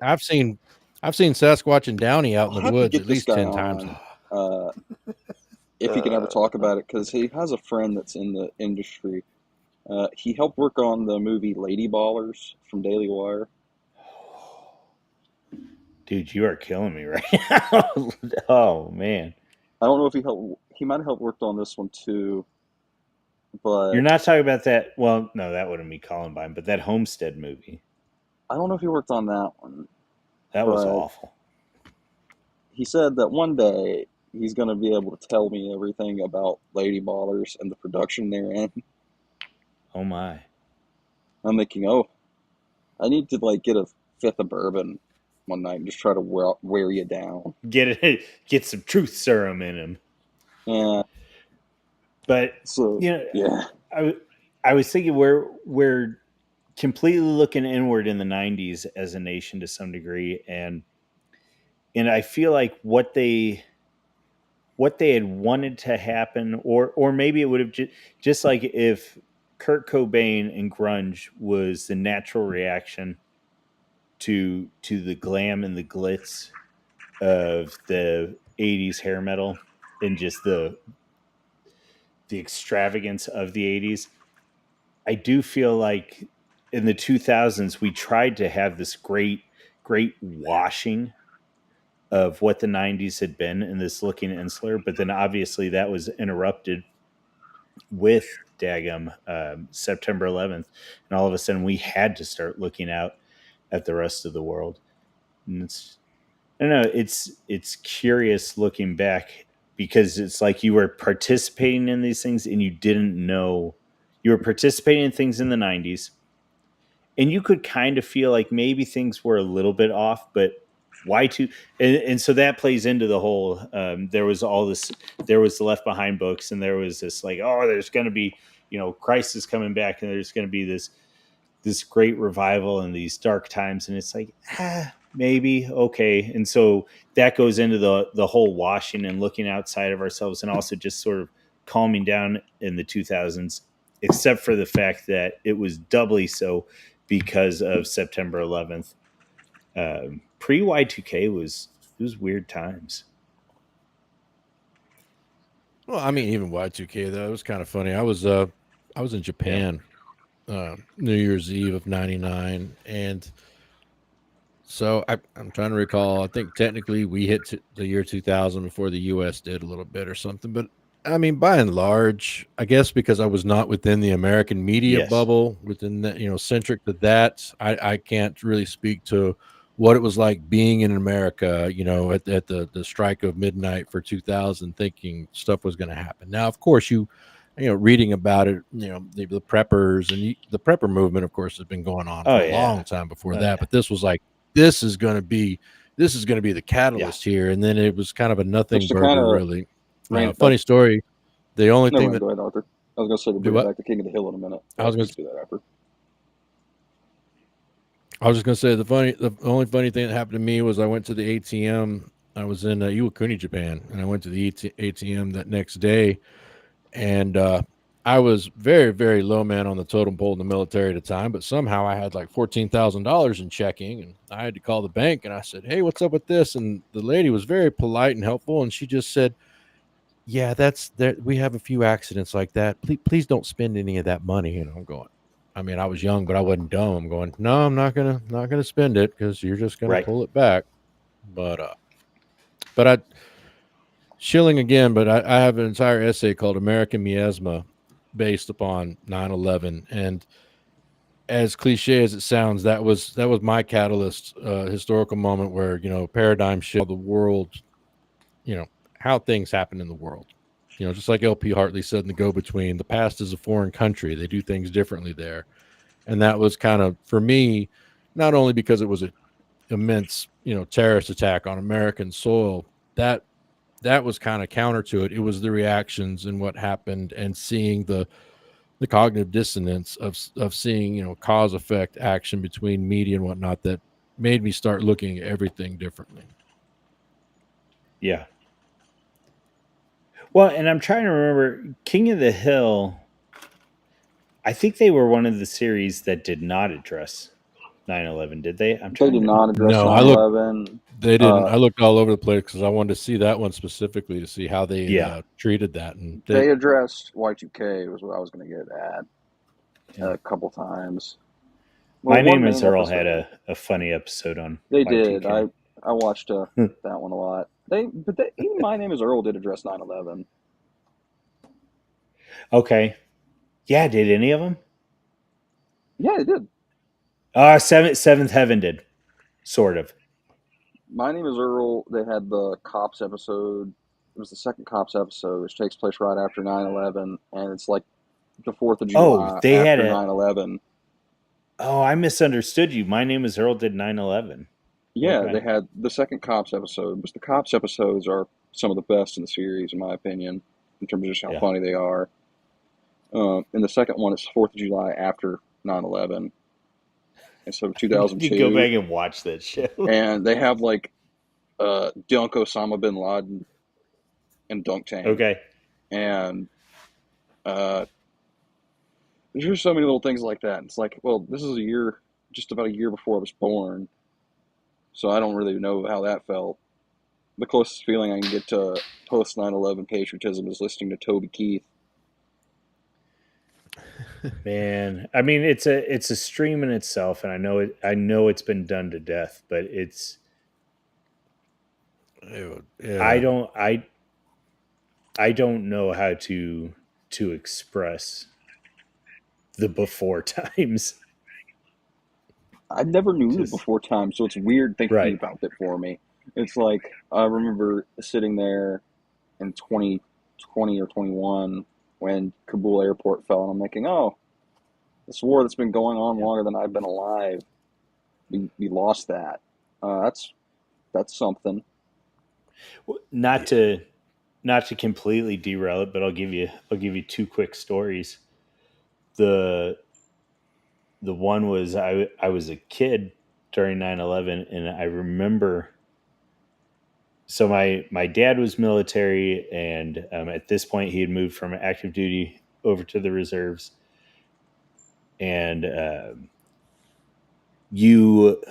I've seen Sasquatch and Downey out in the woods at least 10 times. If he can ever talk about it, because he has a friend that's in the industry. He helped work on the movie Lady Ballers from Daily Wire. Dude, you are killing me right now. Oh man. I don't know if he might have helped worked on this one too. But you're not talking about that. Well, no, that wouldn't be Columbine, but that Homestead movie. I don't know if he worked on that one. That was awful. He said that one day he's going to be able to tell me everything about Lady Ballers and the production therein. Oh my. I'm thinking, I need to get a fifth of bourbon one night and just try to wear you down. Get some truth serum in him. Yeah. But yeah. I was thinking we're completely looking inward in the 90s as a nation to some degree, and I feel like what they had wanted to happen, or maybe it would have just like if Kurt Cobain and grunge was the natural reaction to the glam and the glitz of the 80s hair metal and just the extravagance of the 80s. I do feel like in the 2000s we tried to have this great washing of what the 90s had been in this looking insular, but then obviously that was interrupted with Dagum September 11th, and all of a sudden we had to start looking out at the rest of the world. And it's, I don't know, it's curious looking back because it's like you were participating in these things and you didn't know you were participating in things in the 90s, and you could kind of feel like maybe things were a little bit off, but why to and so that plays into the whole there was all this, there was the Left Behind books, and there was this like, oh, there's going to be, Christ is coming back, and there's going to be this great revival in these dark times, and it's like, maybe okay. And so that goes into the whole washing and looking outside of ourselves, and also just sort of calming down in the 2000s, except for the fact that it was doubly so because of September 11th. Pre Y2K was, it was weird times. Well, I mean, even Y2K though, it was kind of funny. I was in Japan, New Year's Eve of '99, and so I'm trying to recall. I think technically we hit the year 2000 before the U.S. did a little bit or something, but I mean, by and large, I guess because I was not within the American media Yes. bubble, within that, centric to that, I can't really speak to what it was like being in America, at the strike of midnight for 2000, thinking stuff was going to happen. Now, of course, reading about it, the preppers and the prepper movement, of course, has been going on for a long time before that. But this was like, this is going to be the catalyst here. And then it was kind of a nothing burger, really. Funny story. The only thing that go ahead, Arthur. I was going to say to bring it back to King of the Hill in a minute. I was going to do that after. I was just going to say the only funny thing that happened to me was I went to the ATM. I was in Iwakuni, Japan, and I went to the ATM that next day, and I was very, very low man on the totem pole in the military at the time, but somehow I had like $14,000 in checking, and I had to call the bank, and I said, "Hey, what's up with this?" And the lady was very polite and helpful, and she just said, "Yeah, that's there. We have a few accidents like that. Please don't spend any of that money." And I'm going, I mean, I was young, but I wasn't dumb. I'm going, no, I'm not gonna spend it because you're just gonna pull it back. But I shilling again. But I have an entire essay called "American Miasma," based upon 9/11, and as cliche as it sounds, that was my catalyst, historical moment where paradigm shift the world, how things happen in the world. Just like LP Hartley said in The Go-Between, the past is a foreign country. They do things differently there. And that was kind of, for me, not only because it was an immense, terrorist attack on American soil, that was kind of counter to it. It was the reactions and what happened, and seeing the cognitive dissonance of seeing, cause effect action between media and whatnot, that made me start looking at everything differently. Yeah. Well, and I'm trying to remember King of the Hill. I think they were one of the series that did not address 9/11, did they? They did not address 9/11. They didn't. I looked all over the place because I wanted to see that one specifically to see how they treated that. And they addressed Y2K was what I was going to get at a couple times. Well, My Name is Earl had a funny episode on. They Y2K. Did. I watched that one a lot. Even My Name is Earl did address 9/11. Okay. Yeah, did any of them? Yeah, they did. Seventh Heaven did, sort of. My Name is Earl. They had the Cops episode. It was the second Cops episode, which takes place right after 9/11, and it's like the 4th of July they after had 9/11. Oh, I misunderstood you. My Name is Earl did 9/11. Yeah, okay. They had the second Cops episode, but the Cops episodes are some of the best in the series, in my opinion, in terms of just how funny they are. In the second one, it's 4th of July after 9/11. And so 2002. You go back and watch that show. And they have like Dunk Osama bin Laden and Dunk Tank. Okay. And there's just so many little things like that. It's like, well, this is just about a year before I was born. So I don't really know how that felt. The closest feeling I can get to post 9/11 patriotism is listening to Toby Keith. Man, I mean, it's a stream in itself, and I know it's been done to death, but it's I Yeah. don't I don't know how to express the before times. I never knew the Just before time, so it's weird thinking right. about it for me. It's like I remember sitting there in 2020 or 21 when Kabul airport fell, and I'm thinking, oh, this war that's been going on Yeah. longer than I've been alive, we lost that. That's something. Not to not to completely derail it, but I'll give you two quick stories. The the one was I was a kid during 9/11, and I remember, so my dad was military, and at this point he had moved from active duty over to the reserves, and you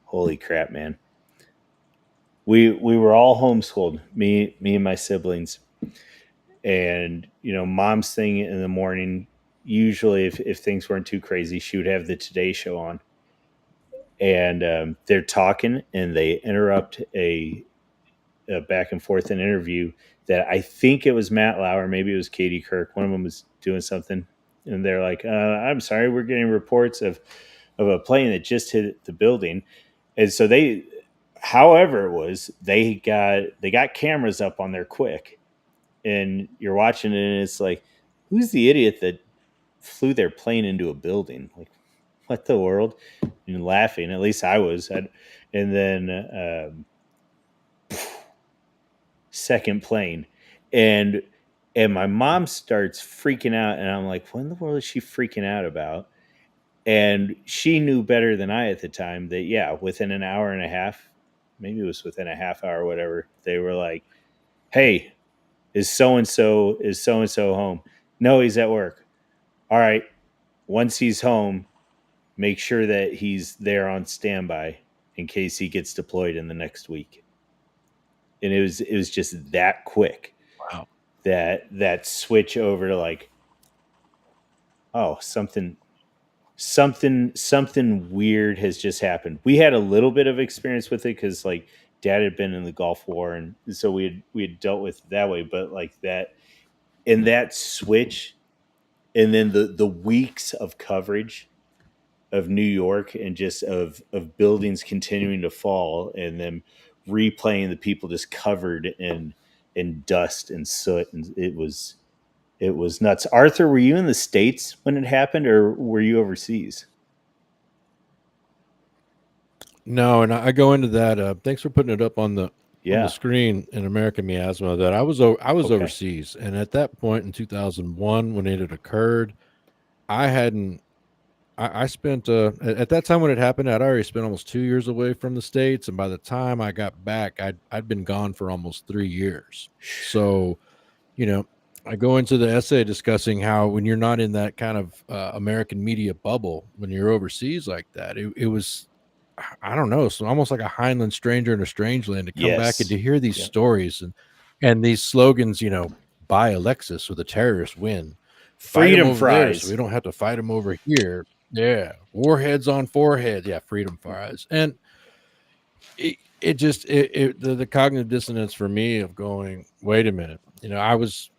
holy crap, man, we were all homeschooled, me and my siblings, and mom's thing in the morning, usually if things weren't too crazy, she would have the Today Show on, and they're talking and they interrupt a back and forth an interview that I think it was Matt Lauer, maybe it was Katie Kirk. One of them was doing something, and they're like, "I'm sorry, we're getting reports of a plane that just hit the building," and so however it was, they got cameras up on there quick, and you're watching it, and it's like, who's the idiot that flew their plane into a building? Like, what the world? And laughing, at least I was. And then second plane, and my mom starts freaking out, and I'm like, what in the world is she freaking out about? And she knew better than I at the time that, yeah, within an hour and a half, maybe it was within a half hour, whatever, they were like, hey, is so and so home? No, he's at work. All right, once he's home, make sure that he's there on standby in case he gets deployed in the next week. And it was just that quick, Wow. that switch over to like, oh, something weird has just happened. We had a little bit of experience with it because like dad had been in the Gulf War, and so we had dealt with it that way. But like that, and that switch, and then the weeks of coverage of New York, and just of buildings continuing to fall, and then replaying the people just covered in dust and soot, and it was nuts. Arthur, were you in the States when it happened, or were you overseas? No, and I go into that. Thanks for putting it up on the Yeah. screen in American Miasma. That I was Okay. overseas, and at that point in 2001, when it had occurred, I hadn't. I spent at that time when it happened, I'd already spent almost 2 years away from the States, and by the time I got back, I'd been gone for almost 3 years. So, you know, I go into the essay discussing how when you're not in that kind of American media bubble, when you're overseas like that, it was, I don't know, it's almost like a Heinlein stranger in a strange land to come back and Yes. to hear these Yeah. stories and these slogans, buy a Lexus with a terrorist win, fight them Freedom over there so fries. we don't have to fight them over here. Yeah, warheads on forehead. Yeah, freedom fries. And it just the cognitive dissonance for me of going, wait a minute, I was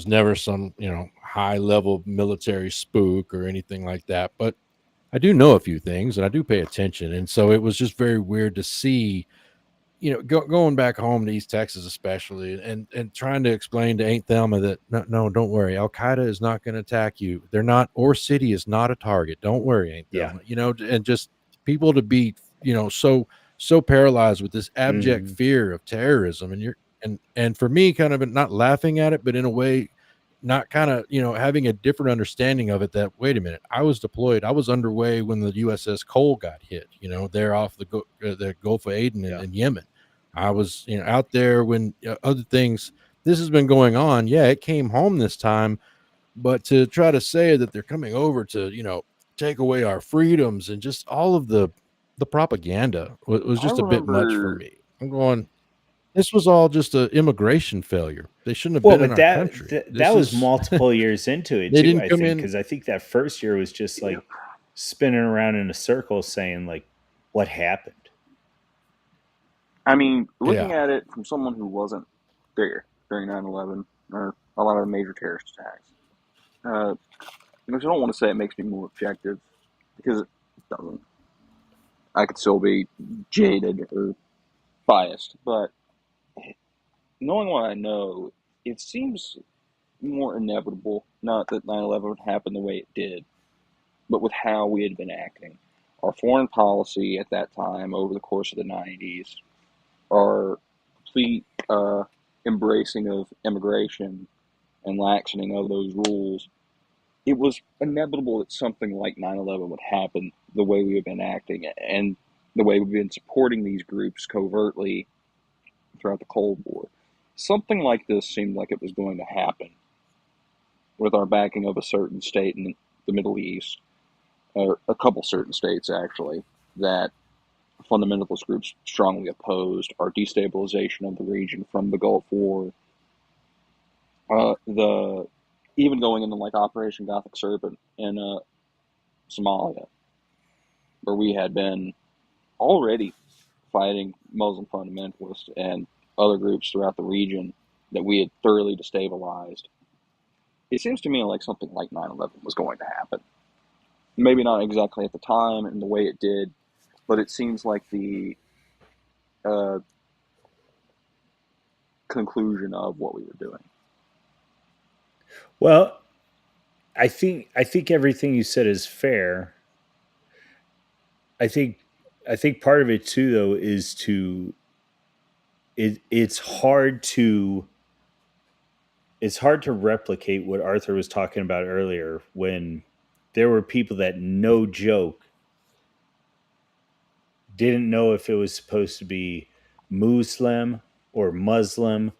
never some high level military spook or anything like that, but I do know a few things and I do pay attention, and so it was just very weird to see, going back home to East Texas, especially, and trying to explain to Aunt Thelma that no, don't worry, Al Qaeda is not going to attack you. They're not, or city is not a target. Don't worry, Aunt Yeah. Thelma. And just people to be, so paralyzed with this abject Hmm. fear of terrorism, and for me, kind of not laughing at it, but in a way, not kind of having a different understanding of it. That wait a minute, I was deployed, I was underway when the USS Cole got hit. They're off the Gulf of Aden Yeah. in Yemen. I was out there when other things. This has been going on. Yeah, it came home this time, but to try to say that they're coming over to take away our freedoms and just all of the the propaganda was I just a bit much for remember, me. I'm going, this was all just an immigration failure. They shouldn't have Well, been in but our country. that This was is multiple years into it they too, didn't I come think, in. because I think that first year was just yeah, like spinning around in a circle saying like what happened. I mean, looking Yeah. at it from someone who wasn't there during 9/11 or a lot of the major terrorist attacks, which I don't want to say it makes me more objective because it doesn't. I could still be jaded or biased, but knowing what I know, it seems more inevitable. Not that 9/11 would happen the way it did, but with how we had been acting. Our foreign policy at that time, over the course of the 90s, our complete embracing of immigration and laxing of those rules, it was inevitable that something like 9/11 would happen the way we have been acting and the way we've been supporting these groups covertly throughout the Cold War. Something like this seemed like it was going to happen with our backing of a certain state in the Middle East, or a couple certain states actually, that fundamentalist groups strongly opposed, our destabilization of the region from the Gulf War, the even going into like Operation Gothic Serpent in Somalia, where we had been already fighting Muslim fundamentalists and other groups throughout the region that we had thoroughly destabilized. It seems to me like something like 9/11 was going to happen. Maybe not exactly at the time and the way it did, but it seems like the uh, conclusion of what we were doing. Well, I think everything you said is fair. I think I think part of it too though is it's hard to replicate what Arthur was talking about earlier when there were people that no joke didn't know if it was supposed to be Muslim or Muslim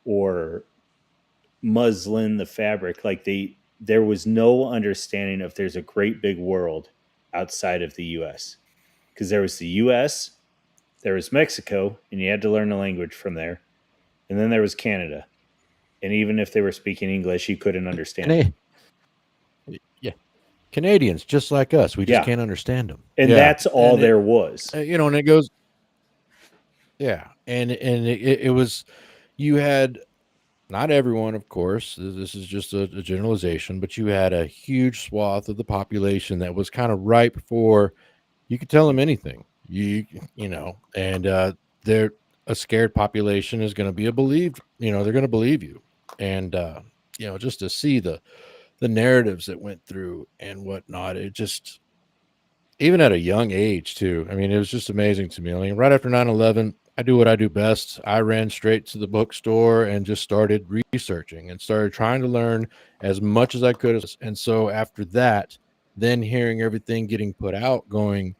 or muslin the fabric. Like there was no understanding of there's a great big world outside of the US because there was the US, there was Mexico, and you had to learn the language from there. And then there was Canada. And even if they were speaking English, you couldn't understand them. Cana- yeah, Canadians just like us. We just Yeah. can't understand them. And Yeah, that's all and there was. and it goes. Yeah, and it was you had not everyone, of course. This is just a generalization, but you had a huge swath of the population that was kind of ripe for you could tell them anything. And they're a scared population is going to be a believed. They're going to believe you, and just to see the narratives that went through and whatnot, it just even at a young age too. I mean, it was just amazing to me. I mean, right after 9/11, I do what I do best. I ran straight to the bookstore and just started researching and started trying to learn as much as I could. And so after that, then hearing everything getting put out, going,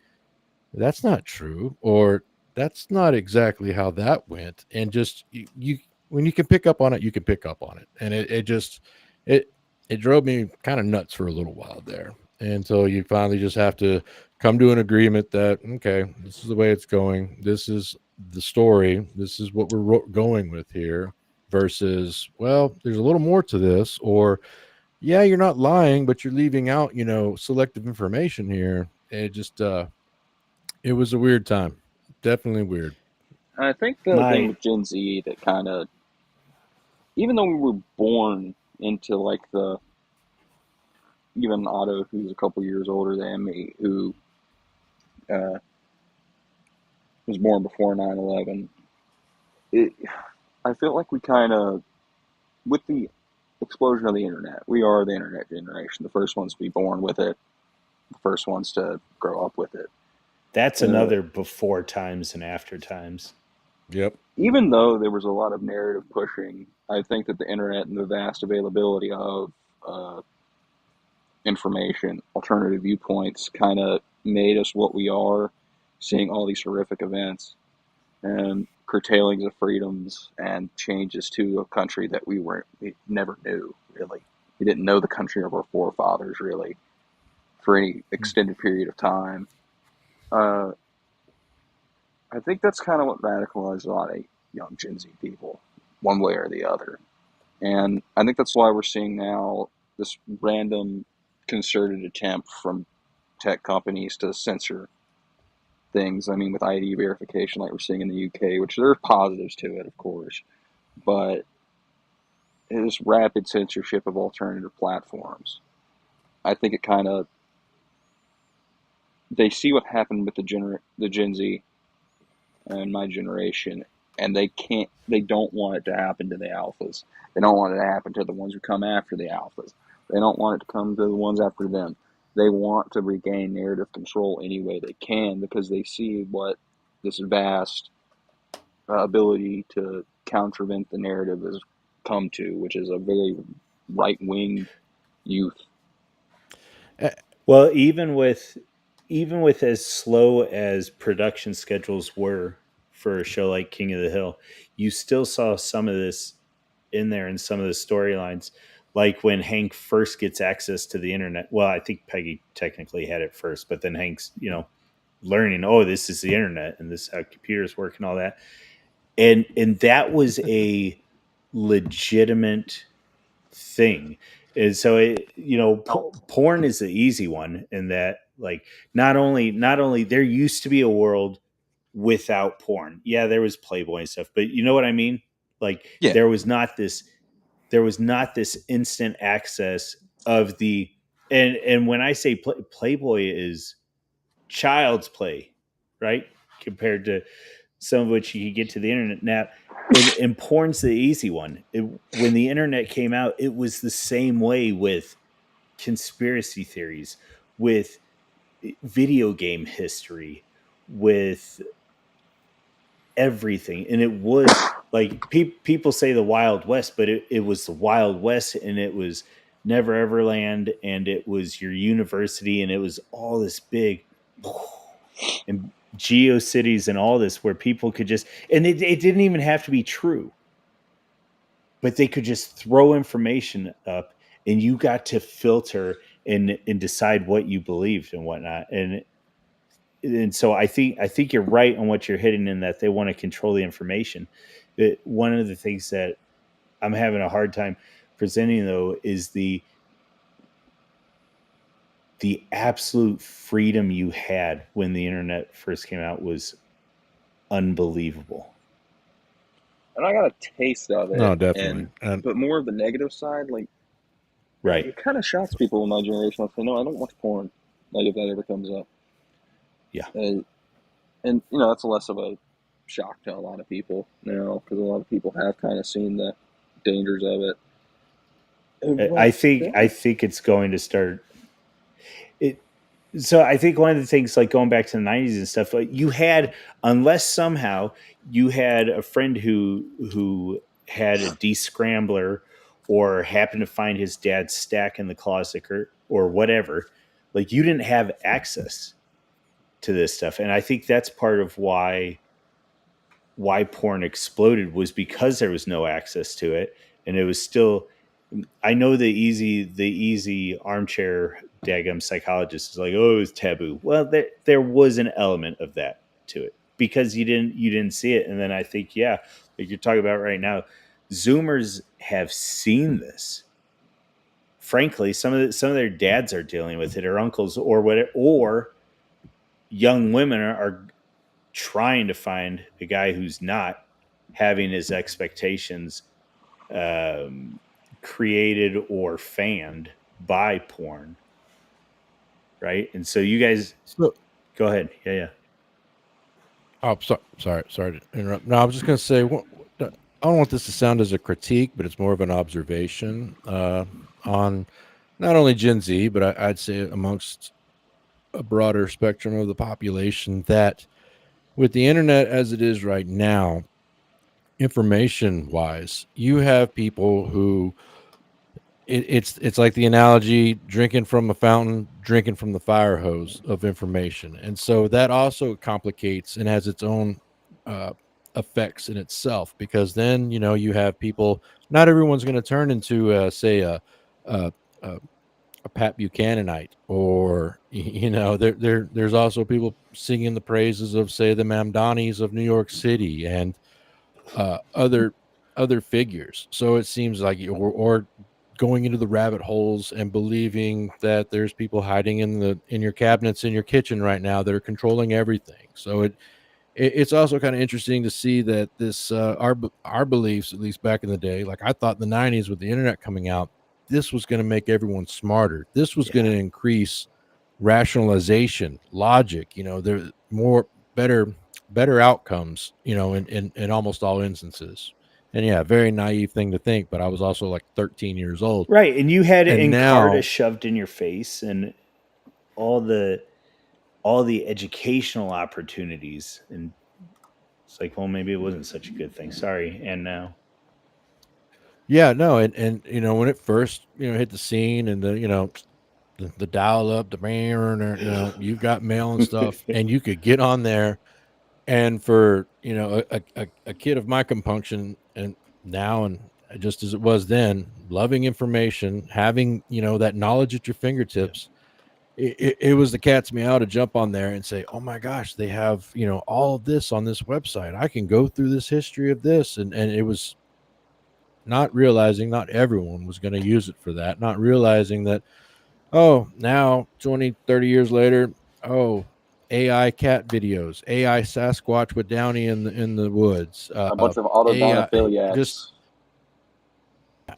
that's not true, or that's not exactly how that went. And just you when you can pick up on it, you can pick up on it. And it just it it drove me kind of nuts for a little while there. And so you finally just have to come to an agreement that, okay, this is the way it's going. This is the story. This is what we're going with here versus, well, there's a little more to this, or yeah, you're not lying, but you're leaving out, selective information here. It was a weird time. Definitely weird. And I think the thing My with Gen Z that kind of, even though we were born into like the, even Otto, who's a couple years older than me, who uh, was born before 9/11, it, I feel like we kind of, with the explosion of the internet, we are the internet generation, the first ones to be born with it, the first ones to grow up with it. That's Uh, another before times and after times. Yep. Even though there was a lot of narrative pushing, I think that the internet and the vast availability of uh, information, alternative viewpoints, kind of made us what we are, seeing all these horrific events and curtailings of freedoms and changes to a country that we never knew, really. We didn't know the country of our forefathers, really, for any extended period of time. I think that's kind of what radicalized a lot of young Gen Z people, one way or the other. And I think that's why we're seeing now this random concerted attempt from tech companies to censor things. I mean, with ID verification, like we're seeing in the UK, which there are positives to it, of course, but this rapid censorship of alternative platforms. I think it kind of they see what happened with the Gen Z and my generation, and they don't want it to happen to the alphas. They don't want it to happen to the ones who come after the alphas. They don't want it to come to the ones after them. They want to regain narrative control any way they can because they see what this vast ability to countervent the narrative has come to, which is a very right-wing youth. Well, even with as slow as production schedules were for a show like King of the Hill, you still saw some of this in there in some of the storylines. Like when Hank first gets access to the internet. Well, I think Peggy technically had it first, but then Hank's, learning, oh, this is the internet and this is how computers work and all that. And that was a legitimate thing. And so porn is the easy one in that, like, not only there used to be a world without porn. Yeah, there was Playboy and stuff, but you know what I mean? Like Yeah. there was not this instant access of the and when I say Playboy is child's play, right? Compared to some of which you could get to the internet now. And porn's the easy one. When the internet came out, it was the same way with conspiracy theories, with video game history, with everything. And it was like people say the Wild West, but it was the Wild West, and it was Never Everland, and it was your university, and it was all this big and GeoCities and all this where people could just, and it didn't even have to be true, but they could just throw information up and you got to filter and decide what you believed and whatnot. And so I think you're right on what you're hitting in that they want to control the information. One of the things that I'm having a hard time presenting though is the absolute freedom you had when the internet first came out was unbelievable. And I got a taste of it. No, definitely. But more of the negative side, like, Right. it kind of shocks people in my generation. I say, no, I don't watch porn. Like, if that ever comes up. Yeah. And that's less of a shock to a lot of people now because a lot of people have kind of seen the dangers of it. I think it's going to start it. So I think one of the things, like going back to the '90s and stuff, like you had, unless somehow you had a friend who had a descrambler or happened to find his dad's stack in the closet or whatever, like you didn't have access to this stuff. And I think that's part of why porn exploded, was because there was no access to it, and it was still. I know the easy armchair daggum psychologist is like, oh, it was taboo. Well, there was an element of that to it because you didn't see it. And then I think, yeah, like you're talking about right now, Zoomers have seen this. Frankly, some of their dads are dealing with it, or uncles, or whatever, or young women are trying to find a guy who's not having his expectations created or fanned by porn, right? And so you guys, go ahead. Yeah. Oh, sorry to interrupt. No, I was just going to say, I don't want this to sound as a critique, but it's more of an observation on not only Gen Z, but I'd say amongst a broader spectrum of the population, that with the internet as it is right now, information wise, you have people who it's like the analogy drinking from a fountain, drinking from the fire hose of information. And so that also complicates and has its own effects in itself, because then, you have people, not everyone's going to turn into say a a Pat Buchananite, or there's also people singing the praises of, say, the Mamdanis of New York City, and other figures. So it seems like, or going into the rabbit holes and believing that there's people hiding in your cabinets in your kitchen right now that are controlling everything. So it's also kind of interesting to see that this our beliefs, at least back in the day, like I thought in the 90s with the internet coming out, this was going to make everyone smarter. This was going to increase rationalization, logic, there more better outcomes, in almost all instances. And yeah, very naive thing to think, but I was also like 13 years old. Right, and you had And Encarta now, shoved in your face, and all the all the educational opportunities, and it's like, well, maybe it wasn't such a good thing. Sorry, and now, yeah, no, and when it first, hit the scene, and the dial up, the banner, you've got mail and stuff, and you could get on there. And for a kid of my compunction, and now, and just as it was then, loving information, having that knowledge at your yep. fingertips, it was the cat's meow to jump on there and say, oh my gosh, they have all of this on this website. I can go through this history of this, and it was not realizing not everyone was going to use it for that, not realizing that, oh, now 20, 30 years later, oh, AI cat videos, AI Sasquatch with Downey in the woods, A bunch of AI, just, autodynaphiliacs.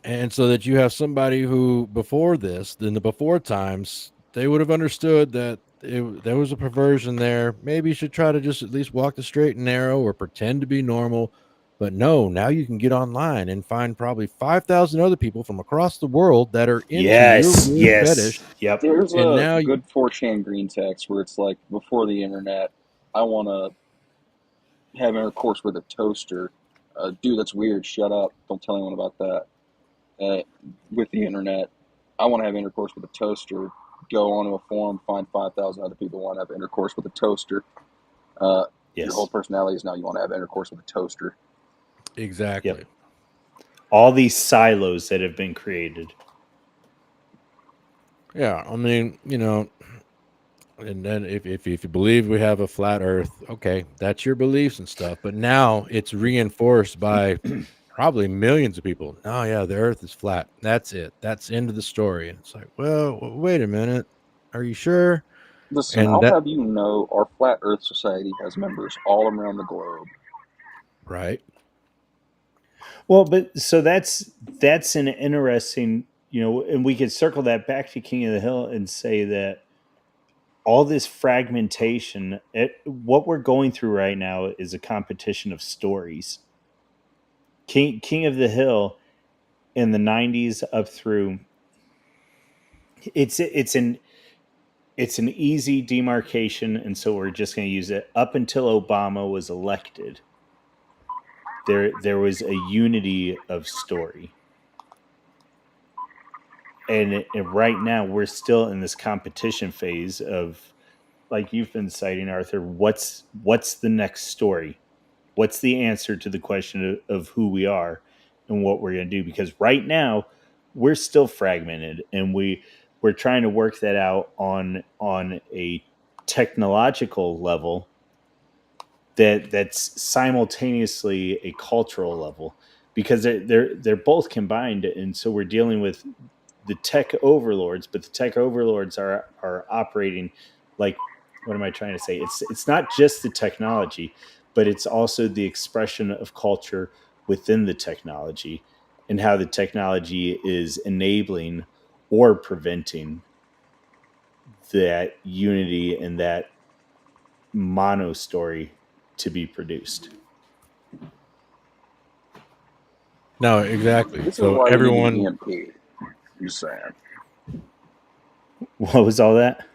and so that you have somebody who before this, in the before times, they would have understood that there was a perversion there. Maybe you should try to just at least walk the straight and narrow, or pretend to be normal. But no, now you can get online and find probably 5,000 other people from across the world that are into your Yes, weird yes, fetish. yep, There's And a now, good 4chan green text where it's like, before the internet, I want to have intercourse with a toaster. Dude, that's weird. Shut up. Don't tell anyone about that. Uh, with the internet, I want to have intercourse with a toaster. Go onto a forum, find 5,000 other people who want to have intercourse with a toaster. Uh, your whole yes, personality is now you want to have intercourse with a toaster. yep. exactly. All these silos that have been created. Yeah, I mean, and then if you believe we have a flat earth, okay, that's your beliefs and stuff. But now it's reinforced by probably millions of people. Oh yeah, the earth is flat. That's it. That's end of the story. And it's like, well, wait a minute. Are you sure? Listen, And I'll that, have you know our Flat Earth Society has members all around the globe. right. Well, but so that's an interesting, and we could circle that back to King of the Hill and say that all this fragmentation, what we're going through right now is a competition of stories. King of the Hill in the 90s up through, it's it's an it's an easy demarcation, and so we're just going to use it. Up until Obama was elected, there was a unity of story. And right now we're still in this competition phase of, like you've been citing, Arthur, what's the next story? What's the answer to the question of who we are and what we're going to do? Because right now we're still fragmented, and we're trying to work that out on a technological level that's simultaneously a cultural level, because they're both combined. And so we're dealing with the tech overlords, but the tech overlords are operating like, what am I trying to say? It's not just the technology, but it's also the expression of culture within the technology, and how the technology is enabling or preventing that unity and that mono story to be produced. No, exactly. This is So why we need an everyone, EMP. I'm just saying. What was all that?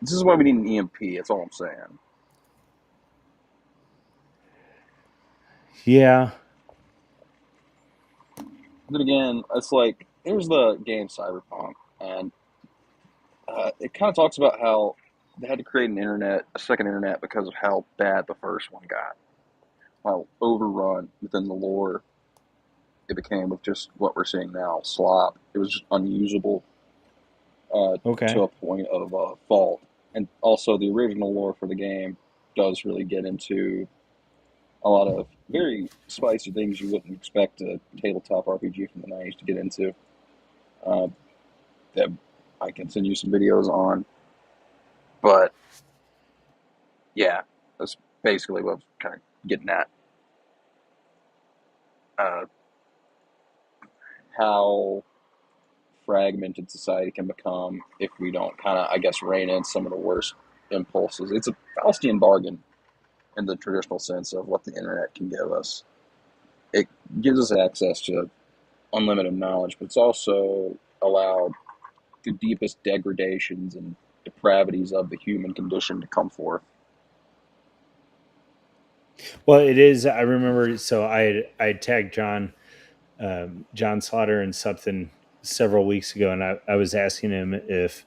This is why we need an EMP. That's all I'm saying. Yeah. But again, it's like, here's the game Cyberpunk, and it kind of talks about how they had to create a second internet, because of how bad the first one got, how overrun within the lore it became with just what we're seeing now, slop. It was just unusable. to Okay. a point of fault. And also, the original lore for the game does really get into a lot of very spicy things you wouldn't expect a tabletop RPG from the 90s to get into. Uh, that I can send you some videos on. But yeah, that's basically what I was kind of getting at. Uh, how fragmented society can become if we don't kind of, I guess, rein in some of the worst impulses. It's a Faustian bargain in the traditional sense of what the internet can give us. It gives us access to unlimited knowledge, but it's also allowed the deepest degradations and depravities of the human condition to come forth. Well, it is. I remember. So I tagged John Slaughter in something several weeks ago, and I was asking him if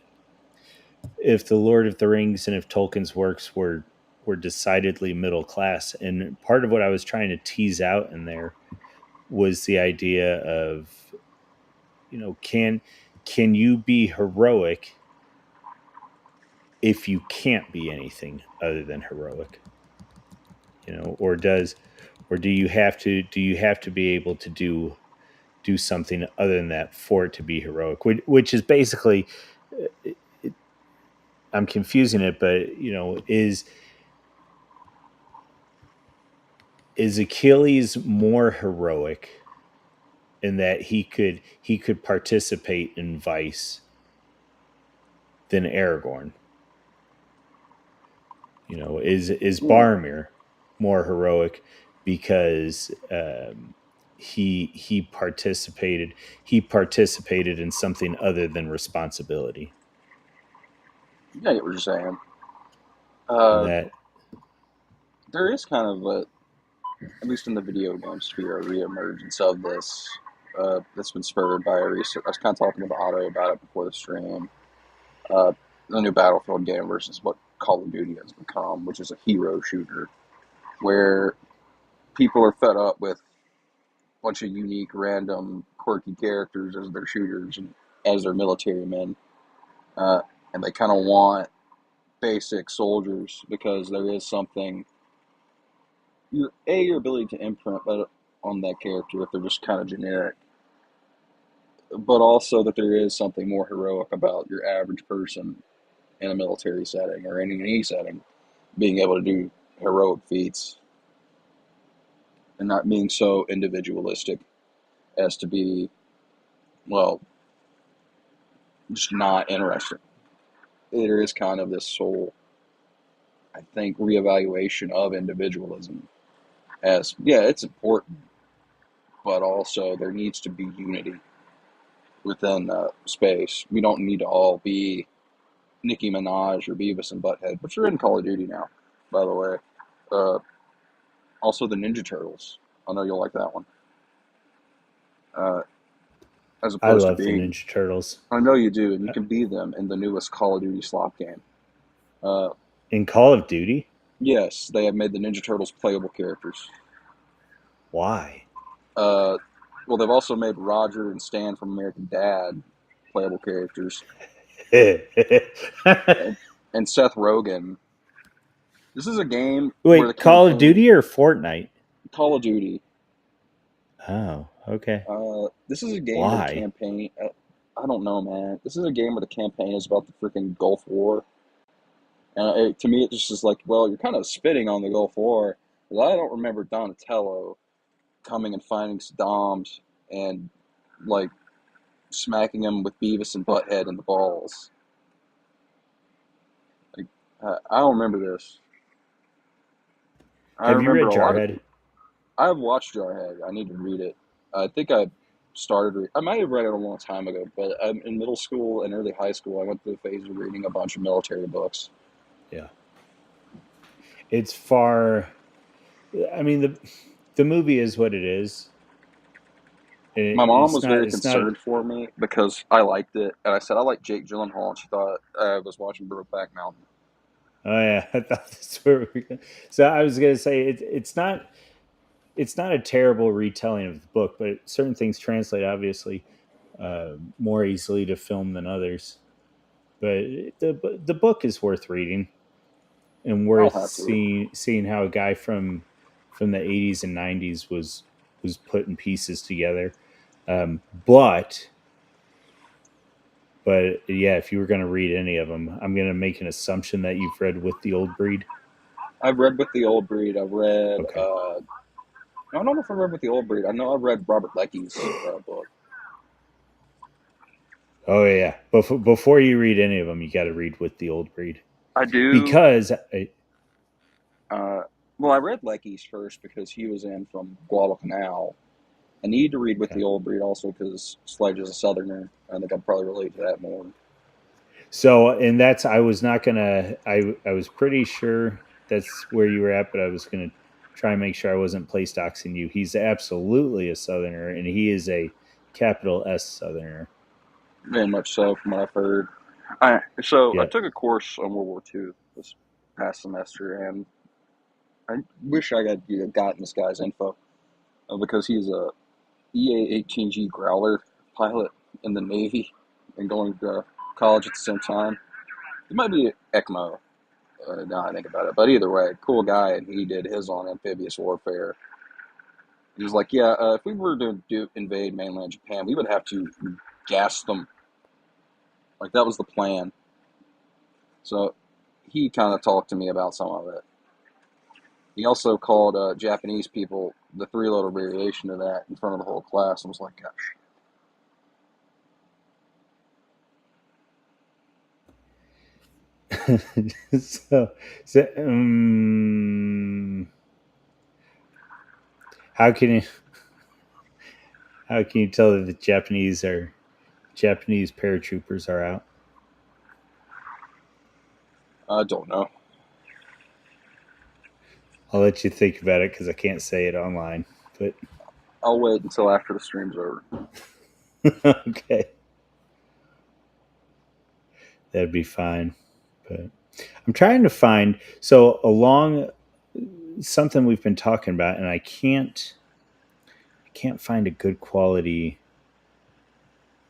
the Lord of the Rings and if Tolkien's works were decidedly middle class. And part of what I was trying to tease out in there was the idea of, can you be heroic if you can't be anything other than heroic? Or do you have to be able to do something other than that for it to be heroic, which is basically, I'm confusing it, but is Achilles more heroic in that he could participate in vice than Aragorn? Is Mm. Boromir more heroic because he participated in something other than responsibility? Yeah, I get what you're saying. And Uh, that there is kind of a, at least in the video game sphere, a reemergence of this that's been spurred by a recent. I was kind of talking to Otto about it before the stream. Uh, the new Battlefield game versus what Call of Duty has become, which is a hero shooter, where people are fed up with a bunch of unique, random, quirky characters as their shooters and as their military men, uh, and they kind of want basic soldiers because there is something your ability to imprint on that character if they're just kind of generic, but also that there is something more heroic about your average person in a military setting or in any setting being able to do heroic feats and not being so individualistic as to be, well, just not interesting. There is kind of this whole, I think, reevaluation of individualism as, yeah, it's important, but also there needs to be unity within space. We don't need to all be Nicki Minaj or Beavis and Butthead, which are in Call of Duty now, by the way. Uh, Also, the Ninja Turtles. I know you'll like that one. Uh, as I opposed to love the being, Ninja Turtles. I know you do, and you can be them in the newest Call of Duty slot game. Uh, In Call of Duty. yes, they have made the Ninja Turtles playable characters. Why? Uh, well, they've also made Roger and Stan from American Dad playable characters, and, and Seth Rogen. This is a game where the Wait, Call of campaign, Duty or Fortnite? Call of Duty. Oh, okay. This is a game where the Why? campaign. I don't know, man. This is a game where the campaign is about the freaking Gulf War. And to me, it just is like, well, you're kind of spitting on the Gulf War. 'Cause I don't remember Donatello coming and finding Saddam's and like smacking him with Beavis and Butthead in the balls. Like, I don't remember this. I Have you remember read a lot of. Jarhead? I've watched Jarhead. I need to read it. I think I started. I might have read it a long time ago, but in middle school and early high school, I went through the phase of reading a bunch of military books. Yeah. It's far. I mean, the movie is what it is. My mom It's was not. very It's not. concerned for me because I liked it, and I said I like Jake Gyllenhaal, and she thought I was watching Brokeback Mountain. Oh yeah, I thought that's where we. So I was gonna say it's not. It's not a terrible retelling of the book, but certain things translate obviously more easily to film than others. but the book is worth reading and I'll worth have to. seeing how a guy from the 80s and 90s was putting pieces together. But yeah, if you were going to read any of them, I'm going to make an assumption that you've read With the Old Breed. I've read With the Old Breed. I've read. Okay. I don't know if I read With the Old Breed. I know I read Robert Lecky's book. Oh yeah. Before you read any of them, you got to read With the Old Breed I do. because Uh, well, I read Lecky's first because he was in from Guadalcanal. I need to read With okay. the Old Breed also because Sledge is a Southerner. I think I'd probably relate to that more. So, and that's I was not gonna. I was pretty sure that's where you were at, but I was gonna try and make sure I wasn't place doxing you. He's absolutely a Southerner, and he is a capital S Southerner. Very much so, from what I've heard. I Yeah. took a course on World War II this past semester, and I wish I had gotten this guy's info because he's a EA-18G Growler pilot in the Navy and going to college at the same time. He might be ECMO, now I think about it. But either way, cool guy, and he did his on amphibious warfare. He was like, yeah, if we were to invade mainland Japan, we would have to gas them. Like, that was the plan. So he kind of talked to me about some of it. He also called Japanese people the three-letter variation of that in front of the whole class. I was like, gosh. so, how can you tell that the Japanese paratroopers are out? I don't know. I'll let you think about it because I can't say it online. But I'll wait until after the stream's over. okay, that'd be fine. But I'm trying to find along something we've been talking about, and I can't find a good quality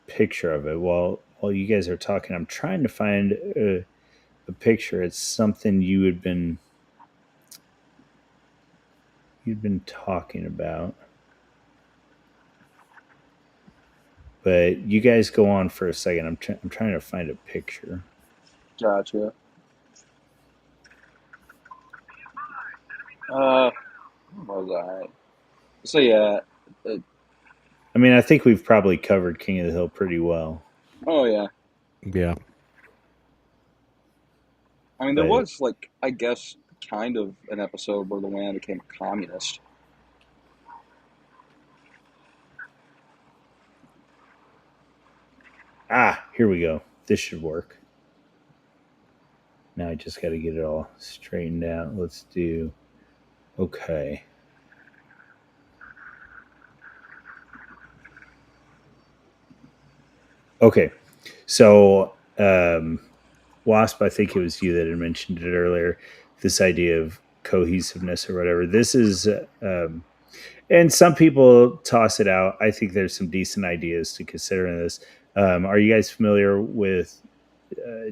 picture of it. While you guys are talking, I'm trying to find a picture. It's something you'd been talking about, but you guys go on for a second. I'm trying to find a picture. Gotcha. Where was I? So yeah. Uh, I mean, I think we've probably covered King of the Hill pretty well, oh yeah. Yeah. I mean, there but was like, I guess, kind of an episode where the man became a communist. here we go. This should work. Now I just got to get it all straightened out. Let's do okay. Okay, so Wasp, I think it was you that had mentioned it earlier. This idea of cohesiveness or whatever. This is, and some people toss it out. I think there's some decent ideas to consider in this. Are you guys familiar with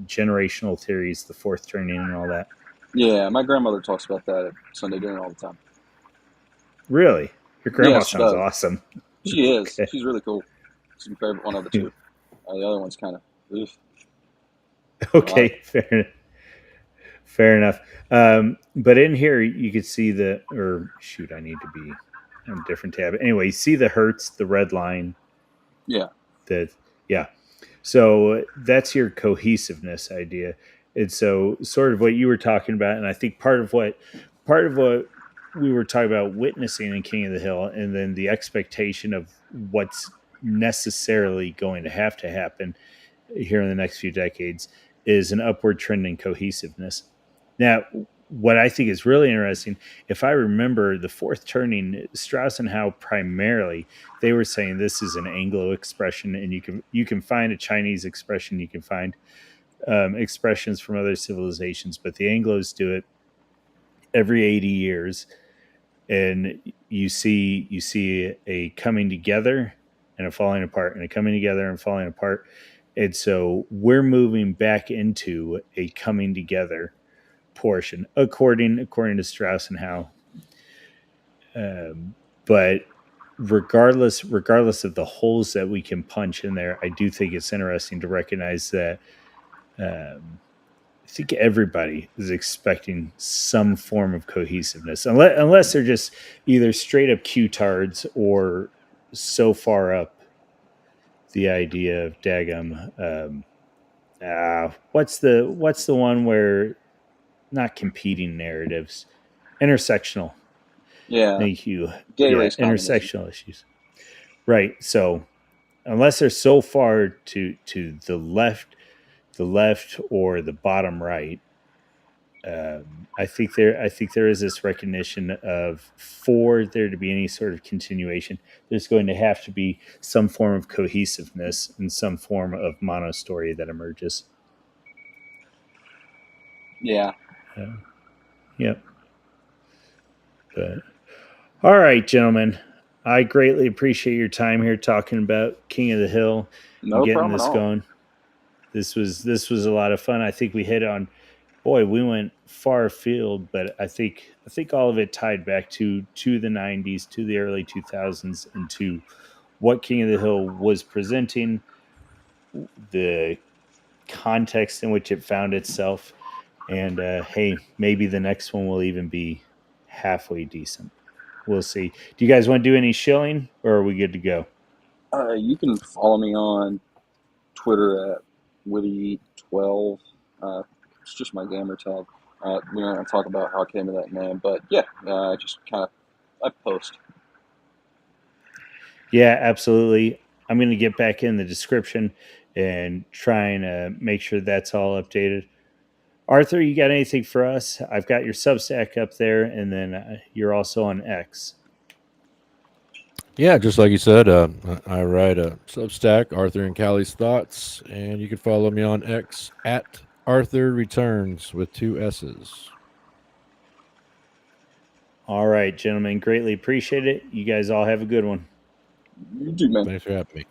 generational theories, the fourth turning, and all that? Yeah, my grandmother talks about that at Sunday dinner all the time. Really, your Yeah, grandma she sounds does. awesome. She is. Okay. She's really cool. She's my favorite one of the two. The other one's kind of, oof. Like, Okay, fair enough. But in here, you could see or shoot, I need to be on a different tab. Anyway, you see the hertz, the red line. yeah, That, yeah. So that's your cohesiveness idea. And so, sort of what you were talking about, and I think part of what we were talking about witnessing in King of the Hill, and then the expectation of what's necessarily going to have to happen here in the next few decades is an upward trend in cohesiveness. Now, what I think is really interesting, if I remember the fourth turning, Strauss and Howe primarily, they were saying this is an Anglo expression, and you can find a Chinese expression, you can find expressions from other civilizations, but the Anglos do it every 80 years, and you see a coming together and a falling apart, and a coming together and falling apart, And so we're moving back into a coming together portion, according to Strauss and Howe. But regardless of the holes that we can punch in there, I do think it's interesting to recognize that I think everybody is expecting some form of cohesiveness, unless they're just either straight up Q-tards or so far up the idea of dagum. What's the one where not competing narratives, intersectional. Yeah, Thank you. gay Yeah, race communism. intersectional issues. Right. So unless they're so far to the left or the bottom right, I think there is this recognition of, for there to be any sort of continuation, there's going to have to be some form of cohesiveness and some form of mono story that emerges. Yeah. Yep. But all right, gentlemen, I greatly appreciate your time here talking about King of the Hill and No getting problem at this all. going. This was a lot of fun. I think we hit on, boy, we went far afield, but I think all of it tied back to the 90s, to the early 2000s, and to what King of the Hill was presenting, the context in which it found itself, and hey, maybe the next one will even be halfway decent. We'll see. Do you guys want to do any shilling, or are we good to go? You can follow me on Twitter at Witty12. It's just my gamer tag. We're not going to talk about how I came to that name, but yeah, just kind of I post. Yeah, absolutely. I'm going to get back in the description and try and make sure that's all updated. Arthur, you got anything for us? I've got your Substack up there, and then you're also on X. Yeah, just like you said, I write a Substack, Arthur and Callie's Thoughts, and you can follow me on X at Arthur Returns with 2 S's. All right, gentlemen, greatly appreciate it. You guys all have a good one. You do, man. Thanks for having me.